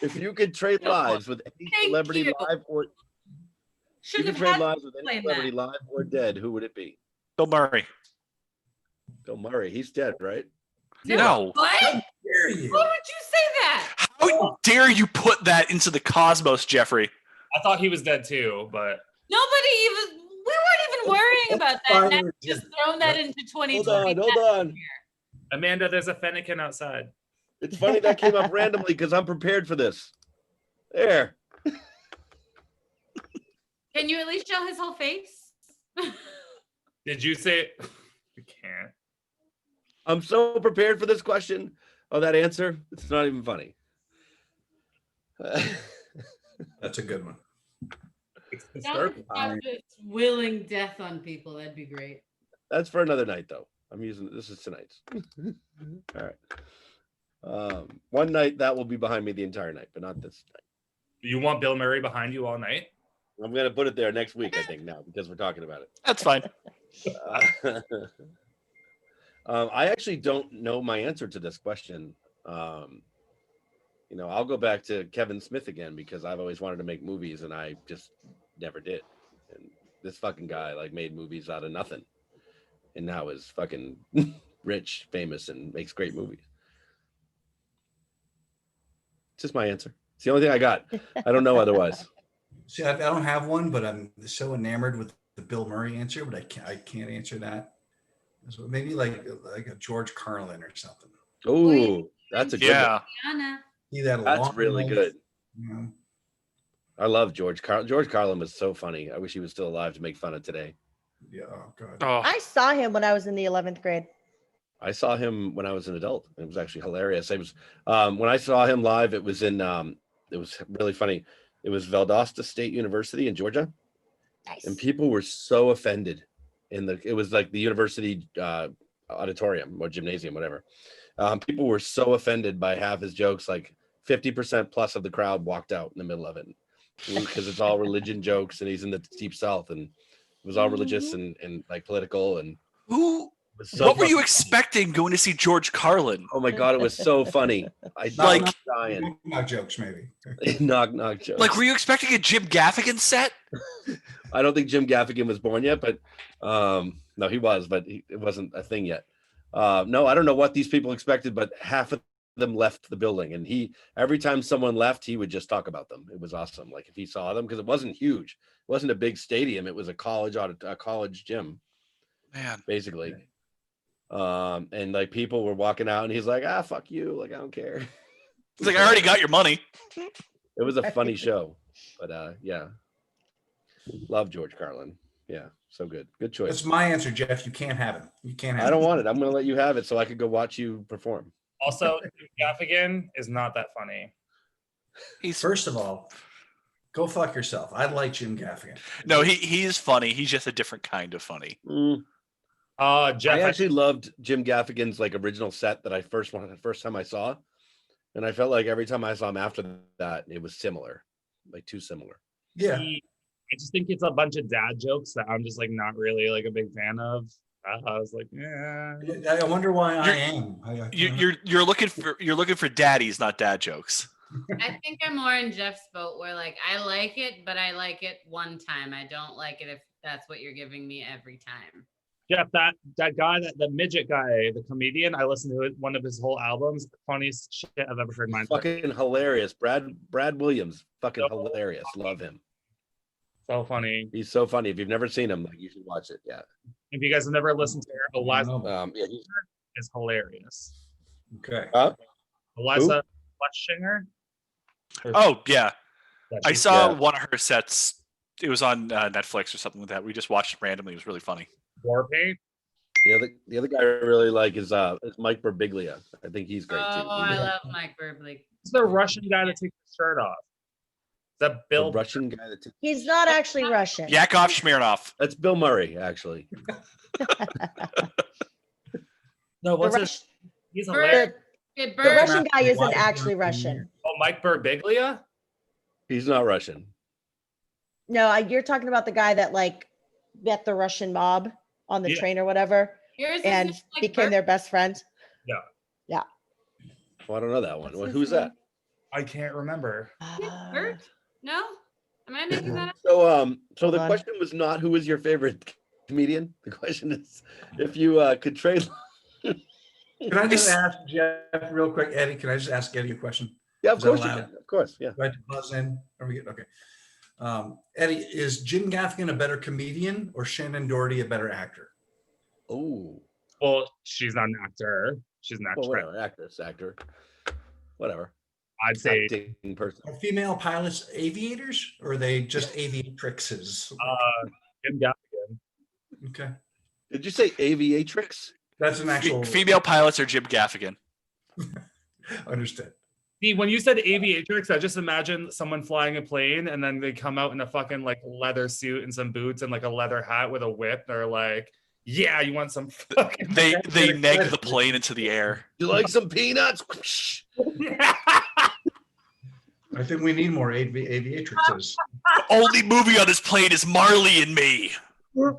If you could trade lives with any Thank celebrity you. live or you Should could have trade had lives with any explain celebrity that. live or dead, who would it be? Bill Murray. Bill Murray. He's dead, right? No. What? how Why dare you? would you say that? How dare you put that into the cosmos, Jeffrey? I thought he was dead too, but We weren't even worrying about that. That's just thrown that into 2020. Hold on. Amanda, there's a Fennekin outside. It's funny that came up randomly because I'm prepared for this. There. Can you at least show his whole face? Did you say? We can't. I'm so prepared for this question. Oh, that answer. It's not even funny. That's a good one. Don't have this willing death on people. That'd be great. That's for another night, though. I'm using this is tonight's. All right. One night that will be behind me the entire night, but not this night. You want Bill Murray behind you all night? I'm gonna put it there next week, I think, now because we're talking about it. That's fine. I actually don't know my answer to this question. I'll go back to Kevin Smith again because I've always wanted to make movies and I just never did. And this fucking guy like made movies out of nothing, and now is fucking rich, famous, and makes great movies. It's just my answer. It's the only thing I got. I don't know otherwise. See, I don't have one, but I'm so enamored with the Bill Murray answer, but I can't answer that. So maybe like a George Carlin or something. Oh, that's a good one. Yeah. Anna. See that? That's long really life, good. You know? I love George Carlin. George Carlin was so funny. I wish he was still alive to make fun of today. Yeah. Oh God. Oh, I saw him when I was in the 11th grade. I saw him when I was an adult. It was actually hilarious. It was when I saw him live. It was in. It was really funny. It was Valdosta State University in Georgia, Nice. and people were so offended. It was like the university auditorium or gymnasium, whatever. People were so offended by half his jokes. Like 50% plus of the crowd walked out in the middle of it because it's all religion jokes, and he's in the deep South, and it was all religious and like political and. who? It was so What were you fucking- expecting going to see George Carlin? Oh my god, it was so funny. I Like- was dying. Knock jokes, maybe. knock jokes. Like, were you expecting a Jim Gaffigan set? I don't think Jim Gaffigan was born yet, but no, he was, but it wasn't a thing yet. No, I don't know what these people expected, but half of them left the building, and every time someone left, he would just talk about them. It was awesome. Like if he saw them, because it wasn't huge, it wasn't a big stadium, it was a college gym, Man. basically. And like people were walking out, and he's like, fuck you, like I don't care. He's like, I already got your money. It was a funny show, but yeah, love George Carlin. Yeah, so good choice. That's my answer, Jeff. You can't have him. You can't have I don't want it. I'm gonna let you have it so I could go watch you perform. Also, Gaffigan is not that funny. First of all, go fuck yourself. I like Jim Gaffigan. No, he's funny. He's just a different kind of funny. Jeff, I actually loved Jim Gaffigan's like original set that the first time I saw, and I felt like every time I saw him after that, it was similar, like too similar. Yeah. I just think it's a bunch of dad jokes that I'm just like not really like a big fan of. I was like, yeah. I wonder why I am. You're looking for daddies, not dad jokes. I think I'm more in Jeff's boat where like I like it, but I like it one time. I don't like it if that's what you're giving me every time. Jeff, that guy, the midget guy, the comedian, I listened to one of his whole albums. Funniest shit I've ever heard in my life. Fucking hilarious. Brad Williams, fucking hilarious. Love him. So funny. He's so funny. If you've never seen him, like you should watch it. Yeah. If you guys have never listened to her, Eliza yeah, is hilarious. Okay. Eliza Schlesinger. Oh yeah, I saw yeah. one of her sets. It was on Netflix or something like that. We just watched it randomly. It was really funny. Warpaint. The other guy I really like is Mike Birbiglia. I think he's great too. I love Mike Birbiglia. It's the Russian guy that takes his shirt off. Is that Bill? The Russian guy that He's not actually Russian. Yakov Smirnoff. That's Bill Murray, actually. No, what's The his? He's hilarious. The Russian guy isn't actually Russian. Oh, Mike Birbiglia. He's not Russian. No, you're talking about the guy that like met the Russian mob on the train or whatever, and became their best friend. Yeah. Yeah. Well, I don't know that one. Who's that? I can't remember. Bert? No? Am I making that up? So the question was not who was your favorite comedian. The question is if you could trade. Can I just ask Jeff real quick, Eddie? Can I just ask Eddie a question? Yeah, of course you can. Of course, yeah. Do I have to buzz in? Are we good? Okay. Eddie, is Jim Gaffigan a better comedian or Shannon Doherty a better actor? Oh. Well, she's not an actor. She's an actress. Well, whatever, actor. Whatever. I'd say acting person. Are female pilots aviators or are they just aviatrixes? Jim Gaffigan. Okay. Did you say aviatrix? That's an actual Female pilots are Jim Gaffigan. Understood. See, when you said aviatrix, I just imagine someone flying a plane and then they come out in a fucking like leather suit and some boots and like a leather hat with a whip. They're like, yeah, you want some fucking They neg the plane into the air. You like some peanuts? I think we need more aviatrixes. The only movie on this plane is Marley and Me. You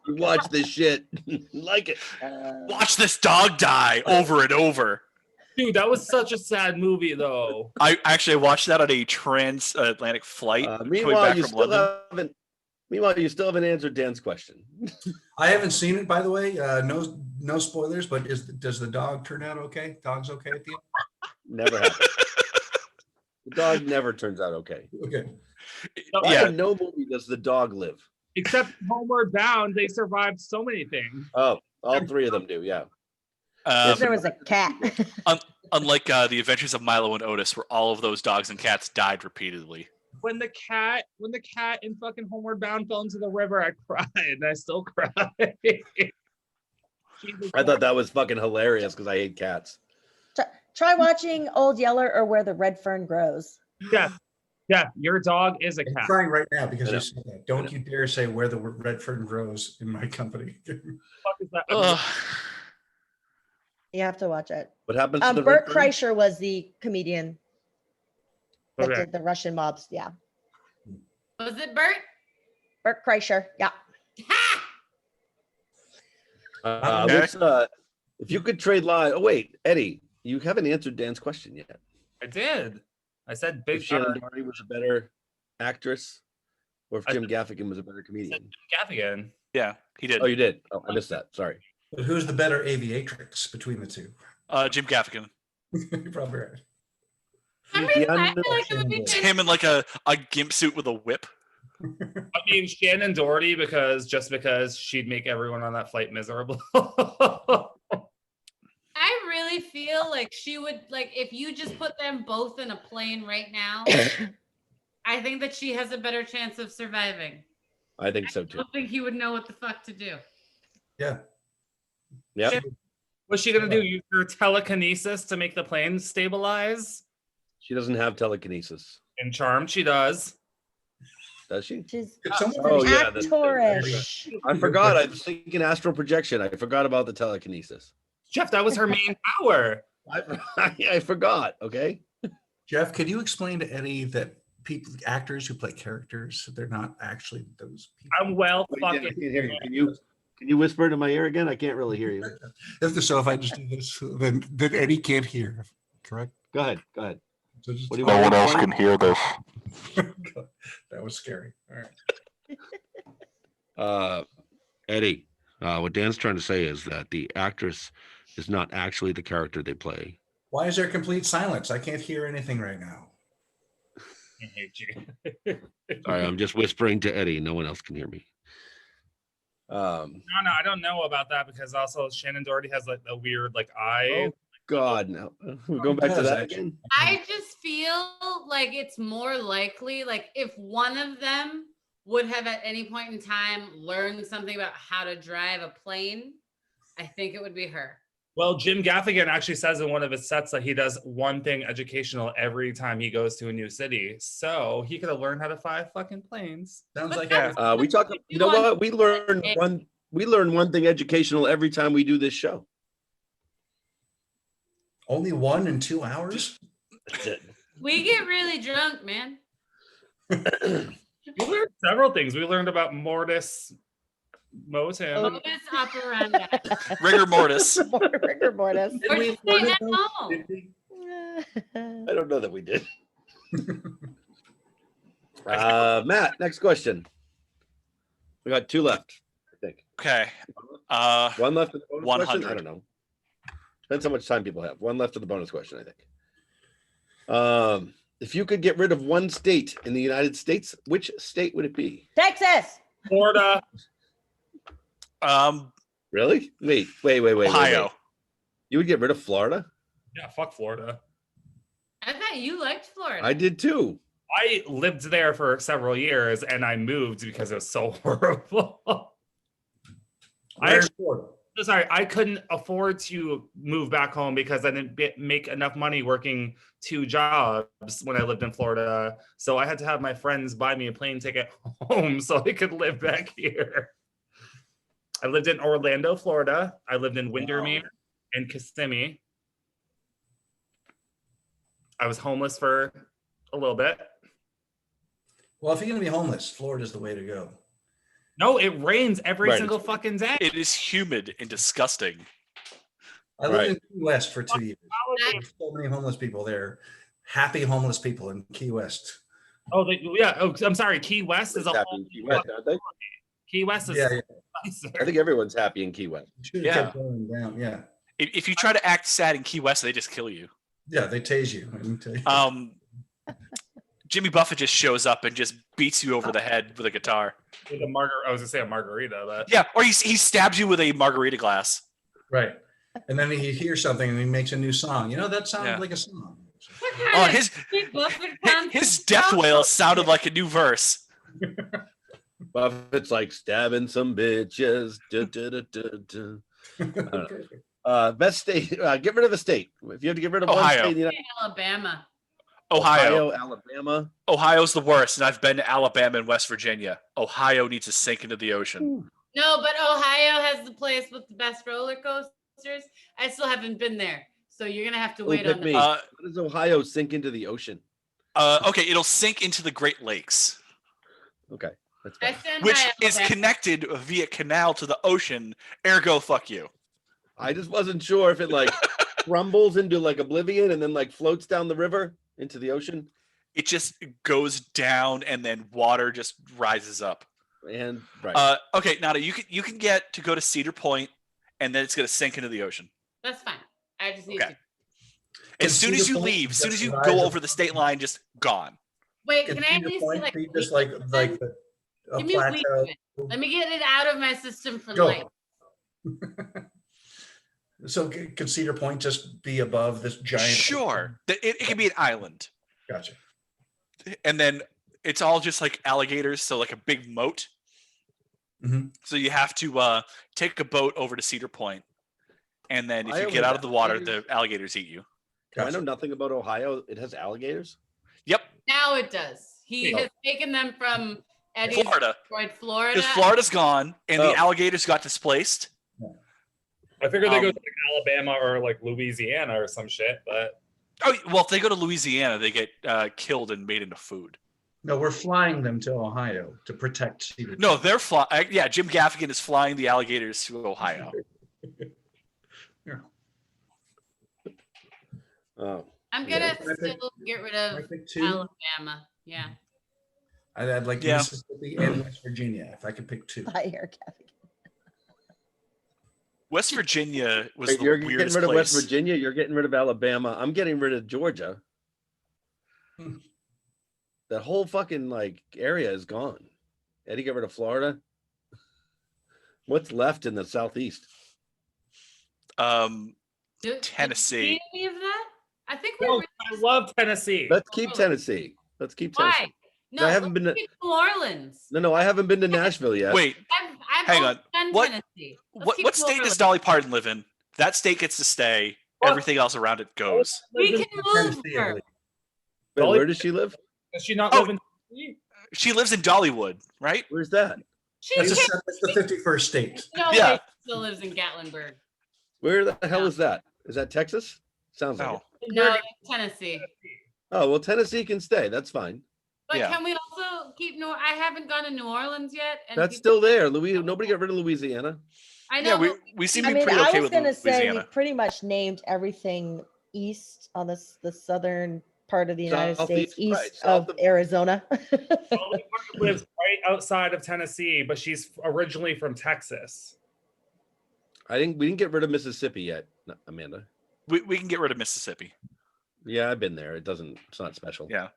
watch this shit. Like it. Watch this dog die over and over. Dude, that was such a sad movie, though. I actually watched that on a transatlantic flight coming back from London. Meanwhile, you still haven't answered Dan's question. I haven't seen it, by the way. No spoilers, but does the dog turn out okay? Dog's okay at the end? Never happens. The dog never turns out okay. Okay. Yeah. In no movie does the dog live. Except Homeward Bound, they survived so many things. Oh, all three of them do, yeah. There was a cat. Unlike the Adventures of Milo and Otis, where all of those dogs and cats died repeatedly. When the cat in fucking Homeward Bound fell into the river, I cried, and I still cry. I thought that was fucking hilarious because I hate cats. Try watching Old Yeller or Where the Red Fern Grows. Yeah, your dog is a cat. I'm crying right now because you said that. Don't you dare say Where the Red Fern Grows in my company. What the fuck is that? You have to watch it. What happens to the Bert Kreischer was the comedian that Okay. did the Russian mobs. Yeah. Was it Bert? Bert Kreischer. Yeah. If you could trade lives. Oh, wait, Eddie, you haven't answered Dan's question yet. I did. I said If Shannon Doherty was a better actress or if Jim Gaffigan was a better comedian. Gaffigan. Yeah, he did. Oh, you did? Oh, I missed that. Sorry. But who's the better aviatrix between the two? Jim Gaffigan. You're probably right. For some reason, I feel like it would be It's him in like a gimp suit with a whip. I mean, Shannon Doherty, because she'd make everyone on that flight miserable. I really feel like she would, like, if you just put them both in a plane right now, I think that she has a better chance of surviving. I think so I too. don't think he would know what the fuck to do. Yeah. Yep. What's she gonna do? Use her telekinesis to make the plane stabilize? She doesn't have telekinesis. In Charmed, she does. Does she? She's Oh, yeah, that's- actorish. I forgot. I was thinking astral projection. I forgot about the telekinesis. Jeff, that was her main power. I forgot. Okay. Jeff, could you explain to Eddie that actors who play characters, they're not actually those people? I'm well Wait, fucking. I can't hear you. Can you whisper into my ear again? I can't really hear you. If I just do this, then Eddie can't hear. Correct? Go ahead. So just, What do you No want one me to else explain? can hear this. that was scary. All right. Eddie, what Dan's trying to say is that the actress is not actually the character they play. Why is there complete silence? I can't hear anything right now. I hate you. Sorry, I'm just whispering to Eddie. No one else can hear me. No, I don't know about that because also Shannon Doherty has like a weird like eye. Oh God, no. We're going back to that again. I just feel like it's more likely, like if one of them would have at any point in time learned something about how to drive a plane, I think it would be her. Well, Jim Gaffigan actually says in one of his sets that he does one thing educational every time he goes to a new city. So he could have learned how to fly fucking planes. Sounds But like that's- We talk. You know what? We learn one. We learn one thing educational every time we do this show. only 1 and 2 hours. That's it. We get really drunk, man. We learned several things. We learned about Mortis Motem. Modus operandi. Rigor mortis. Rigor mortis. Or just stay at home. I don't know that we did. Matt, next question. We got 2 left, I think. Okay. 1 left of the bonus 100. question? I don't know. Depends how much time people have. 1 left of the bonus question, I think. If you could get rid of one state in the United States, which state would it be? Texas. Florida. Really? Wait. Ohio. You would get rid of Florida? Yeah, fuck Florida. I thought you liked Florida. I did too. I lived there for several years and I moved because it was so horrible. I couldn't afford to move back home because I didn't make enough money working 2 jobs when I lived in Florida. So I had to have my friends buy me a plane ticket home so I could live back here. I lived in Orlando, Florida. I lived in Windermere and Kissimmee. I was homeless for a little bit. Well, if you're going to be homeless, Florida's the way to go. No, it rains every Right. single fucking day. It is humid and disgusting. I lived Right. in Key West for 2 years. There's so many homeless people there. Happy homeless people in Key West. Oh, I'm sorry. Key West is a Happy whole in Key West, aren't they? Key West is Yeah. nicer. I think everyone's happy in Key West. Should have Yeah. kept going down. Yeah. If you try to act sad in Key West, they just kill you. Yeah, they tase you. Let me tell you. Jimmy Buffett just shows up and just beats you over the head with a guitar. With a I was gonna say a margarita, but Yeah, or he stabs you with a margarita glass. Right. And then he hears something and he makes a new song. You know, that sounds Yeah. like a song. What Oh, kind of his Steve Buffett concert his death sounds wail like sounded this? like a new verse. Buffett's like stabbing some bitches. Best state. Get rid of a state. If you have to get rid of one Ohio. state in the United Alabama. Ohio. Alabama. Ohio's the worst, and I've been to Alabama and West Virginia. Ohio needs to sink into the ocean. No, but Ohio has the place with the best roller coasters. I still haven't been there, so you're gonna have to wait pick on me. that. How does Ohio sink into the ocean? Okay, it'll sink into the Great Lakes, Okay, that's I fine. stand which by is Alabama. connected via canal to the ocean. Ergo, fuck you. I just wasn't sure if it like crumbles into like oblivion and then like floats down the river into the ocean. It just goes down, and then water just rises up. And right. Okay, Nada, you can get to go to Cedar Point and then it's going to sink into the ocean. That's fine. I just need Okay. to. As soon as you leave, as soon as you go over the state line, just gone. Wait, Can can I at Cedar least see Point like be just week like of it? a Give me a week plateau? of it. Let me get it out of my system for Go. life. So could Cedar Point just be above this giant? Sure. It can be an island. Gotcha. And then it's all just like alligators, so like a big moat. Mhm. So you have to take a boat over to Cedar Point, and then if you Ohio get has out of the water, the alligators? alligators eat you. I know Gotcha. nothing about Ohio. It has alligators. Yep, Now it does. He Oh. has taken them from Eddie's Florida, destroyed Florida. because Florida's gone, and Oh. the alligators got displaced. I figured they go Um, to like Alabama or like Louisiana or some shit, but Oh well, if they go to Louisiana, they get killed and made into food. No, we're flying them to Ohio to protect Cedar. No, Point. they're flying. Yeah, Jim Gaffigan is flying the alligators to Ohio. Oh, I'm Yeah. gonna still get rid Can I of pick two? Alabama. Yeah. I'd like Yeah. Mississippi and West Virginia if I could pick two. Hi, here, Kathy. West Virginia was Wait, the you're getting weirdest rid of place. West Virginia. You're getting rid of Alabama. I'm getting rid of Georgia. Hmm. That whole fucking like area is gone. Eddie got rid of Florida. What's left in the southeast? Did you Tennessee. see any of that? I think we no, were. I love Tennessee. Let's keep Tennessee. Let's keep Tennessee. Why? No, I haven't been to- let's pick New Orleans. No, I haven't been to Nashville yet. Wait, I've hang only on. done What- Tennessee. Let's what keep what New state does Orleans. Dolly Parton live in? That state gets to stay. What? Everything else around it goes. We can move Tennessee, I her. believe. Wait, Dolly- where does she live? Does she not Oh. live in Tennessee? She lives in Dollywood, right? Where's that? She That's, can't. that's the 51st state. No Yeah. way. She still lives in Gatlinburg. Where the hell is that? Is that Texas? Sounds like No. it. No, that's Tennessee. Oh, well, Tennessee can stay. That's fine. But Yeah. can we also keep New? I haven't gone to New Orleans yet. And That's still there. Nobody got rid of Louisiana. I know. Yeah, we, but we seem to I be mean, pretty I okay was with gonna say we Louisiana. pretty much named everything east on the southern part of the United States, Southeast, right, east south of of- Arizona. Dolly Parton lives right outside of Tennessee, but she's originally from Texas. We didn't get rid of Mississippi yet, Amanda. We can get rid of Mississippi. Yeah, I've been there. It's not special. Yeah.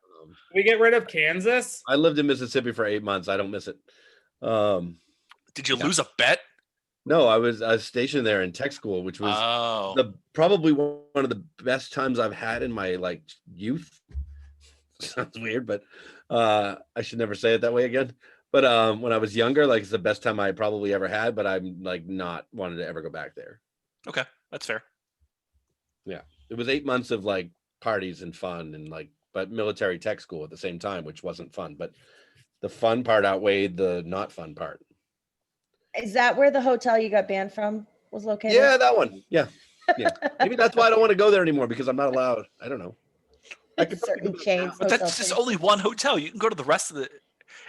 We get rid of Kansas. I lived in Mississippi for 8 months. I don't miss it. Did you Yeah. lose a bet? No, I was stationed there in tech school, which was Oh. probably one of the best times I've had in my like youth. Sounds weird, but I should never say it that way again. But when I was younger, like it's the best time I probably ever had, but I'm like not wanting to ever go back there. Okay, that's fair. It was 8 months of like parties and fun and like, but military tech school at the same time, which wasn't fun, but the fun part outweighed the not fun part. Is that where the hotel you got banned from was located? Yeah, that one. Yeah. Maybe that's why I don't want to go there anymore because I'm not allowed. I don't know. I could probably Certain go to chains. But hotel that's just chains. only one hotel. You can go to the rest of the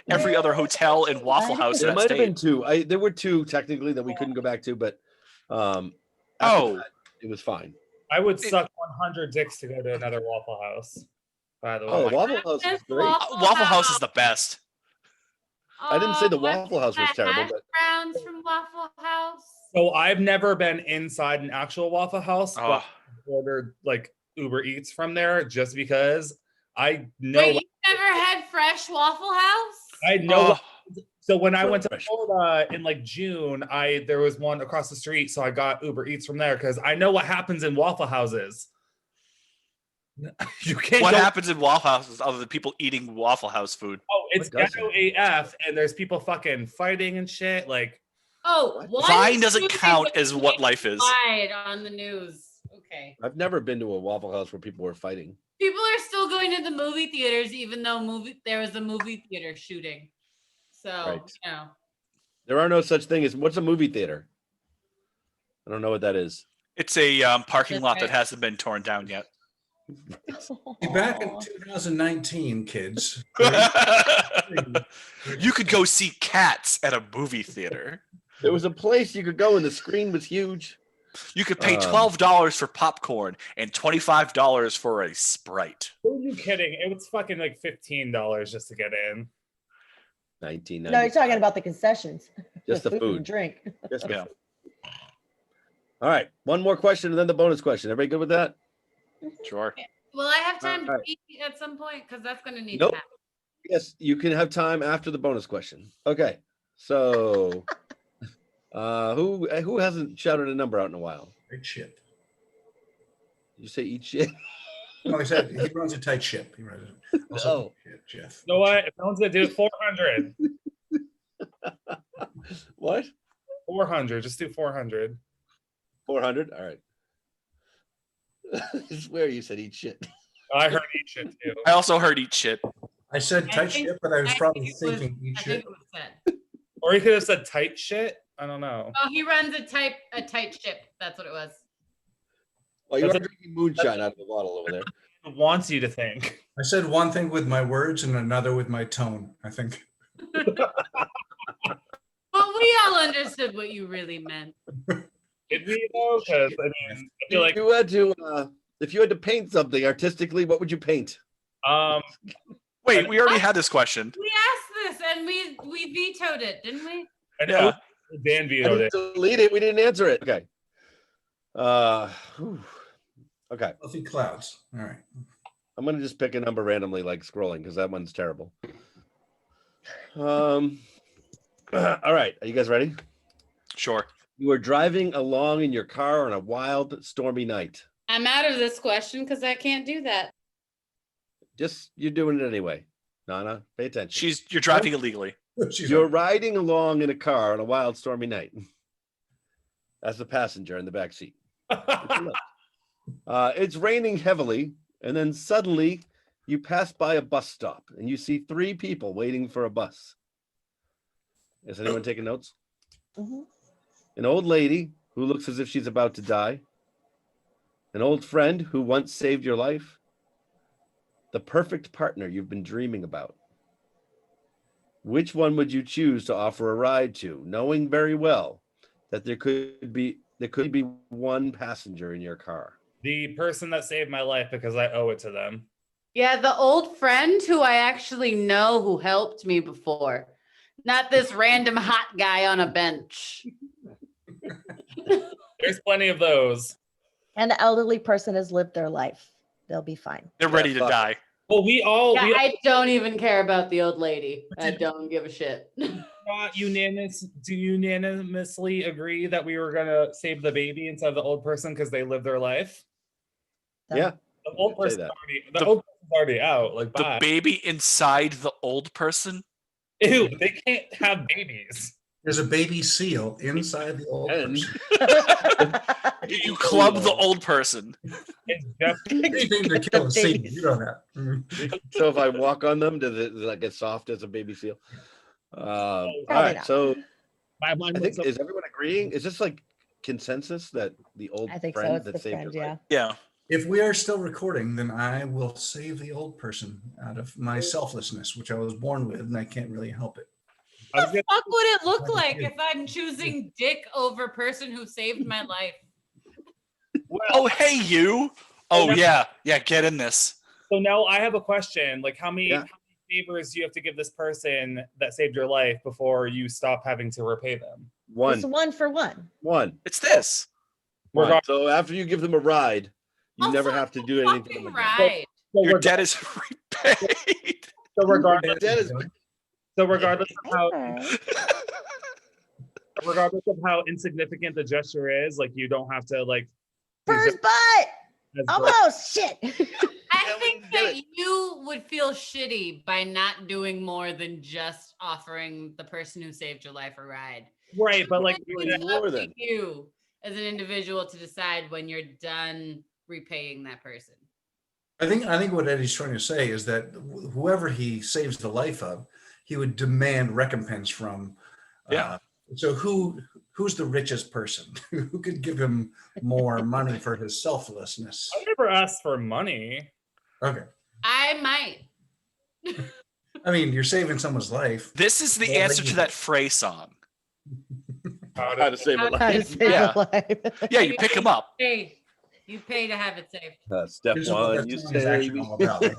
every other hotel and Waffle House in There that might have been state. two. There were two technically that we couldn't go back to, but after Oh. that, it was fine. I would suck 100 dicks to go to another Waffle House. By the way, Oh, Waffle House is That's great. Waffle House is the best. I didn't say the what's Waffle House was that, terrible, hash but browns from Waffle House. so I've never been inside an actual Waffle House, Oh. but ordered like Uber Eats from there just because I know Wait, you never had fresh Waffle House? I know. Oh. So when I went to Fresh. Florida in like June, there was one across the street, so I got Uber Eats from there because I know what happens in Waffle Houses. You can't What go. happens in Waffle Houses other than people eating Waffle House food? Oh, it's What does ghetto AF, and there's people fucking fighting and shit. Like, Oh, one Vine doesn't movie count was as what life is. nationwide on the news. Okay. I've never been to a Waffle House where people were fighting. People are still going to the movie theaters, even though there was a movie theater shooting. So, Right. you know. There are no such thing as what's a movie theater? I don't know what that is. It's a parking That's lot that right. hasn't been torn down yet. Back in 2019, kids. You could go see Cats at a movie theater. There was a place you could go and the screen was huge. You could pay Um, $12 for popcorn and $25 for a Sprite. who are you kidding? It was fucking like $15 just to get in. 1990. No, you're talking about the concessions. just the and food. drink. Just the Yeah. food. All right, one more question and then the bonus question. Everybody good with that? Sure. Will I have time to Alright. eat at some point? Because that's going to need Nope. to happen. Yes, you can have time after the bonus question. Okay, so who hasn't shouted a number out in a while? Great ship. You say eat shit? No, he said he runs a tight ship. He runs it. Also, Oh. shit, Jeff. You know what? If no one's gonna do it, 400. What? 400. Just do 400. 400? All right. I swear you said eat shit. I heard eat shit too. I also heard eat shit. I said I tight think- ship, but I was I probably think it was- thinking eat I shit. think it was said. Or he could have said tight shit. I don't know. Oh, he runs a tight ship. That's what it was. Well, you are That's drinking moonshine out of the bottle over there. It wants you to think. I said one thing with my words and another with my tone, I think. But we all understood what you really meant. Did we though? Because I mean, I feel like If you had to paint something artistically, what would you paint? Wait, we already had this question. We asked this and we vetoed it, didn't we? I know Yeah. Dan I vetoed it. didn't delete it. We didn't answer it. Okay. Okay. Fluffy clouds. All right. I'm gonna just pick a number randomly, like scrolling, because that one's terrible. All right. Are you guys ready? Sure. You are driving along in your car on a wild, stormy night. I'm out of this question because I can't do that. Just you're doing it anyway. Nana, pay attention. You're driving illegally. You're riding along in a car on a wild, stormy night. As the passenger in the back seat. It's raining heavily, and then suddenly you pass by a bus stop and you see 3 people waiting for a bus. Is anyone taking notes? Mhm. An old lady who looks as if she's about to die. An old friend who once saved your life. The perfect partner you've been dreaming about. Which one would you choose to offer a ride to, knowing very well that there could be one passenger in your car? The person that saved my life because I owe it to them. Yeah, the old friend who I actually know who helped me before. Not this random hot guy on a bench. There's plenty of those. And the elderly person has lived their life. They'll be fine. They're ready to fuck. die. Well, Yeah, I don't even care about the old lady. I don't give a shit. unanimously agree that we were gonna save the baby instead of the old person because they lived their life. Yeah. The old Say person's that. old person's already out. Like, The bye. baby inside the old person? Ew, they can't have babies. There's a baby seal inside the old And- person. You club the old person. It's Jeff. Anything to kill a seal. You know that. Mhm. So if I walk on them, does it get soft as a baby seal? All right. not. So My mind I think was is everyone agreeing? Is this like consensus that the old I think so. friend It's that the saved friend, your yeah. life? Yeah. If we are still recording, then I will save the old person out of my selflessness, which I was born with, and I can't really help it. I was What gonna, the fuck would it look like if I'm choosing dick over person who saved my life? Oh, hey, you. Oh, yeah. Yeah, get in this. so now I have a question. Like, how many Yeah. favors do you have to give this person that saved your life before you stop having to repay them? It's One. 1 for 1. One. It's this. One. Regard- So after you give them a ride, you Also, never have to do anything for Fucking them again. right. So Your reg- debt is repaid. so regardless, That is- so regardless of how Okay. regardless of how insignificant the gesture is, like you don't have to like First butt! as Almost! Shit! I think that you would feel shitty by not doing more than just offering the person who saved your life a ride. right, but like It's more up to than- you as an individual to decide when you're done repaying that person. I think what Eddie's trying to say is that whoever he saves the life of, he would demand recompense from. Yeah. So who's the richest person? Who could give him more money for his selflessness? I never asked for money. Okay. I might. I mean, you're saving someone's life. This is the Well, answer to you- that Frey song. How How to save a How life. How to save Yeah. a life. Yeah, you pick him up. Hey, you pay to have it saved. Step Here's what one, that you song is say. actually all about. You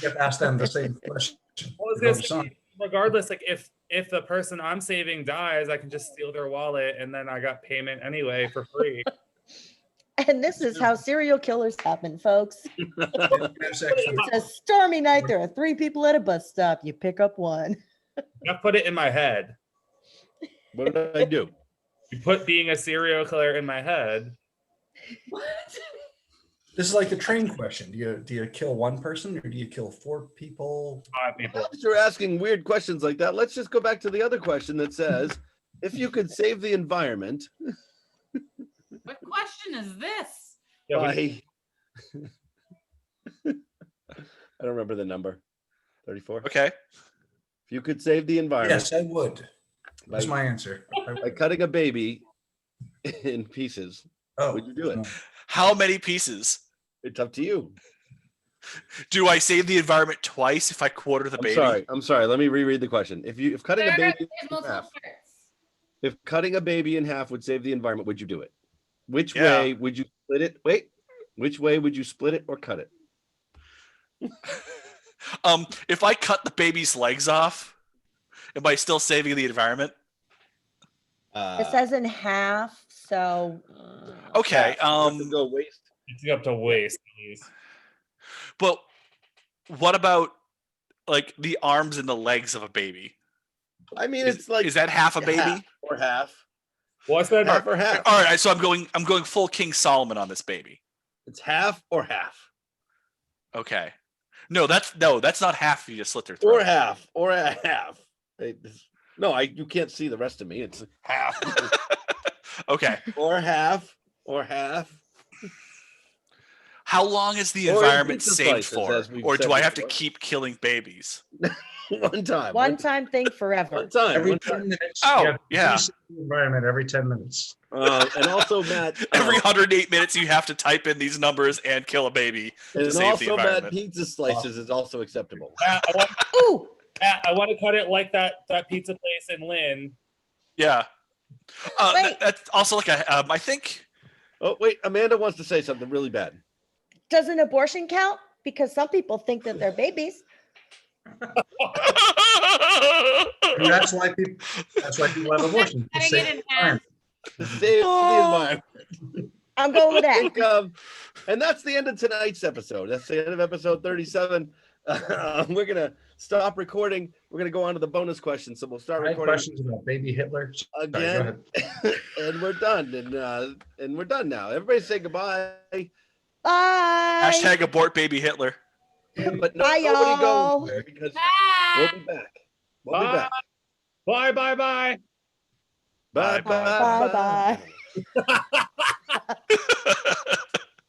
have to ask them the same question. I was about gonna the say, song. regardless, like if the person I'm saving dies, I can just steal their wallet and then I got payment anyway for free. And this is how serial killers happen, folks. Have sex with- It's a stormy night. There are 3 people at a bus stop. You pick up one. I put it in my head. What did I do? You put being a serial killer in my head. This is like the train question. Do you kill one person or do you kill 4 people? 5 people. If you're asking weird questions like that, let's just go back to the other question that says, if you could save the environment What question is this? Yeah, by I don't remember the number. 34. Okay. If you could save the environment Yes, I would. That's by, my answer. by cutting a baby in pieces, Oh, would you do it? How many pieces? It's up to you. Do I save the environment twice if I quarter the baby? I'm sorry. Let me reread the question. If cutting a baby There's in multiple half, parts. if cutting a baby in half would save the environment, would you do it? Which Yeah. way would you split it? Wait, which way would you split it or cut it? If I cut the baby's legs off, am I still saving the environment? It says in half, so Okay. Go waste. It's up to waste. But what about like the arms and the legs of a baby? I mean, it's like Is that half a baby? half or half, What's that? half or half. All right, so I'm going full King Solomon on this baby. It's half or half Okay. No, that's not half. You just slit their throat. or half or a half. No, you can't see the rest of me. It's half Okay. or half or half. How long is the Or in environment pizza saved slices, for? as we've Or do said I have to before. keep killing babies? One time. one time thing forever. One time. every one 10 time. minutes. Oh, you have to yeah. reset the environment every 10 minutes. And also, Matt. Every 108 minutes, you have to type in these numbers and kill a baby to and save the also, Matt, environment. pizza slices is also acceptable. Ooh, I want to cut it like that pizza place in Lynn. Yeah. Wait. That's also like a. I think. Oh, wait. Amanda wants to say something really bad. does an abortion count? Because some people think that they're babies. And that's why people have abortions. to Cutting save it in the half. environment. To save the environment. I'm going with I that. think, and that's the end of tonight's episode. That's the end of episode 37. We're gonna stop recording. We're gonna go on to the bonus questions. So we'll start I have recording questions about baby Hitler. Sorry, go again, ahead. and we're done. And we're done now. Everybody say goodbye. Bye. Hashtag abort baby Hitler. But Bye, nobody y'all. goes there because Bye. we'll be back. We'll be back. Bye, bye, bye. Bye, Bye, bye, bye. bye.